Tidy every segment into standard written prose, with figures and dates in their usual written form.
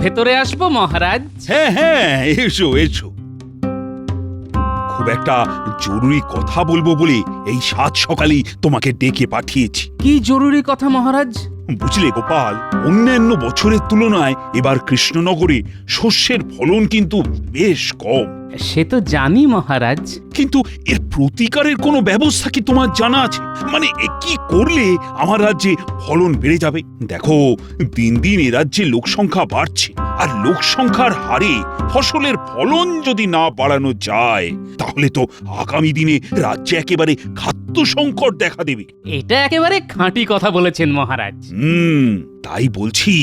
ভেতরে আসবো মহারাজ? হ্যাঁ হ্যাঁ, এসো এসো। খুব একটা জরুরি কথা বলবো বলে এই সাত সকালেই তোমাকে ডেকে পাঠিয়েছি। কি জরুরি কথা মহারাজ? বুঝলে গোপাল, অন্যান্য বছরের তুলনায় এবার কৃষ্ণনগরে শস্যের ফলন কিন্তু বেশ কম। সে তো জানি মহারাজ। কিন্তু এর প্রতিকারের কোনো ব্যবস্থা কি তোমার জানা আছে? মানে কি করলে আমার রাজ্যে ফলন বেড়ে যাবে? দেখো, দিন দিন এ রাজ্যে লোক সংখ্যা বাড়ছে, আর লোক সংখ্যার হারে ফসলের ফলন যদি না বাড়ানো যায় তাহলে তো আগামী দিনে রাজ্যে একেবারে খাদ্য সংকট দেখা দেবে। এটা একেবারে খাঁটি কথা বলেছেন মহারাজ। তাই বলছি,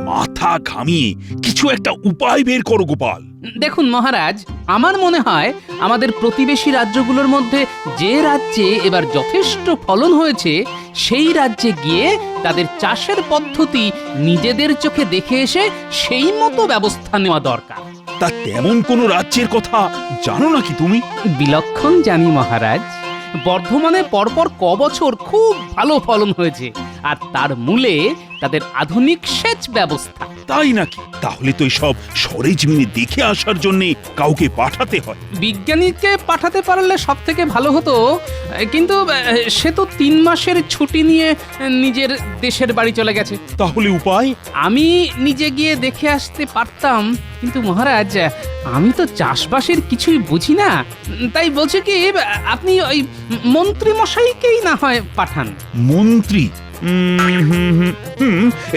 মাথা ঘামিয়ে কিছু একটা উপায় বের করো গোপাল। দেখুন মহারাজ, আমার মনে হয় আমাদের প্রতিবেশী রাজ্যগুলোর মধ্যে যে রাজ্যে এবার যথেষ্ট ফলন হয়েছে সেই রাজ্যে গিয়ে তাদের চাষের পদ্ধতি নিজেদের চোখে দেখে এসে সেই মতো ব্যবস্থা নেওয়া দরকার। তা তেমন কোনো রাজ্যের কথা জানো নাকি তুমি? বিলক্ষণ জানি মহারাজ। বর্ধমানে পরপর কবছর খুব ভালো ফলন হয়েছে, আর তার মূলে তাদের আধুনিক সেচ ব্যবস্থা। তাই নাকি? তাহলে তো সব সরেজমিনে দেখে আসার জন্য কাউকে পাঠাতে হয়। বিজ্ঞানীকে পাঠাতে পারলে সব থেকে ভালো হতো, কিন্তু সে তো 3 মাসের ছুটি নিয়ে নিজের দেশের বাড়ি চলে গেছে। তাহলে উপায়? আমি নিজে গিয়ে দেখে আসতে পারতাম, কিন্তু মহারাজ আমি তো চাষবাসের কিছুই বুঝি না। তাই বলছি কি, আপনি ওই মন্ত্রী মশাইকেই না হয় পাঠান। মন্ত্রী?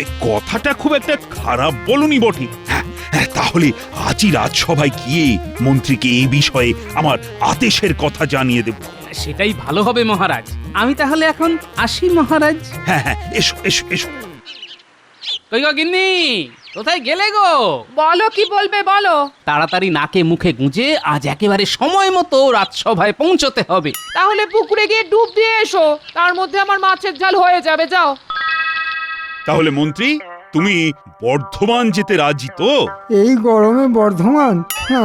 এই কথাটা খুব একটা খারাপ বলনি বটে। হ্যাঁ, তাহলে আজই রাজসভায় গিয়ে মন্ত্রীকে এই বিষয়ে আমার আদেশের কথা জানিয়ে দেব। সেটাই ভালো হবে মহারাজ। আমি তাহলে এখন আসি মহারাজ। হ্যাঁ হ্যাঁ, এসো এসো এসো। কই গো গিন্নি, কোথায় গেলে গো? বলো, কি বলবে বলো। তাড়াতাড়ি নাকে মুখে গুঁজে আজ একেবারে সময় মতো রাজসভায় পৌঁছতে হবে। তাহলে পুকুরে গিয়ে ডুব দিয়ে এসো, তার মধ্যে আমার মাছের ঝাল হয়ে যাবে। যাও। তাহলে মন্ত্রী, তুমি বর্ধমান যেতে রাজি তো? এই গরমে বর্ধমান?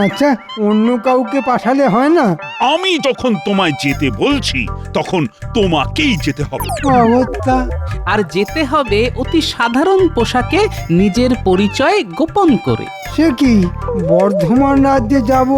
আচ্ছা, অন্য কাউকে পাঠালে হয় না? আমি যখন তোমায় যেতে বলছি তখন তোমাকেই যেতে হবে। অবস্থা। আর যেতে হবে অতি সাধারণ পোশাকে, নিজের পরিচয় গোপন করে। সে কি, বর্ধমান রাজ্যে যাব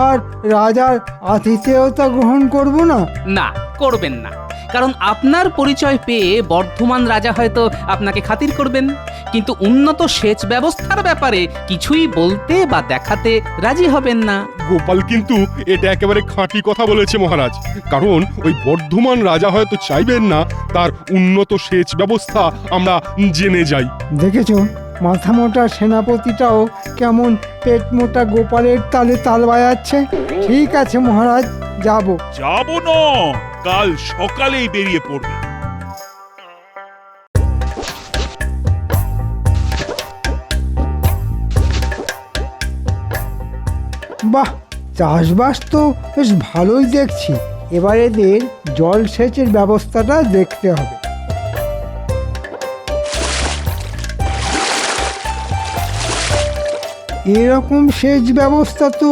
আর রাজার আতিথেয়তা গ্রহণ করব না? না, করবেন না। কারণ আপনার পরিচয় পেয়ে বর্ধমান রাজা হয়তো আপনাকে খাতির করবেন, কিন্তু উন্নত সেচ ব্যবস্থার ব্যাপারে কিছুই বলতে বা দেখাতে রাজি হবেন না। গোপাল কিন্তু এটা একেবারে খাঁটি কথা বলেছে মহারাজ। কারণ ওই বর্ধমান রাজা হয়তো চাইবেন না তার উন্নত সেচ ব্যবস্থা আমরা জেনে যাই। দেখেছো, মাথা মোটা সেনাপতিটাও কেমন পেট মোটা গোপালের তালে তাল বাজাচ্ছে। ঠিক আছে মহারাজ, যাব। যাব না, কাল সকালেই বেরিয়ে পড়বে। বাহ, চাষবাস তো বেশ ভালোই দেখছি। এবার এদের জলসেচের ব্যবস্থাটা দেখতে হবে। এরকম সেচ ব্যবস্থা তো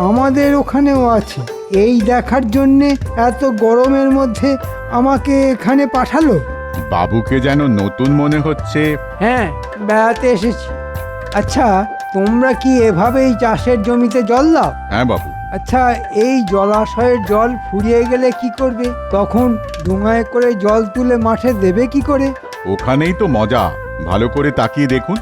আমাদের ওখানেও আছে। এই দেখার জন্যে এত গরমের মধ্যে আমাকে এখানে পাঠালো? বাবুকে যেন নতুন মনে হচ্ছে। হ্যাঁ, বেড়াতে এসেছি। আচ্ছা, তোমরা কি এভাবেই চাষের জমিতে জল দাও? হ্যাঁ বাবু। আচ্ছা, এই জলাশয়ের জল ফুরিয়ে গেলে কি করবে? তখন ডোঙায় করে জল তুলে মাঠে দেবে কি করে? ওখানেই তো মজা। ভালো করে তাকিয়ে দেখুন।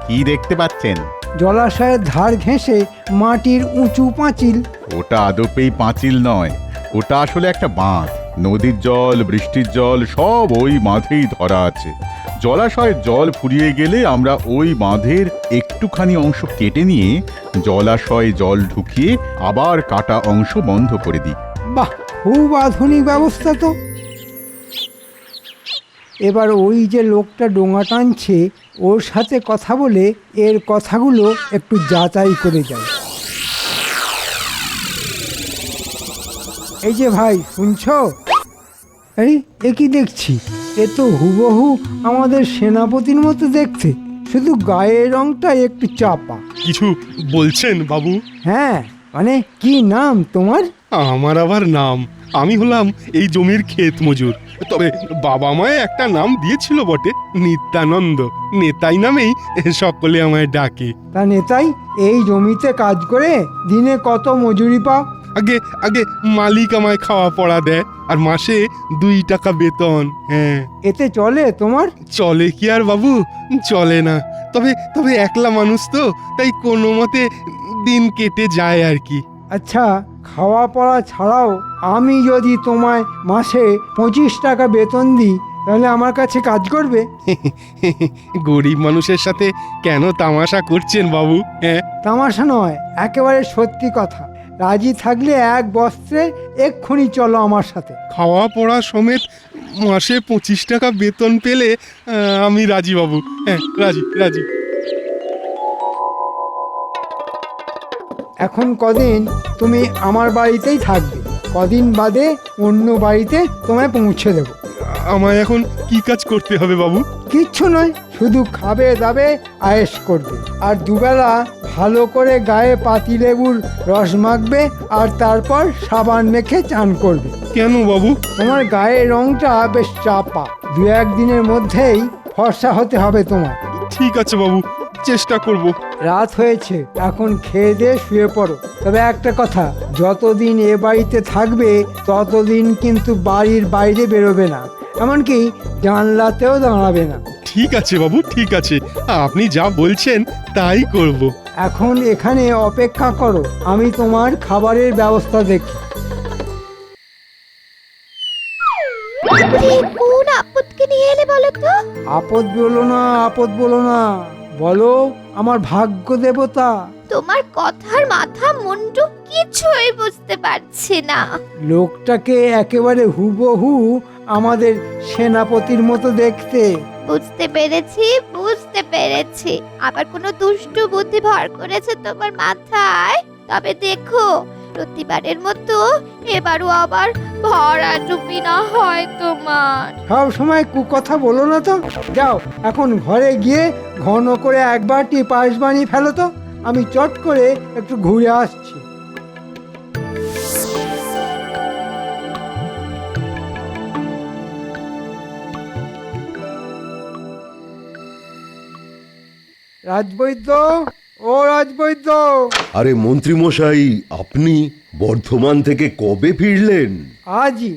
কি দেখতে পাচ্ছেন? জলাশয়ের ধার ঘেঁষে মাটির উঁচু পাঁচিল। ওটা আদপেই পাঁচিল নয়, ওটা আসলে একটা বাঁধ। নদীর জল, বৃষ্টির জল সব ওই বাঁধেই ধরা আছে। জলাশয়ের জল ফুরিয়ে গেলে আমরা ওই বাঁধের একটুখানি অংশ কেটে নিয়ে জলাশয়ে জল ঢুকিয়ে আবার কাটা অংশ বন্ধ করে দিই। বাহ, খুব আধুনিক ব্যবস্থা তো। এবার ওই যে লোকটা ডোঙা টানছে ওর সাথে কথা বলে এর কথাগুলো একটু যাচাই করে যায়। এই যে ভাই, শুনছো? এই, এ কি দেখছি? এ তো হুবহু আমাদের সেনাপতির মতো দেখতে, শুধু গায়ের রংটা একটু চাপা। কিছু বলছেন বাবু? হ্যাঁ, মানে কি নাম তোমার? আমার আবার নাম আমি হলাম এই জমির ক্ষেত মজুর। তবে বাবা মায়ে একটা নাম দিয়েছিল বটে, নিত্যানন্দ। নেতাই নামেই সকলে আমায় ডাকে। তা নেতাই, এই জমিতে কাজ করে দিনে কত মজুরি পাও? আগে আগে মালিক আমায় খাওয়া পড়া দেয়, আর মাসে 2 টাকা বেতন। হ্যাঁ, এতে চলে তোমার? চলে কি আর বাবু, চলে না। তবে তবে একলা মানুষ তো, তাই কোনো মতে দিন কেটে যায় আর কি। আচ্ছা, খাওয়া পড়া ছাড়াও আমি যদি তোমায় মাসে 25 টাকা বেতন দিই, তাহলে আমার কাছে কাজ করবে? গরিব মানুষের সাথে কেন তামাশা করছেন বাবু? হ্যাঁ, তামাশা নয়, একেবারে সত্যি কথা। রাজি থাকলে এক বস্ত্রে এক্ষুনি চলো আমার সাথে। খাওয়া পড়া সমেত মাসে 25 টাকা বেতন পেলে আমি রাজি বাবু। হ্যাঁ, রাজি রাজি। এখন কদিন তুমি আমার বাড়িতেই থাকবে, কদিন বাদে অন্য বাড়িতে তোমায় পৌঁছে দেবো। আমায় এখন কি কাজ করতে হবে বাবু? কিচ্ছু নয়, শুধু খাবে দাবে, আয়েশ করবে, আর দুবেলা ভালো করে গায়ে পাতিলেবুর রস মাখবে, আর তারপর সাবান মেখে চান করবে। কেন বাবু? তোমার গায়ের রংটা বেশ চাপা, 2-1 দিনের মধ্যেই ফর্সা হতে হবে তোমার। ঠিক আছে বাবু, চেষ্টা করব। রাত হয়েছে, এখন খেয়ে দিয়ে শুয়ে পড়ো। তবে একটা কথা, যতদিন এ বাড়িতে থাকবে ততদিন কিন্তু বাড়ির বাইরে বেরোবে না, এমনকি জানলাতেও দাঁড়াবে না। ঠিক আছে বাবু, ঠিক আছে, আপনি যা বলছেন তাই করব। এখন এখানে অপেক্ষা করো, আমি তোমার খাবারের ব্যবস্থা দেখি। কোন আপদকে নিয়ে এলে বলো তো? আপদ বলো না, আপদ বলো না, বলো আমার ভাগ্য দেবতা। তোমার কথার মাথা মুন্ডু কিছুই বুঝতে পারছি না। লোকটাকে একেবারে হুবহু আমাদের সেনাপতির মতো দেখতে। বুঝতে পেরেছি, বুঝতে পেরেছি। আবার কোনো দুষ্টু বুদ্ধি ভর করেছে তোমার মাথায়। তবে দেখো, প্রতিবারের মতো এবারও আবার ভরা ডুবি না হয় তোমার। সব সময় কুকথা বলো না তো। যাও, এখন ঘরে গিয়ে ঘন করে একবারটি পায়েস বানিয়ে ফেলো তো, আমি চট করে একটু ঘুরে আসছি। রাজবৈদ্য, ও রাজবৈদ্য! আরে মন্ত্রী মশাই, আপনি বর্ধমান থেকে কবে ফিরলেন? আজই।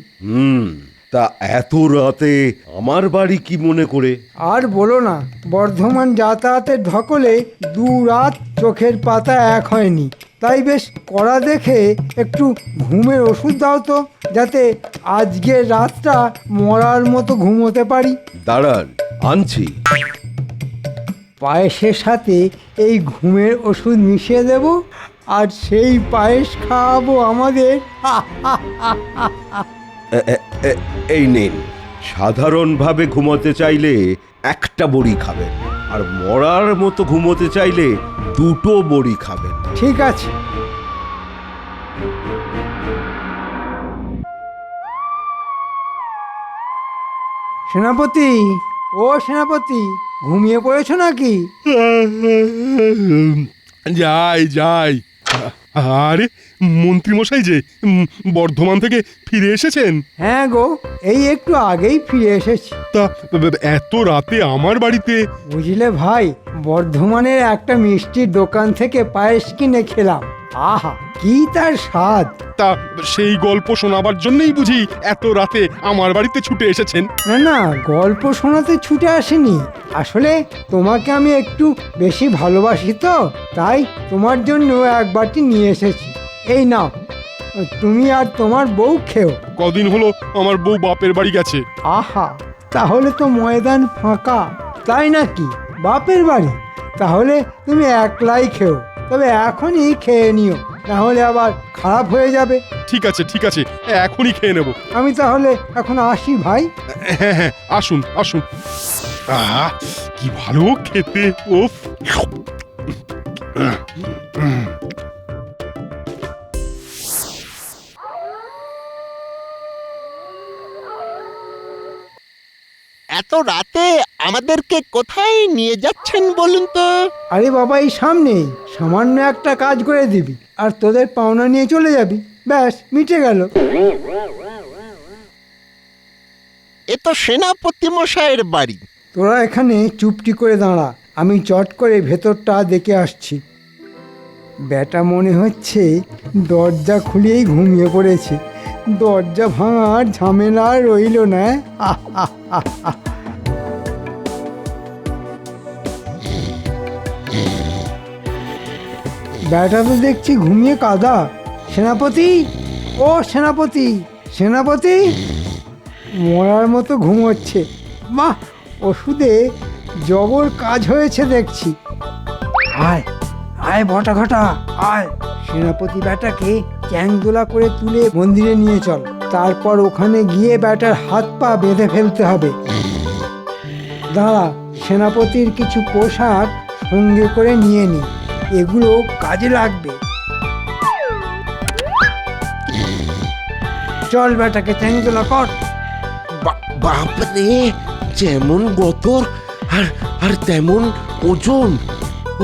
তা এত রাতে আমার বাড়ি কি মনে করে? আর বলো না, বর্ধমান যাতায়াতের ধকলে 2 রাত চোখের পাতা এক হয়নি। তাই বেশ কড়া দেখে একটু ঘুমের ওষুধ দাও তো, যাতে আজকের রাতটা মরার মতো ঘুমোতে পারি। দাঁড়ান, আনছি। পায়েসের সাথে এই ঘুমের ওষুধ মিশিয়ে দেব, আর সেই পায়েস খাওয়াবো আমাদের। এই নিন। সাধারণভাবে ঘুমোতে চাইলে 1টা বড়ি খাবেন, আর মরার মতো ঘুমোতে চাইলে 2টো বড়ি খাবেন। ঠিক আছে। সেনাপতি, ও সেনাপতি, ঘুমিয়ে পড়েছো নাকি? যাই যাই। আরে মন্ত্রী মশাই যে বর্ধমান থেকে ফিরে এসেছেন? হ্যাঁ গো, এই একটু আগেই ফিরে এসেছি। তা এত রাতে আমার বাড়িতে? বুঝলে ভাই, বর্ধমানের একটা মিষ্টির দোকান থেকে পায়েস কিনে খেলাম। আহা, কি তার স্বাদ! তা সেই গল্প শোনাবার জন্যই বুঝি এত রাতে আমার বাড়িতে ছুটে এসেছেন? না না, গল্প শোনাতে ছুটে আসেনি। আসলে তোমাকে আমি একটু বেশি ভালোবাসি তো, তাই তোমার জন্য এক বাটি নিয়ে এসেছি। এই নাও, তুমি আর তোমার বউ খেও। কদিন হলো আমার বউ বাপের বাড়ি গেছে। আহা, তাহলে তো ময়দান ফাঁকা। তাই নাকি? বাপের বাড়ি? তাহলে তুমি একলাই খেও, তবে এখনই খেয়ে নিও, তাহলে আবার খারাপ হয়ে যাবে। ঠিক আছে ঠিক আছে, এখনই খেয়ে নেব। আমি তাহলে এখন আসি ভাই। হ্যাঁ হ্যাঁ, আসুন আসুন। কি ভালো খেতে! ওফ! এত রাতে আমাদেরকে কোথায় নিয়ে যাচ্ছেন বলুন তো? আরে বাবা, এই সামনেই সামান্য একটা কাজ করে দিবি, আর তোদের পাওনা নিয়ে চলে যাবি, ব্যাস মিটে গেল। এ তো সেনাপতি মশাইয়ের বাড়ি। তোরা এখানে চুপটি করে দাঁড়া, আমি চট করে ভেতরটা দেখে আসছি। ব্যাটা মনে হচ্ছে দরজা খুলেই ঘুমিয়ে পড়েছে। দরজা ভাঙার ঝামেলা আর রইল না। আহ, আহ, আহ, আহ। ব্যাটা তো দেখছি ঘুমিয়ে কাদা। সেনাপতি, ও সেনাপতি, সেনাপতি মরার মতো ঘুমোচ্ছে। বাহ, ওষুধে জবর কাজ হয়েছে দেখছি। আয় আয় বটা ঘটা আয়, সেনাপতি ব্যাটাকে চ্যাংদোলা করে তুলে মন্দিরে নিয়ে চল। তারপর ওখানে গিয়ে ব্যাটার হাত পা বেঁধে ফেলতে হবে। দাঁড়া, সেনাপতির কিছু পোশাক সঙ্গে করে নিয়ে নি, এগুলো কাজে লাগবে। চল ব্যাটাকে চ্যাংদোলা কর। বাপরে, যেমন গতর আর আর তেমন ওজন।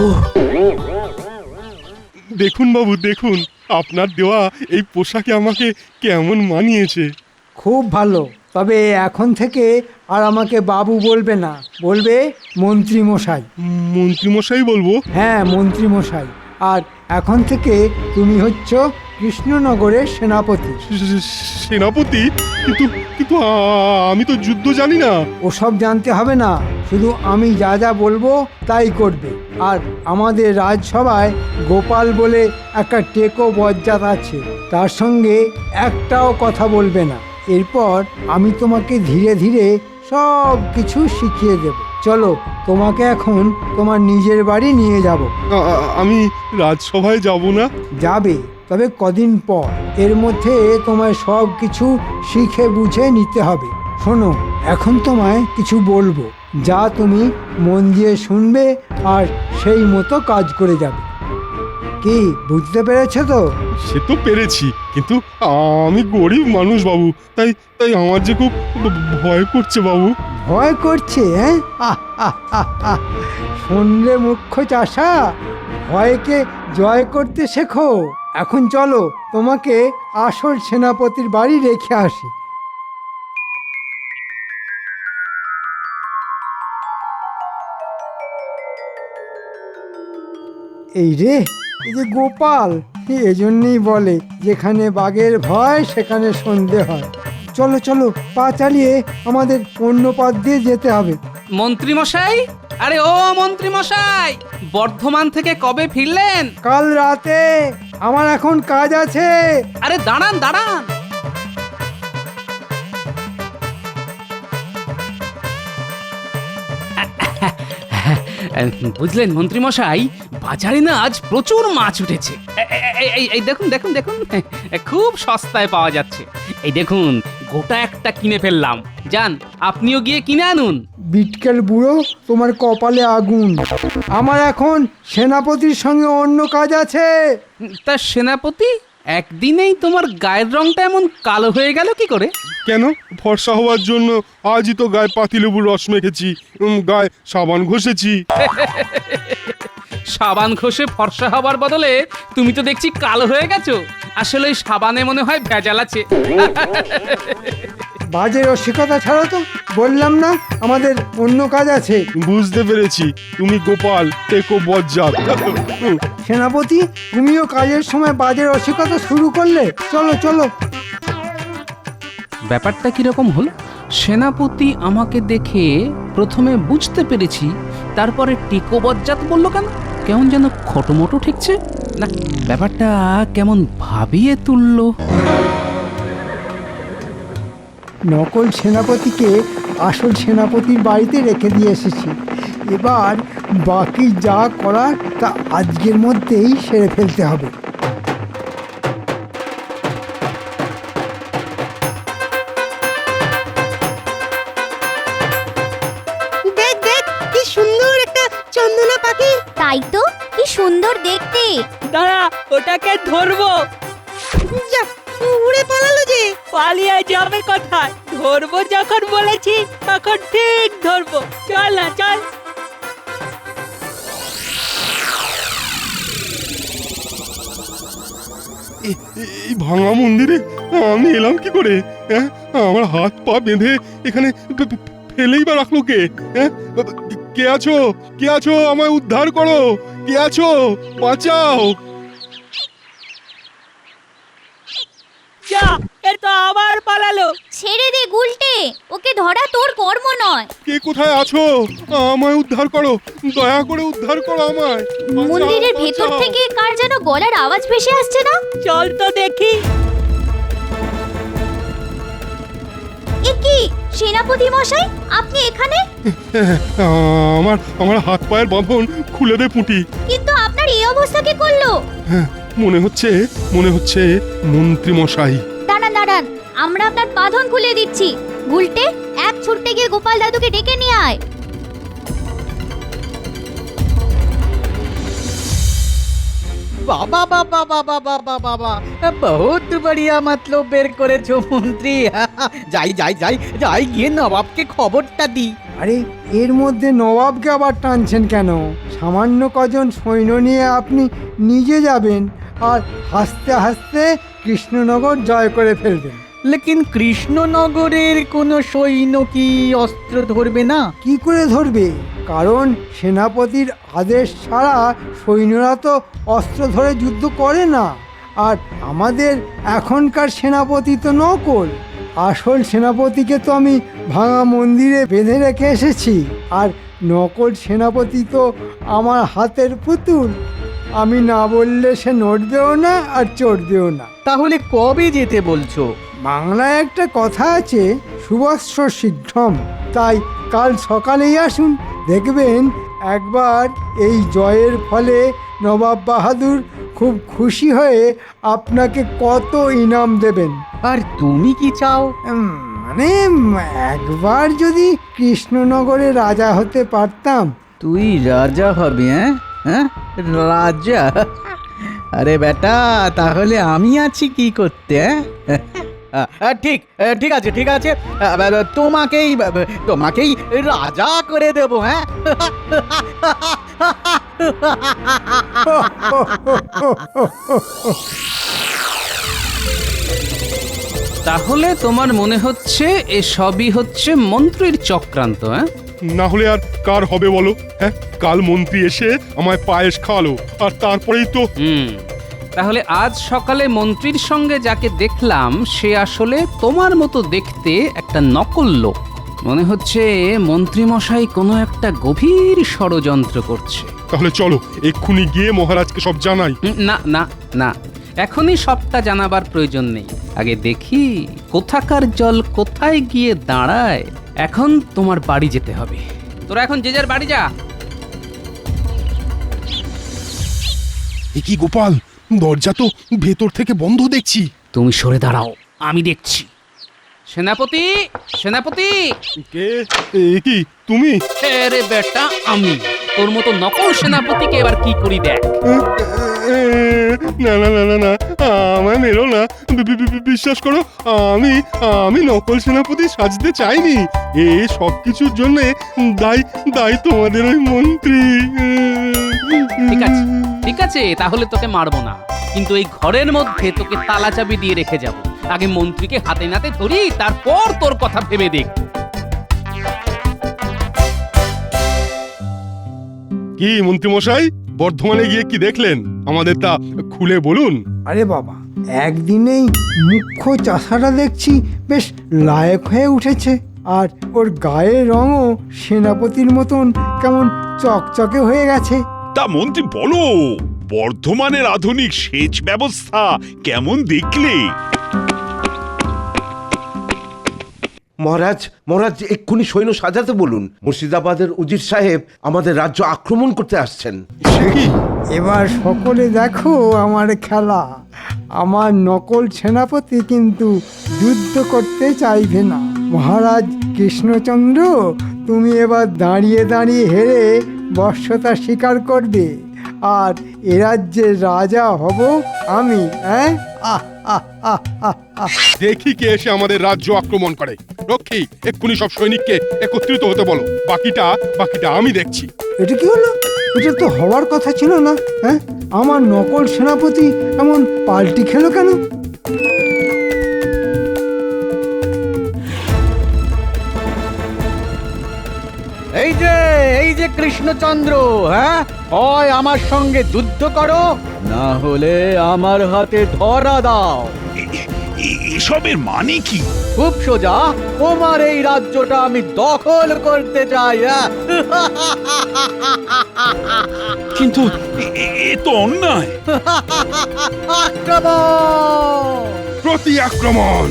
ও দেখুন বাবু, দেখুন আপনার দেওয়া এই পোশাকে আমাকে কেমন মানিয়েছে। খুব ভালো, তবে এখন থেকে আর আমাকে বাবু বলবে না, বলবে মন্ত্রী মশাই। মন্ত্রীমশাই বলবো? হ্যাঁ, মন্ত্রী মশাই। আর এখন থেকে তুমি হচ্ছ কৃষ্ণনগরের সেনাপতি। সেনাপতি? কিন্তু কিন্তু আমি তো যুদ্ধ জানি না। ওসব জানতে হবে না, শুধু আমি যা যা বলবো তাই করবে। আর আমাদের রাজসভায় গোপাল বলে একটা টেকো বজ্জাত আছে, তার সঙ্গে একটাও কথা বলবে না। এরপর আমি তোমাকে ধীরে ধীরে সব কিছু শিখিয়ে দেব। চলো, তোমাকে এখন তোমার নিজের বাড়ি নিয়ে যাব। আমি রাজসভায় যাব না? যাবে, তবে কদিন পর। এর মধ্যে তোমায় সব কিছু শিখে বুঝে নিতে হবে। শোনো, এখন তোমায় কিছু বলবো, যা তুমি মন দিয়ে শুনবে আর সেই মতো কাজ করে যাবে। কি বুঝতে পেরেছো তো? সে তো পেরেছি, কিন্তু আমি গরিব মানুষ বাবু, তাই তাই আমার যে খুব ভয় করছে বাবু। ভয় করছে? হ্যাঁ, আহ, আহ, আহ, আহ। শুনলে মুখ্য চাষা, ভয়কে জয় করতে শেখো। এখন চলো, তোমাকে আসল সেনাপতির বাড়ি রেখে আসি। এই রে, এই যে গোপাল, এজন্যই বলে যেখানে বাঘের ভয় সেখানে সন্ধে হয়। চলো চলো, পা চালিয়ে আমাদের অন্য পথ দিয়ে যেতে হবে। মন্ত্রী মশাই, আরে ও মন্ত্রী মশাই, বর্ধমান থেকে কবে ফিরলেন? কাল রাতে। আমার এখন কাজ আছে। আরে দাঁড়ান দাঁড়ান, বুঝলেন মন্ত্রী মশাই, বাজারে না আজ প্রচুর মাছ উঠেছে। এই দেখুন দেখুন দেখুন, খুব সস্তায় পাওয়া যাচ্ছে। এই দেখুন, গোটা একটা কিনে ফেললাম। যান, আপনিও গিয়ে কিনে আনুন। বিটকেল বুড়ো, তোমার কপালে আগুন। আমার এখন সেনাপতির সঙ্গে অন্য কাজ আছে। তা সেনাপতি, একদিনেই তোমার গায়ের রংটা এমন কালো হয়ে গেল কি করে? কেন, ফর্সা হওয়ার জন্য আজই তো গায়ে পাতিলেবুর রস মেখেছি, গায়ে সাবান ঘষেছি। সাবান ঘষে ফর্সা হবার বদলে তুমি তো দেখছি কালো হয়ে গেছো। আসলে ওই সাবানে মনে হয় ভেজাল আছে। বাজে রসিকতা ছাড়ো তো, বললাম না আমাদের অন্য কাজ আছে। বুঝতে পেরেছি, তুমি গোপাল টেকো বজ্জাত। সেনাপতি, তুমিও কাজের সময় বাজে রসিকতা শুরু করলে। চলো চলো। ব্যাপারটা কিরকম হলো? সেনাপতি আমাকে দেখে প্রথমে বুঝতে পেরেছি, তারপরে টেকো বজ্জাত বললো কেন? কেমন যেন খটোমটো ঠেকছে না, ব্যাপারটা কেমন ভাবিয়ে তুললো। নকল সেনাপতিকে আসল সেনাপতির বাড়িতে রেখে দিয়ে এসেছি। এবার বাকি যা করার তা আজকের মধ্যেই সেরে ফেলতে হবে। দেখ দেখ, কি সুন্দর একটা চন্দনা পাখি। তাই তো, কি সুন্দর দেখতে। দাঁড়া, ওটাকে ধরবো। যা, উড়ে পালালো যে। পালিয়ে যাবে কোথায়? ধরবো যখন বলেছি তখন ঠিক ধরবো। চল না, চল। এই ভাঙা মন্দিরে আমি এলাম কি করে? হ্যাঁ, আমার হাত পা বেঁধে এখানে ফেলেই বা রাখলো কে? হ্যাঁ, কে আছো? কে আছো? আমায় উদ্ধার করো! কে আছো? বাঁচাও! যা, এ তো আবার পালালো। ছেড়ে দে গুলটে, ওকে ধরা তোর কর্ম নয়। কে কোথায় আছো? আমায় উদ্ধার করো, দয়া করে উদ্ধার করো আমায়। বাঁচাও, মন্দিরের ভেতর বাঁচাও। থেকে কার যেন গলার আওয়াজ ভেসে আসছে না? চল তো দেখি। এ কি সেনাপতি মশাই, আপনি এখানে? আমার হাত পায়ের বাঁধন খুলে দে পুঁটি। কিন্তু আপনার এই অবস্থা কে করলো? হ্যাঁ, মনে হচ্ছে মন্ত্রী মশাই। দাঁড়ান দাঁড়ান, আমরা আপনার বাঁধন খুলে দিচ্ছি। গুলটে, এক ছুটতে গিয়ে গোপাল দাদুকে ডেকে নিয়ে আয়। বাবা বাবা বাবা বাবা বাবা, বহুত বড়িয়া মতলব বের করেছো মন্ত্রী। যাই যাই যাই যাই গিয়ে নবাবকে খবরটা দি। আরে এর মধ্যে নবাবকে আবার টানছেন কেন? সামান্য কজন সৈন্য নিয়ে আপনি নিজে যাবেন আর হাসতে হাসতে কৃষ্ণনগর জয় করে ফেলবেন। লেকিন কৃষ্ণনগরের কোনো সৈন্য কি অস্ত্র ধরবে না? কি করে ধরবে? কারণ সেনাপতির আদেশ ছাড়া সৈন্যরা তো অস্ত্র ধরে যুদ্ধ করে না। আর আমাদের এখনকার সেনাপতি তো নকল। আসল সেনাপতিকে তো আমি ভাঙা মন্দিরে বেঁধে রেখে এসেছি, আর নকল সেনাপতি তো আমার হাতের পুতুল। আমি না বললে সে নড়বেও না আর চড়বেও না। তাহলে কবে যেতে বলছো? বাংলায় একটা কথা আছে, শুভস্য শীঘ্রম। তাই কাল সকালেই আসুন, দেখবেন একবার এই জয়ের ফলে নবাব বাহাদুর খুব খুশি হয়ে আপনাকে কত ইনাম দেবেন। আর তুমি কি চাও? মানে একবার যদি কৃষ্ণনগরে রাজা হতে পারতাম। তুই রাজা হবি? হ্যাঁ, রাজা? আরে বেটা, তাহলে আমি আছি কি করতে? ঠিক ঠিক আছে, ঠিক আছে, তোমাকেই রাজা করে দেব। হ্যাঁ, তাহলে তোমার মনে হচ্ছে এসবই হচ্ছে মন্ত্রীর চক্রান্ত? হ্যাঁ, না হলে আর কার হবে বলো? হ্যাঁ, কাল মন্ত্রী এসে আমায় পায়েস খাওয়ালো, আর তারপরেই তো তাহলে আজ সকালে মন্ত্রীর সঙ্গে যাকে দেখলাম সে আসলে তোমার মতো দেখতে একটা নকল লোক। মনে হচ্ছে মন্ত্রী মশাই কোনো একটা গভীর ষড়যন্ত্র করছে। তাহলে চলো এক্ষুনি গিয়ে মহারাজকে সব জানাই। না না না, এখনই সবটা জানাবার প্রয়োজন নেই। আগে দেখি কোথাকার জল কোথায় গিয়ে দাঁড়ায়। এখন তোমার বাড়ি যেতে হবে। তোরা এখন যে যার বাড়ি যা। এ কি গোপাল, দরজা তো ভেতর থেকে বন্ধ দেখছি। তুমি সরে দাঁড়াও, আমি দেখছি। সেনাপতি, সেনাপতি! কে? এ কি তুমি? আরে বেটা, আমি তোর মতো নকল সেনাপতিকে এবার কি করি দেখ। না না না না না, আমায় মেরো না। বিশ্বাস করো, আমি নকল সেনাপতি সাজতে চাইনি। সব কিছুর জন্য দায়ী তোমাদের ওই মন্ত্রী। ঠিক আছে, ঠিক আছে, তাহলে তোকে মারবো না, কিন্তু এই ঘরের মধ্যে তোকে তালা চাবি দিয়ে রেখে যাব। আগে মন্ত্রীকে হাতে নাতে ধরি, তারপর তোর কথা ভেবে দেখ। কি মন্ত্রী মশাই, বর্ধমানে গিয়ে কি দেখলেন? আমাদের তা খুলে বলুন। আরে বাবা, একদিনেই মুখ্য চাষাটা দেখছি বেশ লায়ক হয়ে উঠেছে, আর ওর গায়ের রঙও সেনাপতির মতন কেমন চকচকে হয়ে গেছে। তা মন্ত্রী বলো, বর্ধমানের আধুনিক সেচ ব্যবস্থা কেমন দেখলে? মহারাজ, মহারাজ এক্ষুনি সৈন্য সাজাতে বলুন। মুর্শিদাবাদের উজির সাহেব আমাদের রাজ্য আক্রমণ করতে আসছেন। এবার সকলে দেখো আমার খেলা। আমার নকল সেনাপতি কিন্তু যুদ্ধ করতে চাইবে না। মহারাজ কৃষ্ণচন্দ্র, তুমি এবার দাঁড়িয়ে দাঁড়িয়ে হেরে বর্ষতা স্বীকার করবে, আর এ রাজ্যের রাজা হব আমি। দেখি কে এসে আমাদের রাজ্য আক্রমণ করে। রক্ষী, এক্ষুনি সব সৈনিককে একত্রিত হতে বলো। বাকিটা আমি দেখছি। এটা কি হলো? এটা তো হওয়ার কথা ছিল না। হ্যাঁ, আমার নকল সেনাপতি এমন পাল্টি খেলো কেন? এই যে কৃষ্ণচন্দ্র, হ্যাঁ, হয় আমার সঙ্গে যুদ্ধ করো, না হলে আমার হাতে ধরা দাও। এসবের মানে কি? খুব সোজা, তোমার এই রাজ্যটা আমি দখল করতে চাই। কিন্তু এ তো অন্যায়। আক্রমণ! প্রতি আক্রমণ!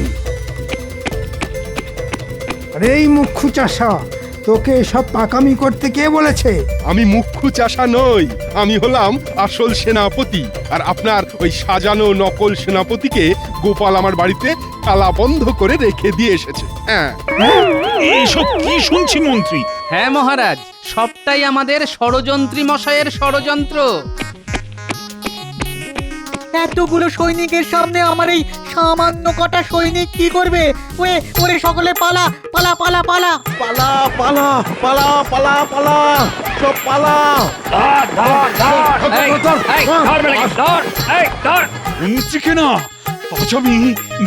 আরে এই মুখ্যু চাষা, তোকে এসব পাকামি করতে কে বলেছে? আমি মুখ্যু চাষা নই, আমি হলাম আসল সেনাপতি। আর আপনার ওই সাজানো নকল সেনাপতিকে গোপাল আমার বাড়িতে তালা বন্ধ করে রেখে দিয়ে এসেছে। হ্যাঁ, এইসব কি শুনছি মন্ত্রী? হ্যাঁ মহারাজ, সবটাই আমাদের ষড়যন্ত্রী মশাইয়ের ষড়যন্ত্র। এতগুলো সৈনিকের সামনে আমার এই সামান্য কটা সৈনিক কি করবে? ওরে সকলে পালা পালা পালা পালা পালা পালা পালা পালা পালা সব পালা। মন্ত্রীকে না, আজ আমি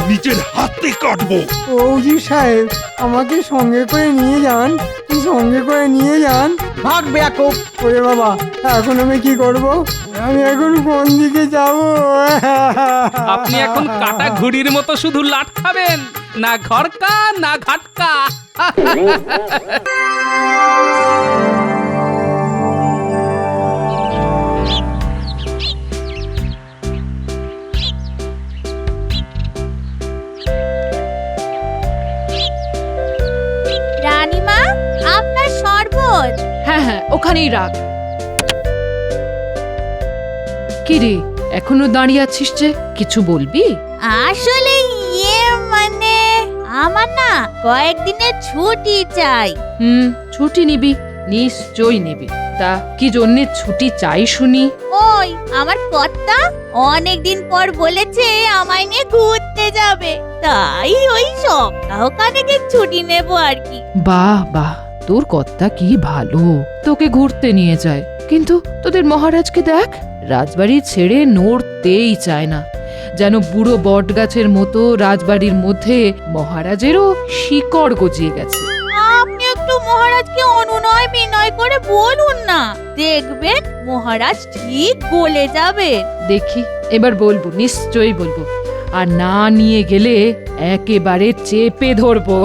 নিজের হাতে কাটবো। ওজি সাহেব, আমাকে সঙ্গে করে নিয়ে যান, সঙ্গে করে নিয়ে যান। ভাগ বেয়াকুব! ওরে বাবা, এখন আমি কি করব? আমি এখন কোন দিকে যাব? আপনি এখন কাটা ঘুড়ির মতো শুধু লাট খাবেন, না ঘরকা না ঘাটকা। রানীমা, আপনার শরবত। হ্যাঁ হ্যাঁ, ওখানেই রাখ। কি রে, এখনো দাঁড়িয়ে আছিস যে? কিছু বলবি? আসলে মানে আমার না কয়েকদিনের ছুটি চাই। ছুটি নিবি? নিশ্চয়ই নিবি। তা কি জন্যে ছুটি চাই শুনি? ওই আমার কর্তা অনেকদিন পর বলেছে আমায় নিয়ে ঘুরতে যাবে, তাই ওই সপ্তাহখানেকের ছুটি নেব আর কি। বাহ বাহ, তোর কর্তা কি ভালো, তোকে ঘুরতে নিয়ে যায়। কিন্তু তোদের মহারাজকে দেখ, রাজবাড়ি ছেড়ে নড়তেই চায় না, যেন বুড়ো বট গাছের মতো রাজবাড়ির মধ্যে মহারাজেরও শিকড় গজিয়ে গেছে। আপনি একটু মহারাজকে অনুনয় বিনয় করে বলুন না, দেখবেন মহারাজ ঠিক বলে যাবে। দেখি, এবার বলবো, নিশ্চয়ই বলবো। আর না নিয়ে গেলে একেবারে চেপে ধরবো।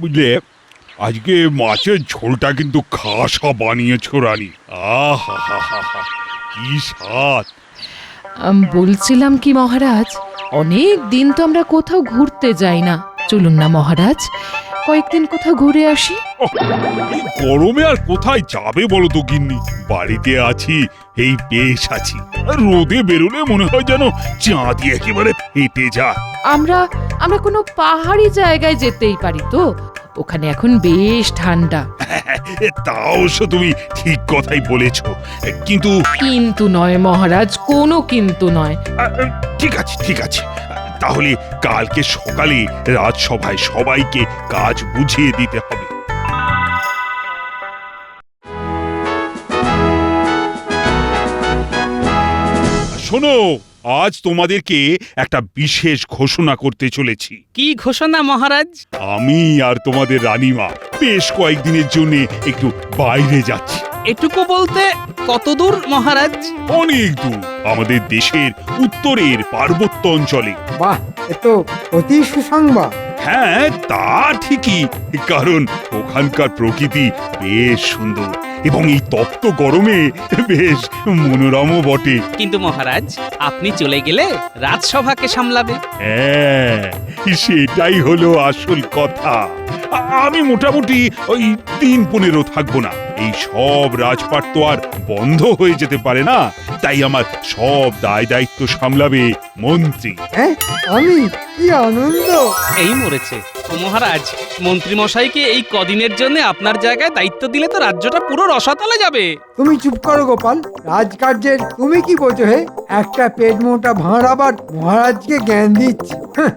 বুঝলে, আজকে মাছের ঝোলটা কিন্তু খাসা বানিয়েছো রানী। আহা হা হা হা, কি স্বাদ! বলছিলাম কি মহারাজ, অনেক দিন তো আমরা কোথাও ঘুরতে যাই না। চলুন না মহারাজ, কয়েকদিন কোথাও ঘুরে আসি। এই গরমে আর কোথায় যাবে বলো তো গিন্নি? বাড়িতে আছি, এই বেশ আছি। আর রোদে বেরোলে মনে হয় যেন চাঁদি একেবারে ফেটে যায়। আমরা আমরা কোনো পাহাড়ি জায়গায় যেতেই পারি তো, ওখানে এখন বেশ ঠান্ডা। তা অবশ্য তুমি ঠিক কথাই বলেছ, কিন্তু কিন্তু নয় মহারাজ, কোনো কিন্তু নয়। ঠিক আছে ঠিক আছে, তাহলে কালকে সকালে রাজসভায় সবাইকে কাজ বুঝিয়ে দিতে হবে। শোনো, আজ তোমাদেরকে একটা বিশেষ ঘোষণা করতে চলেছি। কি ঘোষণা মহারাজ? আমি আর তোমাদের রানীমা বেশ কয়েকদিনের জন্য একটু বাইরে যাচ্ছি। এটুকু বলতে কতদূর মহারাজ? অনেক দূর, আমাদের দেশের উত্তরের পার্বত্য অঞ্চলে। বাহ, এ তো অতি সুসংবাদ। হ্যাঁ, তা ঠিকই, কারণ ওখানকার প্রকৃতি বেশ সুন্দর এবং এই তপ্ত গরমে বেশ মনোরমও বটে। কিন্তু মহারাজ, আপনি চলে গেলে রাজসভাকে সামলাবে। হ্যাঁ, সেটাই হলো আসল কথা। আমি মোটামুটি ওই 3-15 থাকবো না। এই সব রাজপাট তো আর বন্ধ হয়ে যেতে পারে না, তাই আমার সব দায় দায়িত্ব সামলাবে মন্ত্রী। হ্যাঁ, আমি কি আনন্দ! এই মরেছে ও মহারাজ, মন্ত্রী মশাইকে এই কদিনের জন্য আপনার জায়গায় দায়িত্ব দিলে তো রাজ্যটা পুরো রসাতলে যাবে। তুমি চুপ করো গোপাল, রাজকার্যের তুমি কি বোঝো হে? একটা পেট মোটা ভাঁড় আবার মহারাজকে জ্ঞান দিচ্ছে। হ্যাঁ,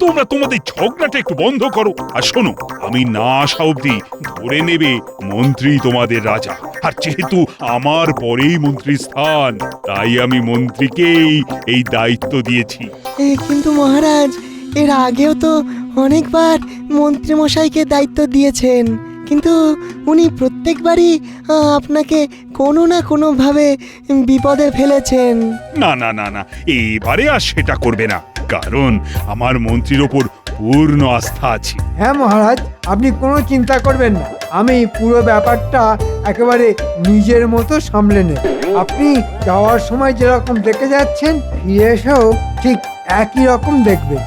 তোমরা তোমাদের ঝগড়াটা একটু বন্ধ করো। আর শোনো, আমি না আসা অব্দি ধরে নেবে মন্ত্রী তোমাদের রাজা। আর যেহেতু আমার পরেই মন্ত্রীর স্থান, তাই আমি মন্ত্রীকেই এই দায়িত্ব দিয়েছি। কিন্তু মহারাজ, এর আগেও তো অনেকবার মন্ত্রী মশাইকে দায়িত্ব দিয়েছেন, কিন্তু উনি প্রত্যেকবারই আপনাকে কোনো না কোনো ভাবে বিপদে ফেলেছেন। না না না না, এবারে আর সেটা করবে না, কারণ আমার মন্ত্রীর ওপর পূর্ণ আস্থা আছে। হ্যাঁ মহারাজ, আপনি কোনো চিন্তা করবেন না, আমি পুরো ব্যাপারটা একেবারে নিজের মতো সামলে নেব। আপনি যাওয়ার সময় যেরকম দেখে যাচ্ছেন, ফিরে এসেও ঠিক একই রকম দেখবেন।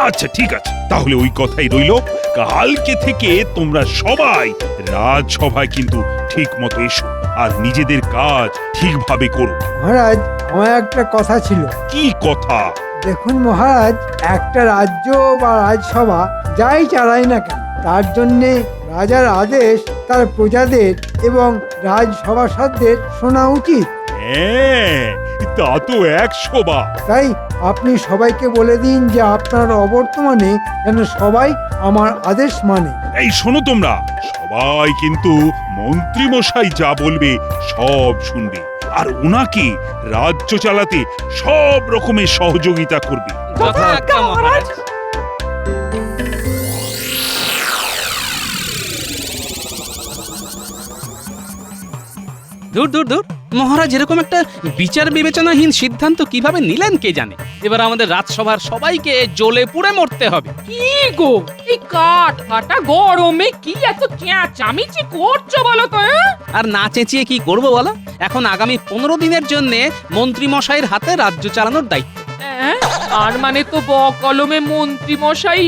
আচ্ছা ঠিক আছে, তাহলে ওই কথাই রইলো। কালকে থেকে তোমরা সবাই রাজসভায় কিন্তু ঠিক মতো এসো, আর নিজেদের কাজ ঠিকভাবে করো। মহারাজ, আমার একটা কথা ছিল। কি কথা? দেখুন মহারাজ, একটা রাজ্য বা রাজসভা যাই চালায় না কেন, তার জন্যে রাজার আদেশ তার প্রজাদের এবং রাজসভাসদদের শোনা উচিত। হ্যাঁ, তা তো 100 বার। তাই আপনি সবাইকে বলে দিন যে আপনার অবর্তমানে যেন সবাই আমার আদেশ মানে। এই শোনো, তোমরা সবাই কিন্তু মন্ত্রী মশাই যা বলবে সব শুনবে, আর ওনাকে রাজ্য চালাতে সব রকমের সহযোগিতা করবে। যথাজ্ঞা মহারাজ। দূর দূর দূর, মহারাজ এরকম একটা বিচার বিবেচনাহীন সিদ্ধান্ত কিভাবে নিলেন কে জানে। এবার আমাদের রাজসভার সবাইকে জ্বলে পুড়ে মরতে হবে। কি গো, এই কাঠ ফাটা গরমে কি এত চেঁচামেচি করছো বলো তো? আর না চেঁচিয়ে কি করব বলো? এখন আগামী 15 দিনের জন্য মন্ত্রী মশাইয়ের হাতে রাজ্য চালানোর দায়িত্ব। আর মানে তো কলমে মন্ত্রী মশাই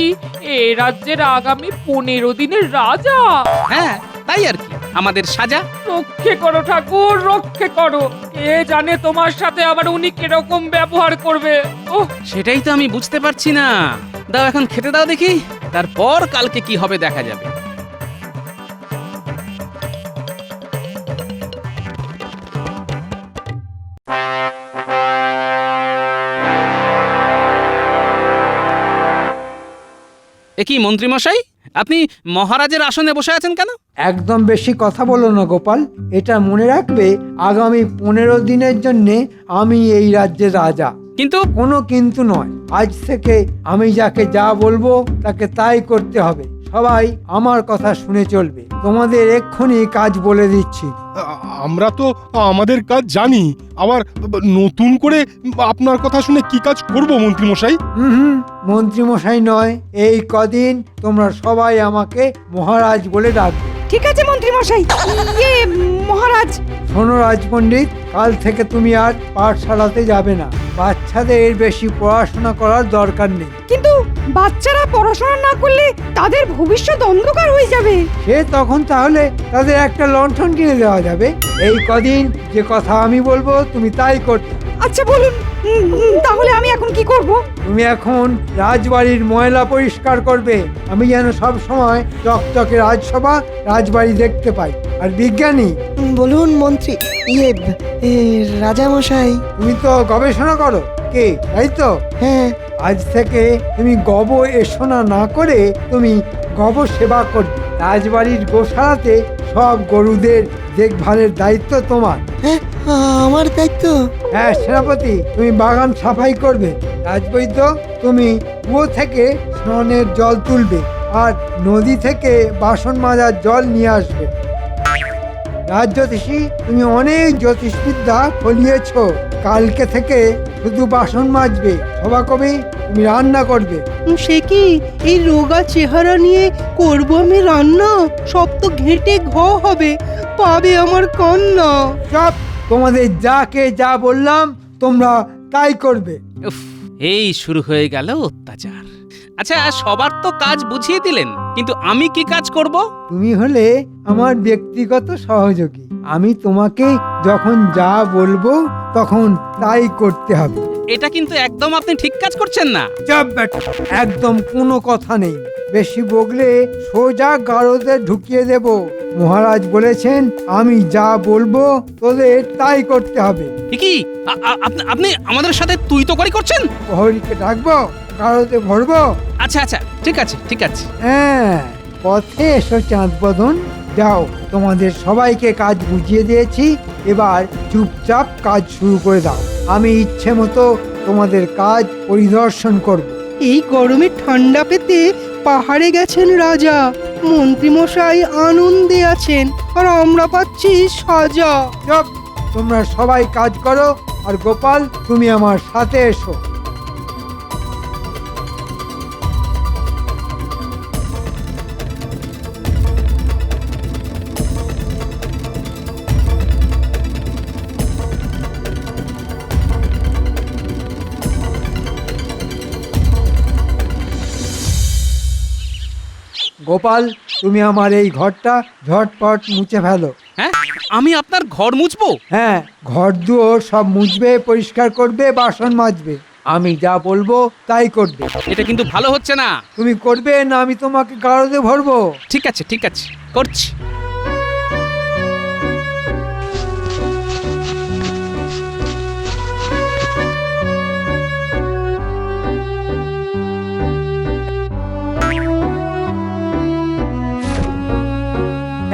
এ রাজ্যের আগামী 15 দিনের রাজা। হ্যাঁ, তাই আর কি, আমাদের সাজা। রক্ষে করো ঠাকুর, রক্ষে করো। কে জানে তোমার সাথে আবার উনি কিরকম ব্যবহার করবে। ওহ, সেটাই তো আমি বুঝতে পারছি না। দাও এখন খেতে দাও দেখি, তারপর কালকে কি হবে দেখা যাবে। এ কি মন্ত্রী মশাই, আপনি মহারাজের আসনে বসে আছেন কেন? একদম বেশি কথা বলো না গোপাল, এটা মনে রাখবে আগামী 15 দিনের জন্যে আমি এই রাজ্যের রাজা। কিন্তু কোনো কিন্তু নয়, আজ থেকে আমি যাকে যা বলবো তাকে তাই করতে হবে। সবাই আমার কথা শুনে চলবে। তোমাদের এক্ষুনি কাজ বলে দিচ্ছি। আমরা তো আমাদের কাজ জানি, আবার নতুন করে আপনার কথা শুনে কি কাজ করব মন্ত্রী মশাই? মন্ত্রী মশাই নয়, এই কদিন তোমরা সবাই আমাকে মহারাজ বলে ডাকবে। ঠিক আছে মন্ত্রী মশাই। মহারাজ, শোনো রাজপণ্ডিত, কাল থেকে তুমি আর পাঠশালাতে যাবে না। বাচ্চাদের বেশি পড়াশোনা করার দরকার নেই। কিন্তু বাচ্চারা পড়াশোনা না করলে তাদের ভবিষ্যৎ অন্ধকার হয়ে যাবে। সে তখন তাহলে তাদের একটা লণ্ঠন কিনে দেওয়া যাবে। এই কদিন যে কথা আমি বলবো তুমি তাই করতে। আচ্ছা বলুন, তাহলে আমি এখন কি করব? তুমি এখন রাজবাড়ির ময়লা পরিষ্কার করবে। আমি যেন সব সময় চকচকে রাজসভা রাজবাড়ি দেখতে পাই। আর বিজ্ঞানী, বলুন মন্ত্রী, রাজা মশাই। তুমি তো গবেষণা করো কে, তাই তো? হ্যাঁ। আজ থেকে তুমি গব এসোনা না করে তুমি গব সেবা করবে। রাজবাড়ির গোশালাতে সব গরুদের দেখভালের দায়িত্ব তোমার। হ্যাঁ, আমার দায়িত্ব? হ্যাঁ সেনাপতি, তুমি বাগান সাফাই করবে। রাজবৈদ্য, তুমি কুয়ো থেকে স্নানের জল তুলবে আর নদী থেকে বাসন মাজার জল নিয়ে আসবে। রাজজ্যোতিষী, তুমি অনেক জ্যোতিষবিদ্যা ফলিয়েছ। কালকে থেকে শুধু বাসন মাজবে। সভাকবি, তুমি রান্না করবে। সে কি, এই রোগা চেহারা নিয়ে করব আমি রান্না? সব তো ঘেঁটে ঘ হবে, পাবে আমার কান্না। সব তোমাদের যাকে যা বললাম তোমরা তাই করবে। উফ, এই শুরু হয়ে গেল অত্যাচার। আচ্ছা, সবার তো কাজ বুঝিয়ে দিলেন, কিন্তু আমি কি কাজ করব? তুমি হলে আমার ব্যক্তিগত সহযোগী। আমি তোমাকে যখন যা বলবো তখন তাই করতে হবে। এটা কিন্তু একদম আপনি ঠিক কাজ করছেন না। চাপ বেটা, একদম কোনো কথা নেই। বেশি বগলে সোজা গারদে ঢুকিয়ে দেব। মহারাজ বলেছেন আমি যা বলবো তোদের তাই করতে হবে। কি আপনি আমাদের সাথে তুই তো করি করছেন? প্রহরীকে ডাকবো, গারদে ভরবো। আচ্ছা আচ্ছা, ঠিক আছে ঠিক আছে। হ্যাঁ, পথে এসো চাঁদ বদন। যাও, তোমাদের সবাইকে কাজ বুঝিয়ে দিয়েছি, এবার চুপচাপ কাজ শুরু করে দাও। আমি ইচ্ছে মতো তোমাদের কাজ পরিদর্শন করব। এই গরমে ঠান্ডা পেতে পাহাড়ে গেছেন রাজা, মন্ত্রীমশাই আনন্দে আছেন, আর আমরা পাচ্ছি সাজা। চুপ, তোমরা সবাই কাজ করো। আর গোপাল, তুমি আমার সাথে এসো। গোপাল, তুমি আমার এই ঘরটা ঝটপট মুছে ফেলো। হ্যাঁ, আমি আপনার ঘর মুছবো? হ্যাঁ, ঘর দুয়ার সব মুছবে, পরিষ্কার করবে, বাসন মাজবে। আমি যা বলবো তাই করবে। এটা কিন্তু ভালো হচ্ছে না। তুমি করবে না আমি তোমাকে গারদে ভরবো। ঠিক আছে ঠিক আছে, করছি।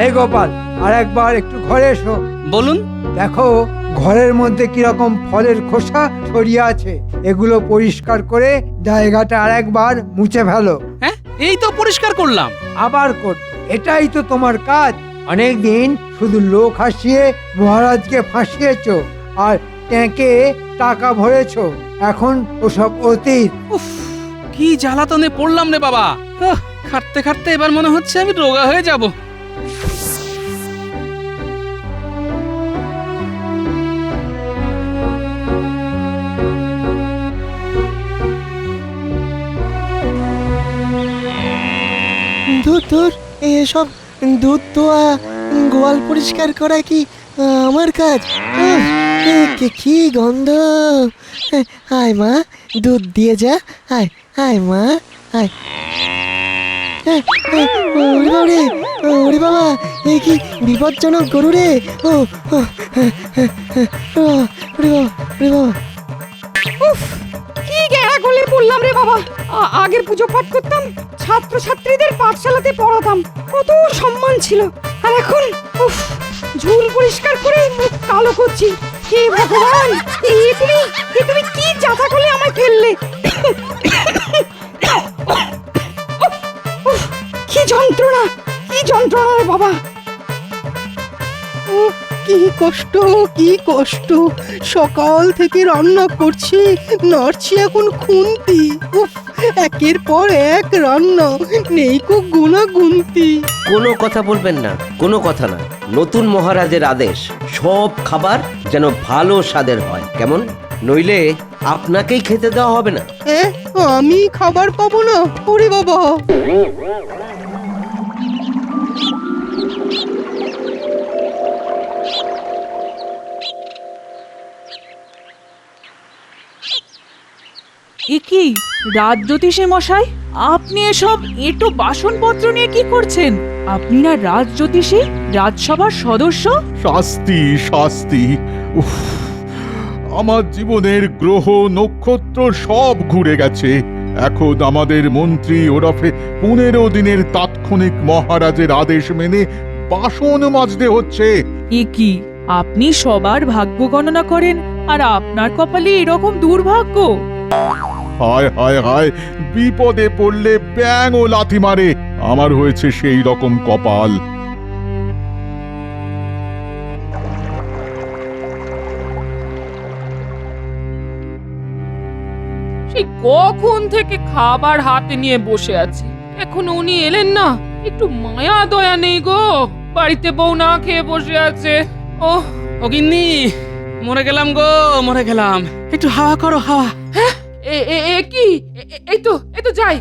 এই গোপাল, আর একবার একটু ঘরে এসো। বলুন। দেখো ঘরের মধ্যে কিরকম ফলের খোসা ছড়িয়ে আছে, এগুলো পরিষ্কার করে জায়গাটা আরেকবার মুছে ফেলো। হ্যাঁ, এই তো পরিষ্কার করলাম। আবার কর, এটাই তো তোমার কাজ। অনেক দিন শুধু লোক হাসিয়ে মহারাজকে ফাঁসিয়েছো আর ট্যাঁকে টাকা ভরেছো। এখন ওসব অতীত। উফ, কি জ্বালাতনে পড়লাম রে বাবা। খাটতে খাটতে এবার মনে হচ্ছে আমি রোগা হয়ে যাব। ধুর, এসব দুধ দোয়া, গোয়াল পরিষ্কার করা কি আমার কাজ? কি গন্ধ! আয় মা, দুধ দিয়ে যা। আয় আয় মা, আয়। ওরে বাবা রে, ওরে বাবা, এ কি বিপজ্জনক গরু রে! ও ওরে বাবা, ওরে বাবা। কি গেঁড়া গলে পড়লাম রে বাবা। আগের পুজো পাঠ করতাম, ছাত্রছাত্রীদের পাঠশালাতে পড়াতাম, কত সম্মান ছিল। আর এখন উফ, ঝুল পরিষ্কার করে মুখ কালো করছি। হে ভগবান, তুমি কি জাতা করলে আমায় ফেললে? উফ, কি যন্ত্রণা, কি যন্ত্রণা রে বাবা। কি কষ্ট, কি কষ্ট। সকাল থেকে রান্না করছি, নাড়ছি এখন খুন্তি। উফ, একের পর এক রান্না, নেই কো গুণা গুনতি। কোনো কথা বলবেন না, কোনো কথা না। নতুন মহারাজের আদেশ, সব খাবার যেন ভালো স্বাদের হয়, কেমন? নইলে আপনাকেই খেতে দেওয়া হবে না। আমি খাবার পাবো না? ওরে বাবা। এ কি রাজজ্যোতিষী মশাই, আপনি এসব এঁটো বাসনপত্র নিয়ে কি করছেন? আপনি না রাজজ্যোতিষী, রাজসভার সদস্য? শাস্তি শাস্তি, উফ, আমার জীবনের গ্রহ নক্ষত্র সব ঘুরে গেছে। এখন আমাদের মন্ত্রী ওরফে 15 দিনের তাৎক্ষণিক মহারাজের আদেশ মেনে বাসন মাজতে হচ্ছে। এ কি, আপনি সবার ভাগ্য গণনা করেন আর আপনার কপালে এরকম দুর্ভাগ্য? হায় হায় হায়, বিপদে পড়লে ব্যাঙ ও লাথি মারে। আমার হয়েছে সেই রকম কপাল। সেই কখন থেকে খাবার হাতে নিয়ে বসে আছি, এখন উনি এলেন না। একটু মায়া দয়া নেই গো, বাড়িতে বউ না খেয়ে বসে আছে। ও গিন্নি, মরে গেলাম গো, মরে গেলাম। একটু হাওয়া করো, হাওয়া। কি এই তো যাই,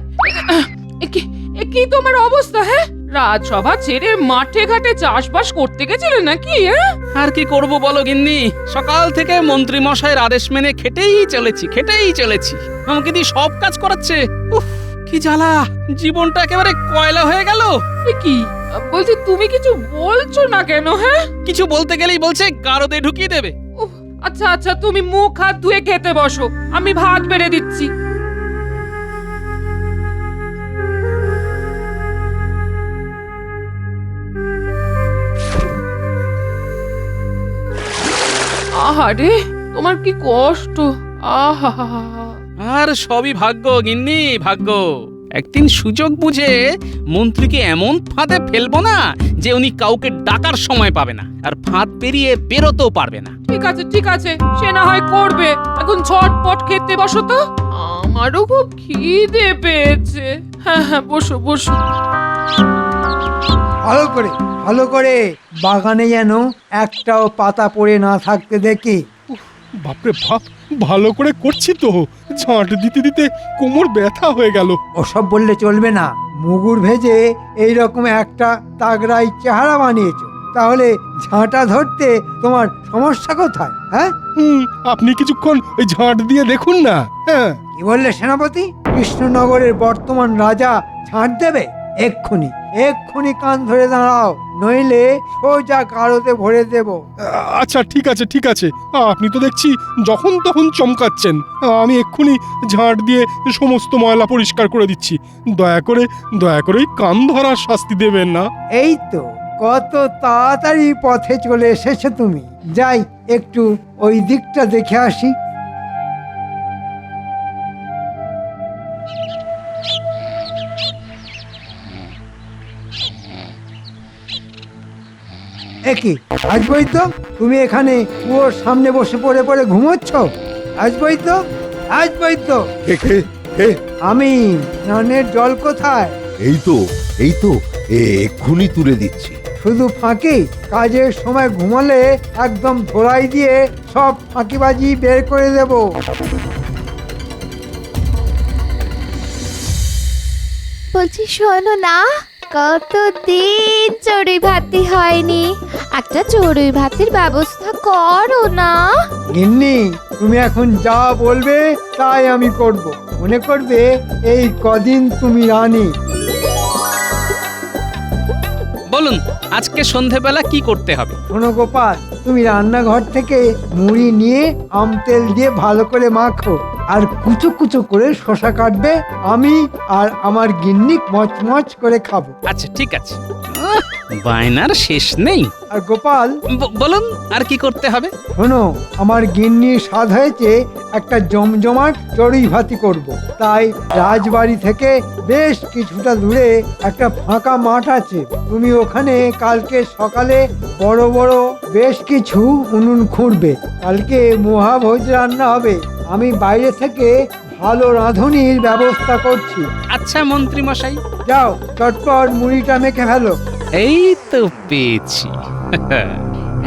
দেখেই তোমার অবস্থা, হ্যাঁ? রাজসভা ছেড়ে মাঠে ঘাটে চাষবাস করতে গেছিলে নাকি, হ্যাঁ? আর কি করব বলো গিন্নি, সকাল থেকে মন্ত্রী মশাইয়ের আদেশ মেনে খেটেই চলেছি। আমাকে দিয়ে সব কাজ করাচ্ছে। উফ, কি জ্বালা, জীবনটা একেবারে কয়লা হয়ে গেল। এ কি বলছি, তুমি কিছু বলছো না কেন, হ্যাঁ? কিছু বলতে গেলেই বলছে গারদে ঢুকিয়ে দেবে। উফ, আচ্ছা আচ্ছা, তুমি মুখ হাত ধুয়ে খেতে বসো, আমি ভাত বেড়ে দিচ্ছি। আহারে, তোমার কি কষ্ট। আহা, আর সবই ভাগ্য গিন্নি, ভাগ্য। একদিন সুযোগ বুঝে মন্ত্রীকে এমন ফাঁদে ফেলবো না যে উনি কাউকে ডাকার সময় পাবে না, আর ফাঁদ পেরিয়ে বেরোতেও পারবে না। ঠিক আছে, সে না হয় করবে। এখন ঝটপট খেতে বসো তো, আমারও খুব খিদে পেয়েছে। হ্যাঁ, বসো। ভালো করে বাগানে যেন একটাও পাতা পড়ে না থাকতে দেখি। বাপরে বাপ, ভালো করে করছি তো, ঝাঁট দিতে দিতে কোমর ব্যথা হয়ে গেল। ওসব বললে চলবে না। মুগুর ভেজে এইরকম একটা তাগড়াই চেহারা বানিয়েছো, তাহলে ঝাঁটা ধরতে তোমার সমস্যা কোথায়? হ্যাঁ, আপনি কিছুক্ষণ ওই ঝাঁট দিয়ে দেখুন না। হ্যাঁ, কি বললে সেনাপতি? কৃষ্ণনগরের বর্তমান রাজা ঝাঁট দেবে? এক্ষুনি কান ধরে দাঁড়াও, নইলে সোজা গারদে ভরে দেব। আচ্ছা ঠিক আছে, আপনি তো দেখছি যখন তখন চমকাচ্ছেন। আমি এক্ষুনি ঝাঁট দিয়ে সমস্ত ময়লা পরিষ্কার করে দিচ্ছি। দয়া করে কান ধরার শাস্তি দেবেন না। এই তো কত তাড়াতাড়ি পথে চলে এসেছো তুমি। যাই একটু ওই দিকটা দেখে আসি। একই আসবই তো, তুমি এখানে কুয়োর সামনে বসে পড়ে ঘুমোচ্ছ? আসবই তো। আমি স্নানের জল কোথায়? এই তো এক্ষুনি তুলে দিচ্ছি। শুধু ফাঁকি, কাজের সময় ঘুমালে একদম ধরাই দিয়ে সব ফাঁকিবাজি বের করে দেব। বলছি শোনো না, কতদিন চড়ুই ভাতি হয়নি, একটা চড়ুই ভাতির ব্যবস্থা করো না। গিন্নি, তুমি এখন যা বলবে তাই আমি করব। মনে করবে এই কদিন তুমি রানী। বলুন, আজকে সন্ধেবেলা কি করতে হবে? শোনো গোপাল, তুমি রান্নাঘর থেকে মুড়ি নিয়ে আম তেল দিয়ে ভালো করে মাখো, আর কুচো কুচো করে শসা কাটবে। আমি আর আমার গিন্নি মচমচ করে খাবো। আচ্ছা ঠিক আছে, বায়নার শেষ নেই। আর গোপাল, বলুন আর কি করতে হবে? শোনো, আমার গিন্নির স্বাদ হয়েছে একটা জমজমাট চড়ুই ভাতি করব। তাই রাজবাড়ি থেকে বেশ কিছুটা দূরে একটা ফাঁকা মাঠ আছে, তুমি ওখানে কালকে সকালে বড় বড় বেশ কিছু উনুন খুঁড়বে। কালকে মহাভোজ রান্না হবে। আমি বাইরে থেকে ভালো রাঁধুনির ব্যবস্থা করছি। আচ্ছা মন্ত্রী মশাই, যাও চটপট মুড়িটা মেখে ফেলো। এই তো পেয়েছি,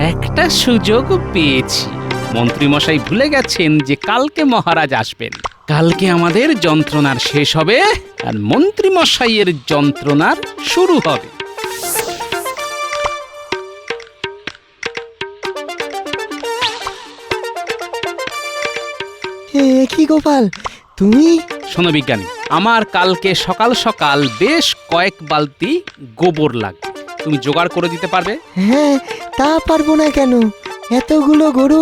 একটা সুযোগ পেয়েছি। মন্ত্রী মশাই ভুলে গেছেন যে কালকে মহারাজ আসবেন। কালকে আমাদের যন্ত্রণার শেষ হবে আর মন্ত্রী মশাইয়ের যন্ত্রণার শুরু হবে। কি গোপাল, তুমি? শোনো বিজ্ঞানী, আমার কালকে সকাল সকাল বেশ কয়েক বালতি গোবর লাগবে। তুমি জোগাড় করে দিতে পারবে? হ্যাঁ, তা পারবো না কেন? এতগুলো গরু,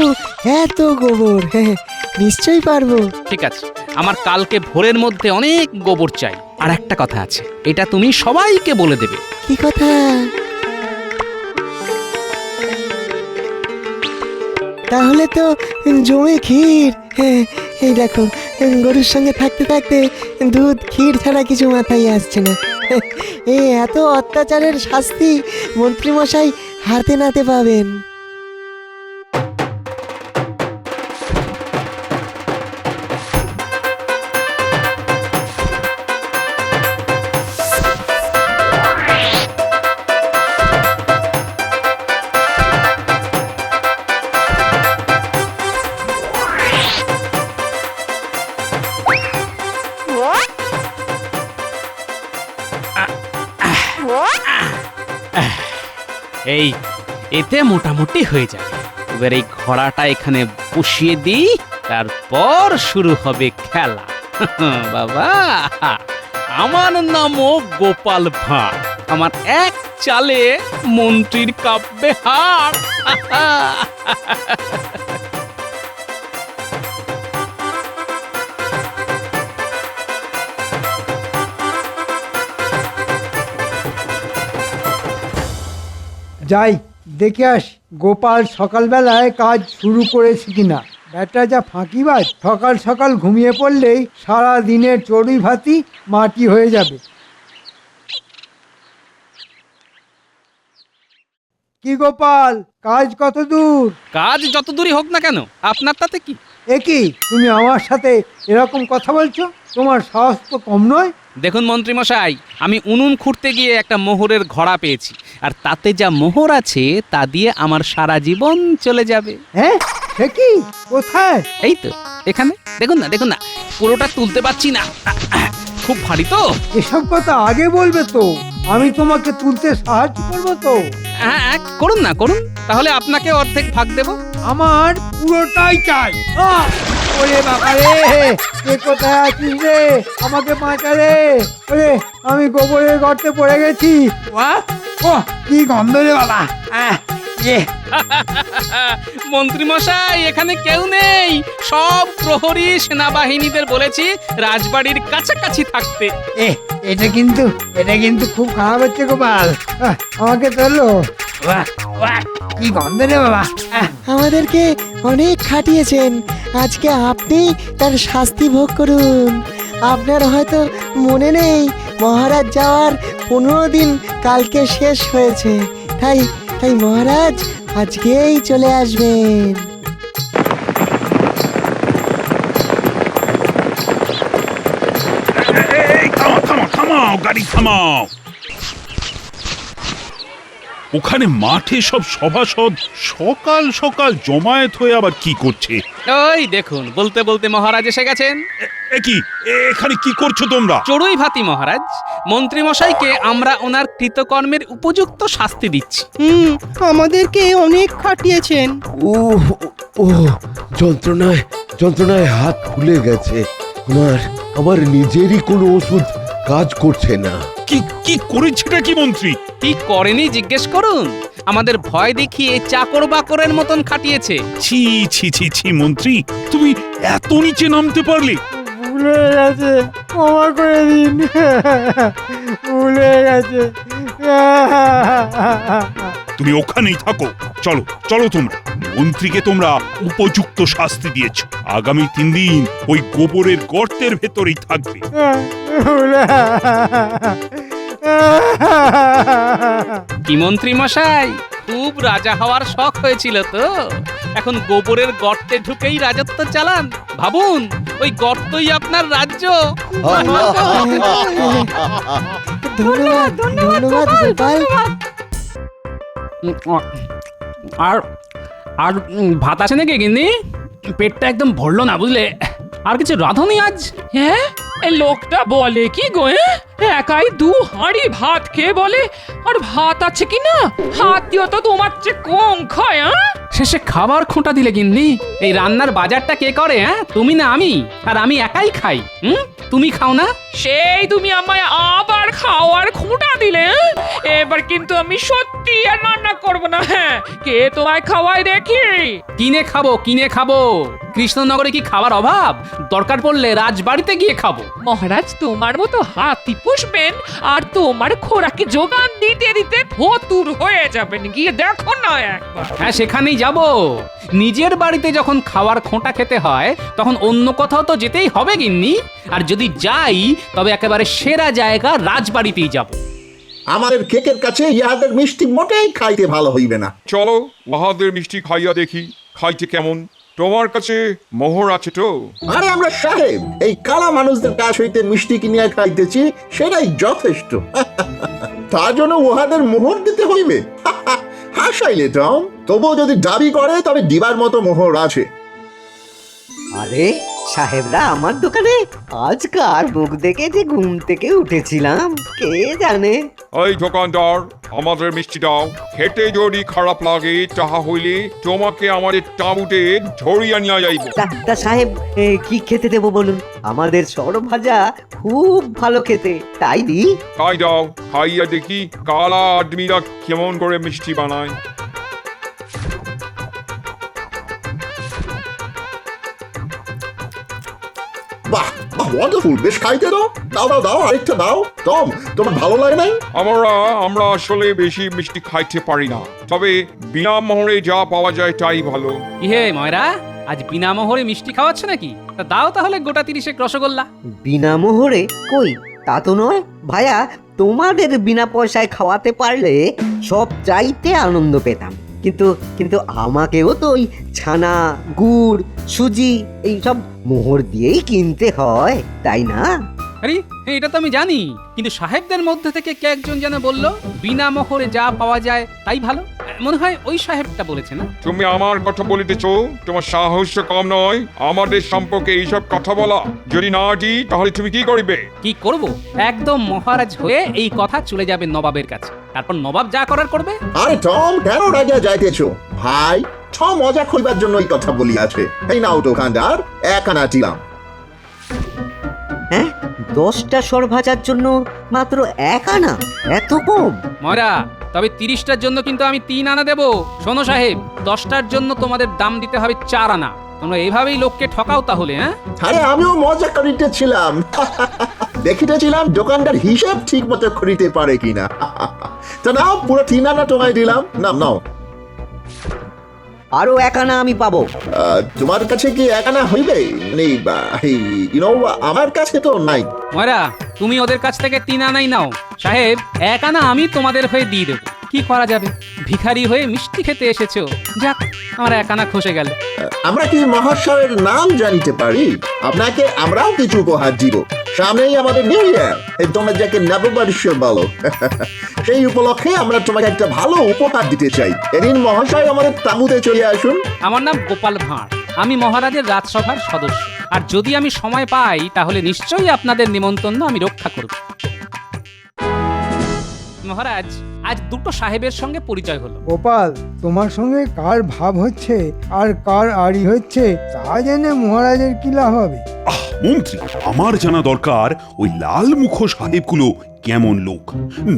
এত গোবর, হ্যাঁ নিশ্চয়ই পারবো। ঠিক আছে, আমার কালকে ভোরের মধ্যে অনেক গোবর চাই। আর একটা কথা আছে, এটা তুমি সবাইকে বলে দেবে। কি কথা? তাহলে তো জমে ক্ষীর। হ্যাঁ, এই দেখো, গরুর সঙ্গে থাকতে থাকতে দুধ ক্ষীর ছাড়া কিছু মাথায় আসছে না। এই এত অত্যাচারের শাস্তি মন্ত্রীমশাই হাতে নাতে পাবেন। এই এতে মোটামুটি হয়ে যাবে। এবার এই ঘোড়াটা এখানে বসিয়ে দিই, তারপর শুরু হবে খেলা। বাবা, আমার নামও গোপাল ভাঁড়, আমার এক চালে মন্ত্রীর কাব্যে হার। যাই দেখে আস গোপাল সকালবেলায় কাজ শুরু করেছে কিনা। ব্যাটা যা ফাঁকিবাজ, সকাল সকাল ঘুমিয়ে পড়লেই সারা দিনের চড়ুই ভাতি মাটি হয়ে যাবে। কি গোপাল, কাজ কত দূর? কাজ যত দূরই হোক না কেন, আপনার তাতে কি? এ কি, তুমি আমার সাথে এরকম কথা বলছো? তোমার সাহস তো কম নয়। দেখুন মন্ত্রী মশাই, আমি উনুন খুঁড়তে গিয়ে একটা মোহরের ঘোড়া পেয়েছি, আর তাতে যা মোহর আছে তা দিয়ে আমার সারা জীবন চলে যাবে। হ্যাঁ, সে কি, কোথায়? এই তো এখানে দেখুন না, দেখুন না, পুরোটা তুলতে পারছি না, খুব ভারী তো। এসব কথা আগে বলবে তো, আমি তোমাকে তুলতে সাহায্য করবো তো। হ্যাঁ, করুন না, করুন, তাহলে আপনাকে অর্ধেক ভাগ দেব। আমার পুরোটাই চাই। ওরে বাবা রে, কে কোথায় আছিস রে? আমাকে বাঁচা রে। ওরে, আমি গোবরের গর্তে পড়ে গেছি। ও কি গন্ধ রে বাবা। মন্ত্রী মশাই, এখানে কেউ নেই, সব প্রহরী সেনাবাহিনীদের বলেছি রাজবাড়ির কাছাকাছি থাকতে। এটা কিন্তু খুব খারাপ হচ্ছে গোপাল। আমাকে তোলো। কি গন্ধ রে বাবা। আমাদেরকে অনেক খাটিয়েছেন, আজকে আপনি তার শাস্তি ভোগ করুন। আপনার হয়তো মনে নেই, মহারাজ যাওয়ার 15 দিন কালকে শেষ হয়েছে। তাই মহারাজ আজকেই চলে আসবেন। থামাও, গাড়ি থামাও। ওখানে মাঠে সব সভাসদ সকাল সকাল জমায়েত হয়ে আবার কি করছে? ওই দেখুন, বলতে বলতে মহারাজ এসে গেছেন। এখানে কি করছো তোমরা? চড়ুই ভাতি মহারাজ, মন্ত্রী মশাইকে আমরা ওনার কৃতকর্মের উপযুক্ত শাস্তি দিচ্ছি। আমাদেরকে অনেক খাটিয়েছেন। যন্ত্রণায় হাত ফুলে গেছে। আমার নিজেরই কোনো ওষুধ কাজ করছে না। কি করেছেটা কি মন্ত্রী? কি করেনি জিজ্ঞেস করুন। আমাদের ভয় দেখিয়ে চাকর বাকরের মতন খাটিয়েছে। ছি ছি ছি ছি মন্ত্রী, তুমি এত নিচে নামতে পারলে? ভুলে গেছে, ক্ষমা করে দিন। ভুলে গেছে। তুমি ওখানেই থাকো। চলো তোমরা। মন্ত্রীকে তোমরা উপযুক্ত শাস্তি দিয়েছো। আগামী 3 দিন ওই গোবরের গর্তের ভেতরেই থাকবে। কি মন্ত্রী মশাই, খুব রাজা হওয়ার শখ হয়েছিল তো, এখন গোবরের গর্তে ঢুকেই রাজত্ব চালান। ভাবুন, ওই গর্তই আপনার রাজ্য। ধন্যবাদ গোপাল। আর ভাত আছে নাকি গিন্নি? পেটটা একদম ভরলো না বুঝলে, আর কিছু রাঁধুনি আজ? হ্যাঁ, এই লোকটা বলে কি গো? একাই 2 হাঁড়ি ভাত খেয়ে বলে আর ভাত আছে কি না? হাত দিও তো তোমার চেয়ে কম খায়। শেষে খাবার খোঁটা দিলে গিন্নি। এই রান্নার বাজারটা কে করে? তুমি না আমি? আর আমি একাই খাই? তুমি খাও না? সেই তুমি আমায় আবার খাওয়ার খোঁটা দিলে। এবার কিন্তু আমি সত্যি আর রান্না করব না। হ্যাঁ, কে তোমায় খাওয়ায় দেখি? কিনে খাবো। কৃষ্ণনগরে কি খাবার অভাব? দরকার পড়লে রাজবাড়িতে গিয়ে খাবো। মহারাজ তোমার মতো হাতি পুষবেন আর তোমার খোরাকি যোগান দিতে দিতে ফতুর হয়ে যাবেন। গিয়ে দেখো না একবার। হ্যাঁ, সেখানেই যাব। নিজের বাড়িতে যখন খাওয়ার খোঁটা খেতে হয়, তখন অন্য কোথাও তো যেতেই হবে গিন্নি। আর যদি যাই, তবে একেবারে সেরা জায়গা রাজবাড়িতেই যাব। আমাদের কেকের কাছে ইহাদের মিষ্টি মোটেই খাইতে ভালো হইবে না। চলো মহাদের মিষ্টি খাইয়া দেখি, খাইতে কেমন। তোমার কাছে মোহর আছে তো? আরে আমরা সাহেব, এই কালা মানুষদের কাছ হইতে মিষ্টি কিনিয়া খাইতেছি, সেটাই যথেষ্ট। তার জন্য উহাদের মোহর দিতে হইবে? হাসাইলে টম। তবুও যদি দাবি করে, তবে দিবার মতো মোহর আছে। আরে সাহেবরা আমার দোকানে আজকার মুখ দেখে যে ঘুম থেকে উঠেছিলাম কে জানে। ওই দোকানদার, আমাদের মিষ্টি দাও। খেতে যদি খারাপ লাগে তাহা হইলে তোমাকে আমাদের তাঁবুতে ধরিয়া নিয়ে যাইব। তা সাহেব কি খেতে দেবো বলুন? আমাদের সরভাজা খুব ভালো খেতে, তাই দি। তাই দাও, খাইয়া দেখি কালা আদমিরা কেমন করে মিষ্টি বানায়। বাহ বাহ, ওয়ান্ডারফুল, বেশ খাইতে দাও। দাও দাও দাও, আরেকটা দাও। টম, তোমার ভালো লাগে নাই? আমরা আসলে বেশি মিষ্টি খাইতে পারি না, তবে বিনা মোহরে যা পাওয়া যায় তাই ভালো। ইহে ময়রা, আজ বিনা মোহরে মিষ্টি খাওয়াচ্ছ নাকি? তা দাও তাহলে গোটা 30 রসগোল্লা। বিনা মোহরে? কই, তা তো নয় ভাইয়া, তোমাদের বিনা পয়সায় খাওয়াতে পারলে সব চাইতে আনন্দ পেতাম, কিন্তু কিন্তু আমাকেও তো ওই ছানা, গুড়, সুজি এইসব মোহর দিয়েই কিনতে হয়, তাই না? আরে এটা তো আমি জানি, কিন্তু সাহেবদের মধ্যে থেকে কে একজন যেন বলল বিনা মোহরে যা পাওয়া যায় তাই ভালো। মনে হয় ওই সাহেবটা বলেছে না? তুমি আমার কথা বলিতেছ? তোমার সাহস কম নয় আমাদের সম্পর্কে এইসব কথা বলা। যদি না দিই তাহলে তুমি কি করিবে? কি করব? একদম মহারাজ হয়ে এই কথা চলে যাবে নবাবের কাছে, তারপর নবাব যা করার করবে। আরে টম, কেন রাজা যাইতেছো? ভাই, মজা করিবার জন্য এই কথা বলিয়াছে। এই নাও দোকানদার, 1 আনা দিলাম। হ্যাঁ, 10টা সরভাজার জন্য মাত্র 1 আনা? এত কম? ময়রা, তবে 30টার জন্য কিন্তু আমি 3 আনা দেব। শোনো সাহেব, 10টার জন্য তোমাদের দাম দিতে হবে 4 আনা। তোমরা এইভাবেই লোককে ঠকাও তাহলে? হ্যাঁ, আরে আমিও মজা করিতেছিলাম। দেখিতেছিলাম দোকানদার হিসাব ঠিক মতো করিতে পারে কিনা। তো নাও, পুরো 3 আনা তোমায় দিলাম। নাও নাও। আরো 1 আনা আমি পাবো? তোমার কাছে কি 1 আনা হইবে? নেই, আমার কাছে তো নাই। ময়রা, তুমি ওদের কাছ থেকে 3 আনাই নাও। সাহেব, 1 আনা আমি তোমাদের হয়ে দিয়ে দেবো। কি করা যাবে, ভিখারি হয়ে মিষ্টি খেতে এসেছো। যাক, আমার 1 আনা খসে গেল। আমরা কি মহাশয়ের নাম জানিতে পারি? আপনাকে আমরাও কিছু উপহার দিব। সামনেই আমাদের নিউ ইয়ার, তোমরা যাকে নববর্ষ বলো। সেই উপলক্ষে আমরা তোমাকে একটা ভালো উপহার দিতে চাই। এদিন মহাশয় আমাদের তাঁবুতে চলে আসুন। আমার নাম গোপাল ভাঁড়, আমি মহারাজের রাজসভার সদস্য। আর যদি আমি সময় পাই তাহলে নিশ্চয়ই আপনাদের নিমন্ত্রণ আমি রক্ষা করব। মহারাজ, আজ 2টো সাহেবের সঙ্গে পরিচয় হলো। গোপাল, তোমার সঙ্গে কার ভাব হচ্ছে আর কার আড়ি হচ্ছে তা জেনে মহারাজের কি লাভ হবে? মন্ত্রী, আমার জানা দরকার ওই লাল মুখ সাহেবগুলো কেমন লোক।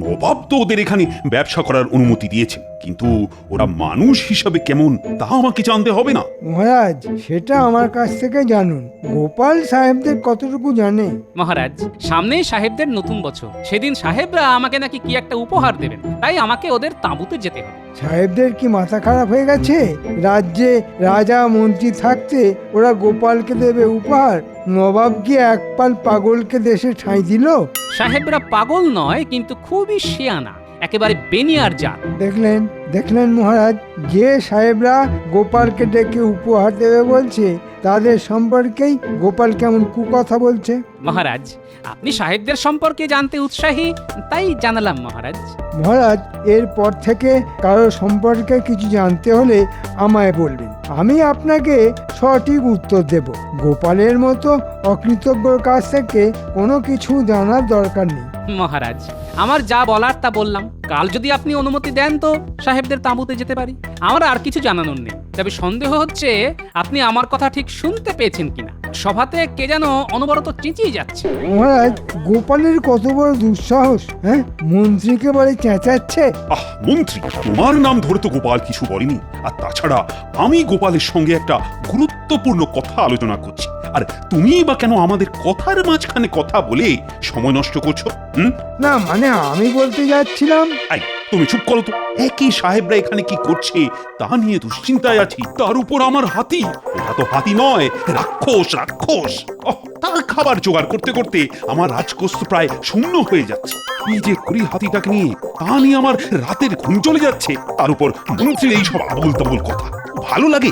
নবাব তো ওদের এখানে ব্যবসা করার অনুমতি দিয়েছে, কিন্তু ওরা মানুষ হিসাবে কেমন তা আমাকে জানতে হবে না? মহারাজ, সেটা আমার কাছ থেকে জানুন। গোপাল সাহেবদের কতটুকু জানে? মহারাজ, সামনেই সাহেবদের নতুন বছর, সেদিন সাহেবরা আমাকে নাকি কি একটা উপহার দেবেন, তাই আমাকে ওদের তাঁবুতে যেতে হবে। সাহেবদের কি মাথা খারাপ হয়ে গেছে? রাজ্যে রাজা মন্ত্রী থাকতে ওরা গোপালকে দেবে উপহার? নবাব কি একপাল পাগলকে দেশে ঠাঁই দিল? সাহেবরা পাগল নয়, কিন্তু খুবই শিয়ানা, একেবারে বেনিয়ার জাত। দেখলেন দেখলেন মহারাজ, যে সাহেবরা গোপালকে ডেকে উপহার দেবে বলছে তাদের সম্পর্কেই গোপাল কেমন কুকথা বলছে। মহারাজ, আপনি সাহেবদের সম্পর্কে জানতে উৎসাহী, তাই জানালাম মহারাজ। মহারাজ, এরপর থেকে কারো সম্পর্কে কিছু জানতে হলে আমায় বলবেন, আমি আপনাকে সঠিক উত্তর দেব। গোপালের মতো অকৃতজ্ঞর কাছ থেকে কোনো কিছু জানার দরকার নেই। মহারাজ, আমার যা বলার তা বললাম। কাল যদি আপনি অনুমতি দেন তো সাহেবদের তাঁবুতে যেতে পারি। আমার আর কিছু জানানোর নেই, তবে সন্দেহ হচ্ছে আপনি আমার কথা ঠিক শুনতে পেয়েছেন কিনা। সভাতে কে যেন অনবরত চেঁচিয়ে যাচ্ছে। মহারাজ, গোপালের কত বড় দুঃসাহস! হ্যাঁ, মন্ত্রীকে বলে চেঁচাচ্ছে। মন্ত্রী, তোমার নাম ধরে তো গোপাল কিছু বলেনি। আর তাছাড়া আমি গোপালের সঙ্গে একটা গুরুত্বপূর্ণ কথা আলোচনা করছি, আর তুমি বা কেন আমাদের কথার মাঝখানে কথা বলে সময় নষ্ট করছো? না, মানে আমি বলতে যাচ্ছিলাম। তুমি চুপ করো তো। একই সাহেবরা এখানে কি করছে তা নিয়ে দুশ্চিন্তায় আছি। তার উপর আমার হাতি, ওটা তো হাতি নয়, রাক্ষস। রাক্ষস তার খাবার জোগাড় করতে করতে আমার রাজকোষ প্রায় শূন্য হয়ে যাচ্ছে। কি যে করি হাতিটাকে নিয়ে, তা নিয়ে আমার রাতের ঘুম চলে যাচ্ছে। তার উপর মন্ত্রীর এইসব আবল তাবল কথা ভালো লাগে?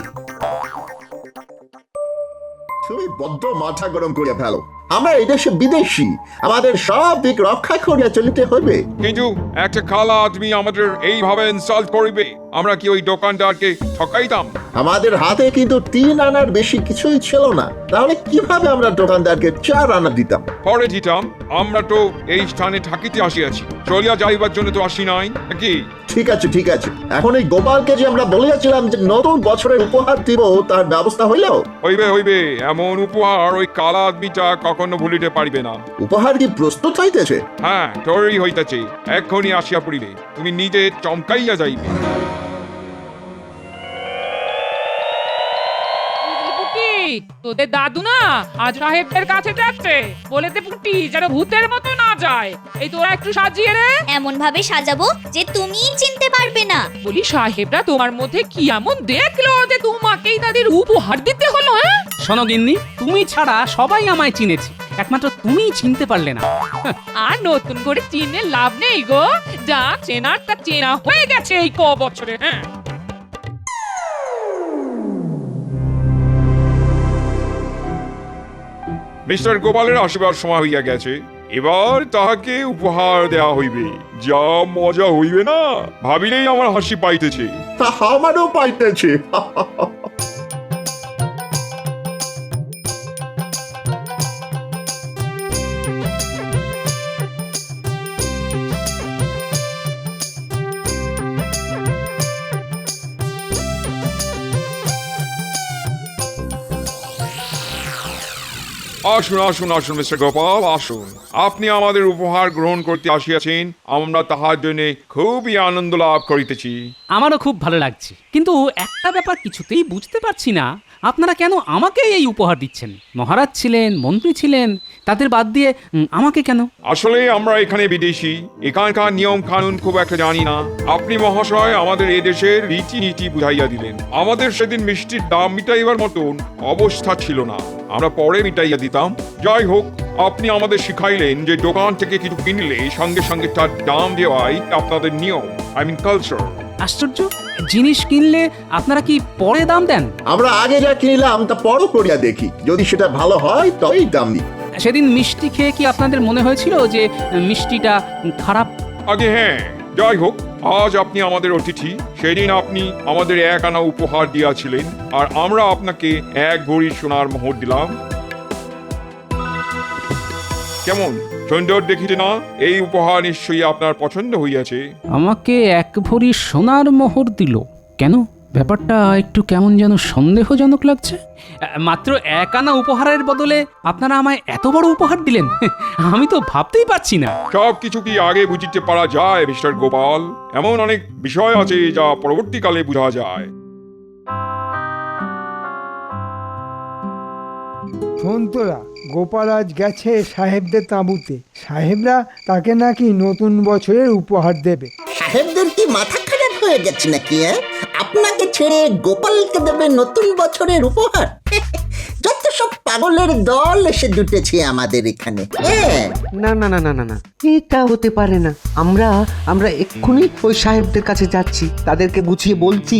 তুমি বড্ড মাথা গরম করে ফেলো। আমরা এই দেশে বিদেশি, আমাদের সব দিক রক্ষা করিয়া চলিতে হইবে। কিন্তু একটা কালা আদমি আমাদের এইভাবে ইনসাল্ট করিবে, আমরা কি ওই দোকানদারকে ঠকাইতাম? আমাদের হাতে কিন্তু 3 আনার বেশি কিছুই ছিল না, তাহলে কিভাবে আমরা দোকানদারকে 4 আনা দিতাম? পরে দিতাম, আমরা তো এই স্থানে থাকিতে আসিয়াছি, চলিয়া যাইবার জন্য তো আসি নাই নাকি? ঠিক আছে ঠিক আছে, এখন এই গোপালকে যে আমরা বলিয়াছিলাম যে নতুন বছরের উপহার দিব, তার ব্যবস্থা হইল? হইবে হইবে, এমন উপহার ওই কালা আদমিটা কখনো ভুলিতে পারিবে না। উপহার কি প্রস্তুত হইতেছে? হ্যাঁ, তৈরি হইতেছে, এক্ষুনি আসিয়া পড়িবে, তুমি নিজে চমকাইয়া যাইবে। তোদের দাদু না আজ সাহেবদের কাছে যাচ্ছে, বলেতে পুটি যেন ভূতের মতো না যায়। এই তোরা একটু সাজিয়ে রে, এমন ভাবে সাজাবো যে তুমিই চিনতে পারবে না। বলি সাহেবরা তোমার মধ্যে কি এমন দেখলো যে তোমাকেই তাদের উপহার দিতে হলো? হ্যাঁ শোনো গিন্নি, তুমি ছাড়া সবাই আমায় চিনেছে, একমাত্র তুমিই চিনতে পারলে না। আর নতুন করে চিনে লাভ নেই গো, যা চেনার তা চেনা হয়ে গেছে এই ক বছরে। হ্যাঁ মিস্টার গোপালের আসিবার সময় হইয়া গেছে, এবার তাহাকে উপহার দেওয়া হইবে। যা মজা হইবে না, ভাবিলেই আমার হাসি পাইতেছে। তা আমারও পাইতেছে। আসুন আসুন আসুন মিস্টার গোপাল, আসুন। আপনি আমাদের উপহার গ্রহণ করতে আসিয়াছেন, আমরা তাহার জন্য খুবই আনন্দ লাভ করিতেছি। আমারও খুব ভালো লাগছে, কিন্তু একটা ব্যাপার কিছুতেই বুঝতে পারছি না, আপনারা কেন আমাকে এই উপহার দিচ্ছেন? মহারাজ ছিলেন, মন্ত্রী ছিলেন, তাদের বাদ দিয়ে আমাকে কেন? আসলে আমরা এখানে বিদেশি, এখানকার নিয়ম কানুন খুব একটা জানি না। আপনি মহাশয় আমাদের এদেশের রীতিনীতি বুঝাইয়া দিলেন। আমাদের সেদিন মিষ্টির দাম মিটাইবার মতন অবস্থা ছিল না, আমরা পরে মিটাইয়া দিতাম। যাই হোক, আপনি আমাদের শিখাইলেন যে দোকান থেকে কিছু কিনলে সঙ্গে সঙ্গে তার দাম দেওয়াই আপনাদের নিয়ম, আই মিন কালচার। আশ্চর্য, জিনিস কিনলে আপনারা কি পরে দাম দেন? আমরা আগে যা কিনলাম তা পরও করিয়া দেখি, যদি সেটা ভালো হয় তবেই দাম দিই। সেদিন মিষ্টি খেয়ে কি আপনাদের মনে হয়েছিল যে মিষ্টিটা খারাপ? আগে হ্যাঁ, যাই হোক, আজ আপনি আমাদের অতিথি। সেদিন আপনি আমাদের 1 আনা উপহার দিয়াছিলেন, আর আমরা আপনাকে 1 ভরি সোনার মোহর দিলাম। কেমন সুন্দর দেখিতে না? এই উপহার নিশ্চয়ই আপনার পছন্দ হইয়াছে। আমাকে 1 ভরি সোনার মোহর দিল কেন? ব্যাপারটা একটু কেমন যেন সন্দেহজনক লাগছে। মাত্র 1 আনা উপহারের বদলে আপনারা আমায় এত বড় উপহার দিলেন, আমি তো ভাবতেই পারছি না। সব কিছু কি আগে বুঝিতে পারা যায় মিস্টার গোপাল? এমন অনেক বিষয় আছে যা পরবর্তীকালে বোঝা যায়। শোন তোরা, গোপাল আজ গেছে সাহেবদের তাঁবুতে, সাহেবরা তাকে নাকি নতুন বছরের উপহার দেবে। সাহেবদের কি মাথা খারাপ হয়ে গেছে নাকি? আপনাকে ছেড়ে গোপালকে দেবে নতুন বছরের উপহার? যত সব পাগলের দল এসে জুটেছে আমাদের এখানে। না না না না না না, এটা হতে পারে না। আমরা এক্ষুনি ওই সাহেবদের কাছে যাচ্ছি, তাদেরকে বুঝিয়ে বলছি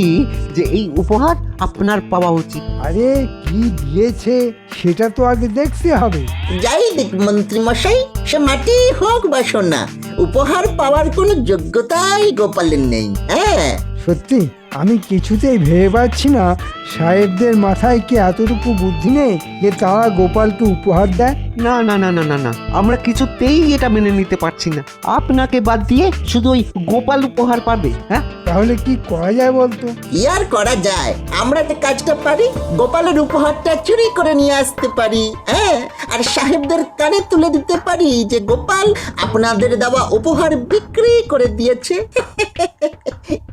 যে এই উপহার আপনার পাওয়া উচিত। আরে কি দিয়েছে সেটা তো আগে দেখতে হবে। যাই দেখ মন্ত্রী মশাই, সে মাটি হোক বা সোনা, উপহার পাওয়ার কোনো যোগ্যতাই গোপালের নেই। হ্যাঁ সত্যি আমি কিছুতেই ভেবে পাচ্ছি না, সাহেবদের মাথায় কি এতটুকু বুদ্ধি নেই যে তারা গোপালকে উপহার দেয়? না না না না না না, আমরা কিছুতেই এটা মেনে নিতে পারছি না। আপনাকে বাদ দিয়ে শুধু ওই গোপাল উপহার পাবে। হ্যাঁ, তাহলে কি করা যায় বলতো? কি আর করা যায়, আমরা যে কাজটা পারি, গোপালের উপহারটা চুরি করে নিয়ে আসতে পারি। হ্যাঁ, আর সাহেবদের কানে তুলে দিতে পারি যে গোপাল আপনাদের দেওয়া উপহার বিক্রি করে দিয়েছে।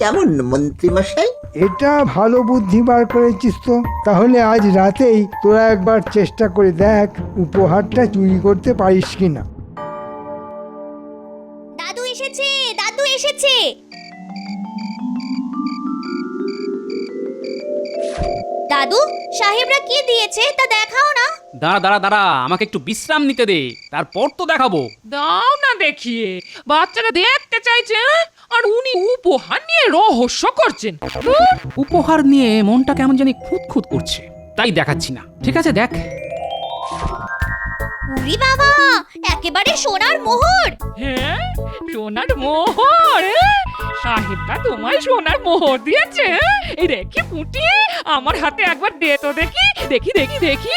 কেমন মন্ত্রী মশাই? এটা ভালো বুদ্ধি বার করেছিস তো। তাহলে আজ রাতেই তোরা একবার চেষ্টা করে দেখ উপহারটা চুরি করতে পারিস কিনা। দাদু এসেছে, দাদু এসেছে। দাদু, সাহেবরা কি দিয়েছে তা দেখাও না। দাঁড়া দাঁড়া দাঁড়া, আমাকে একটু বিশ্রাম নিতে দে, তারপর তো দেখাবো। দাও না দেখিয়ে, বাচ্চারা দেখতে চাইছে, আর উনি উপহার নিয়ে রহস্য করছেন। উপহার নিয়ে মনটা কেমন জানি খুঁতখুত করছে, তাই দেখাচ্ছি না। ঠিক আছে, দেখ। ওরে বাবা, একেবারে সোনার মোহর। হ্যাঁ, সোনার মোহর। সাহেবটা তোমায় সোনার মোহর দিয়েছে? এই দেখি পুঁটি, আমার হাতে একবার দে তো দেখি, দেখি দেখি দেখি।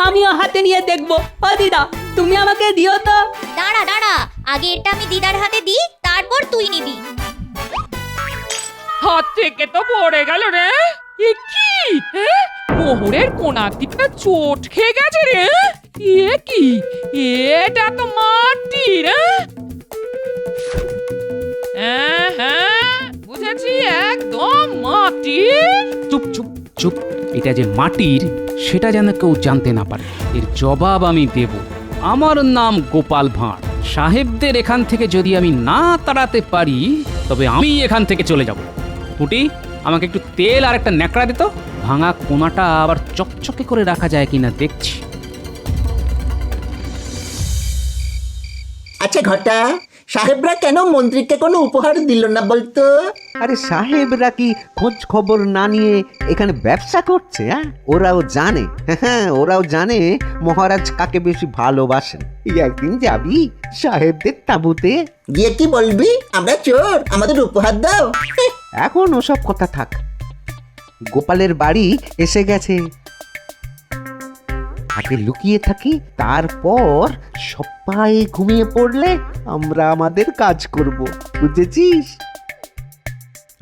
আমিও হাতে নিয়ে দেখবো। ও দিদা, তুমি আমাকে দিও তো। দাঁড়া দাঁড়া, আগে এটা আমি দিদার হাতে দিই, তারপর তুই নিবি। হাত থেকে তো পড়ে গেল রে। এ কি? মোহরের কোনার দিকটা চোট খেয়ে গেছে রে। এ কি? এটা তো মাটি রে। হ্যাঁ, বুঝেছি, একদম মাটি। চুপ চুপ চুপ, এটা যে মাটির সেটা যেন কেউ জানতে না পারে। এর জবাব আমি দেব। আমার নাম গোপাল ভাঁড়। সাহেবদের এখান থেকে যদি আমি না তাড়াতে পারি তবে আমি এখান থেকে চলে যাব। পুটি, আমাকে একটু তেল আর একটা ন্যাকড়া দিত। ভাঙা কোনাটা আবার চকচকে করে রাখা যায় কিনা দেখছি। আচ্ছা ঘটা, সাহেবরা কেন মন্ত্রীকে কোনো উপহার দিল না বলতো? আরে সাহেবরা কি খোঁজ খবর না নিয়ে এখানে ব্যবসা করছে? হ্যাঁ, ওরাও জানে। হ্যাঁ, ওরাও জানে মহারাজ কাকে বেশি ভালোবাসেন। এই একদিন যাবি সাহেবদের তাঁবুতে, গিয়ে কি বলবি? আমরা চোর, আমাদের উপহার দাও। এখন ওসব কথা থাক। গোপালের বাড়ি এসে গেছে। আগে লুকিয়ে থাকি, তারপর সবাই ঘুমিয়ে পড়লে আমরা আমাদের কাজ করব, বুঝেছিস?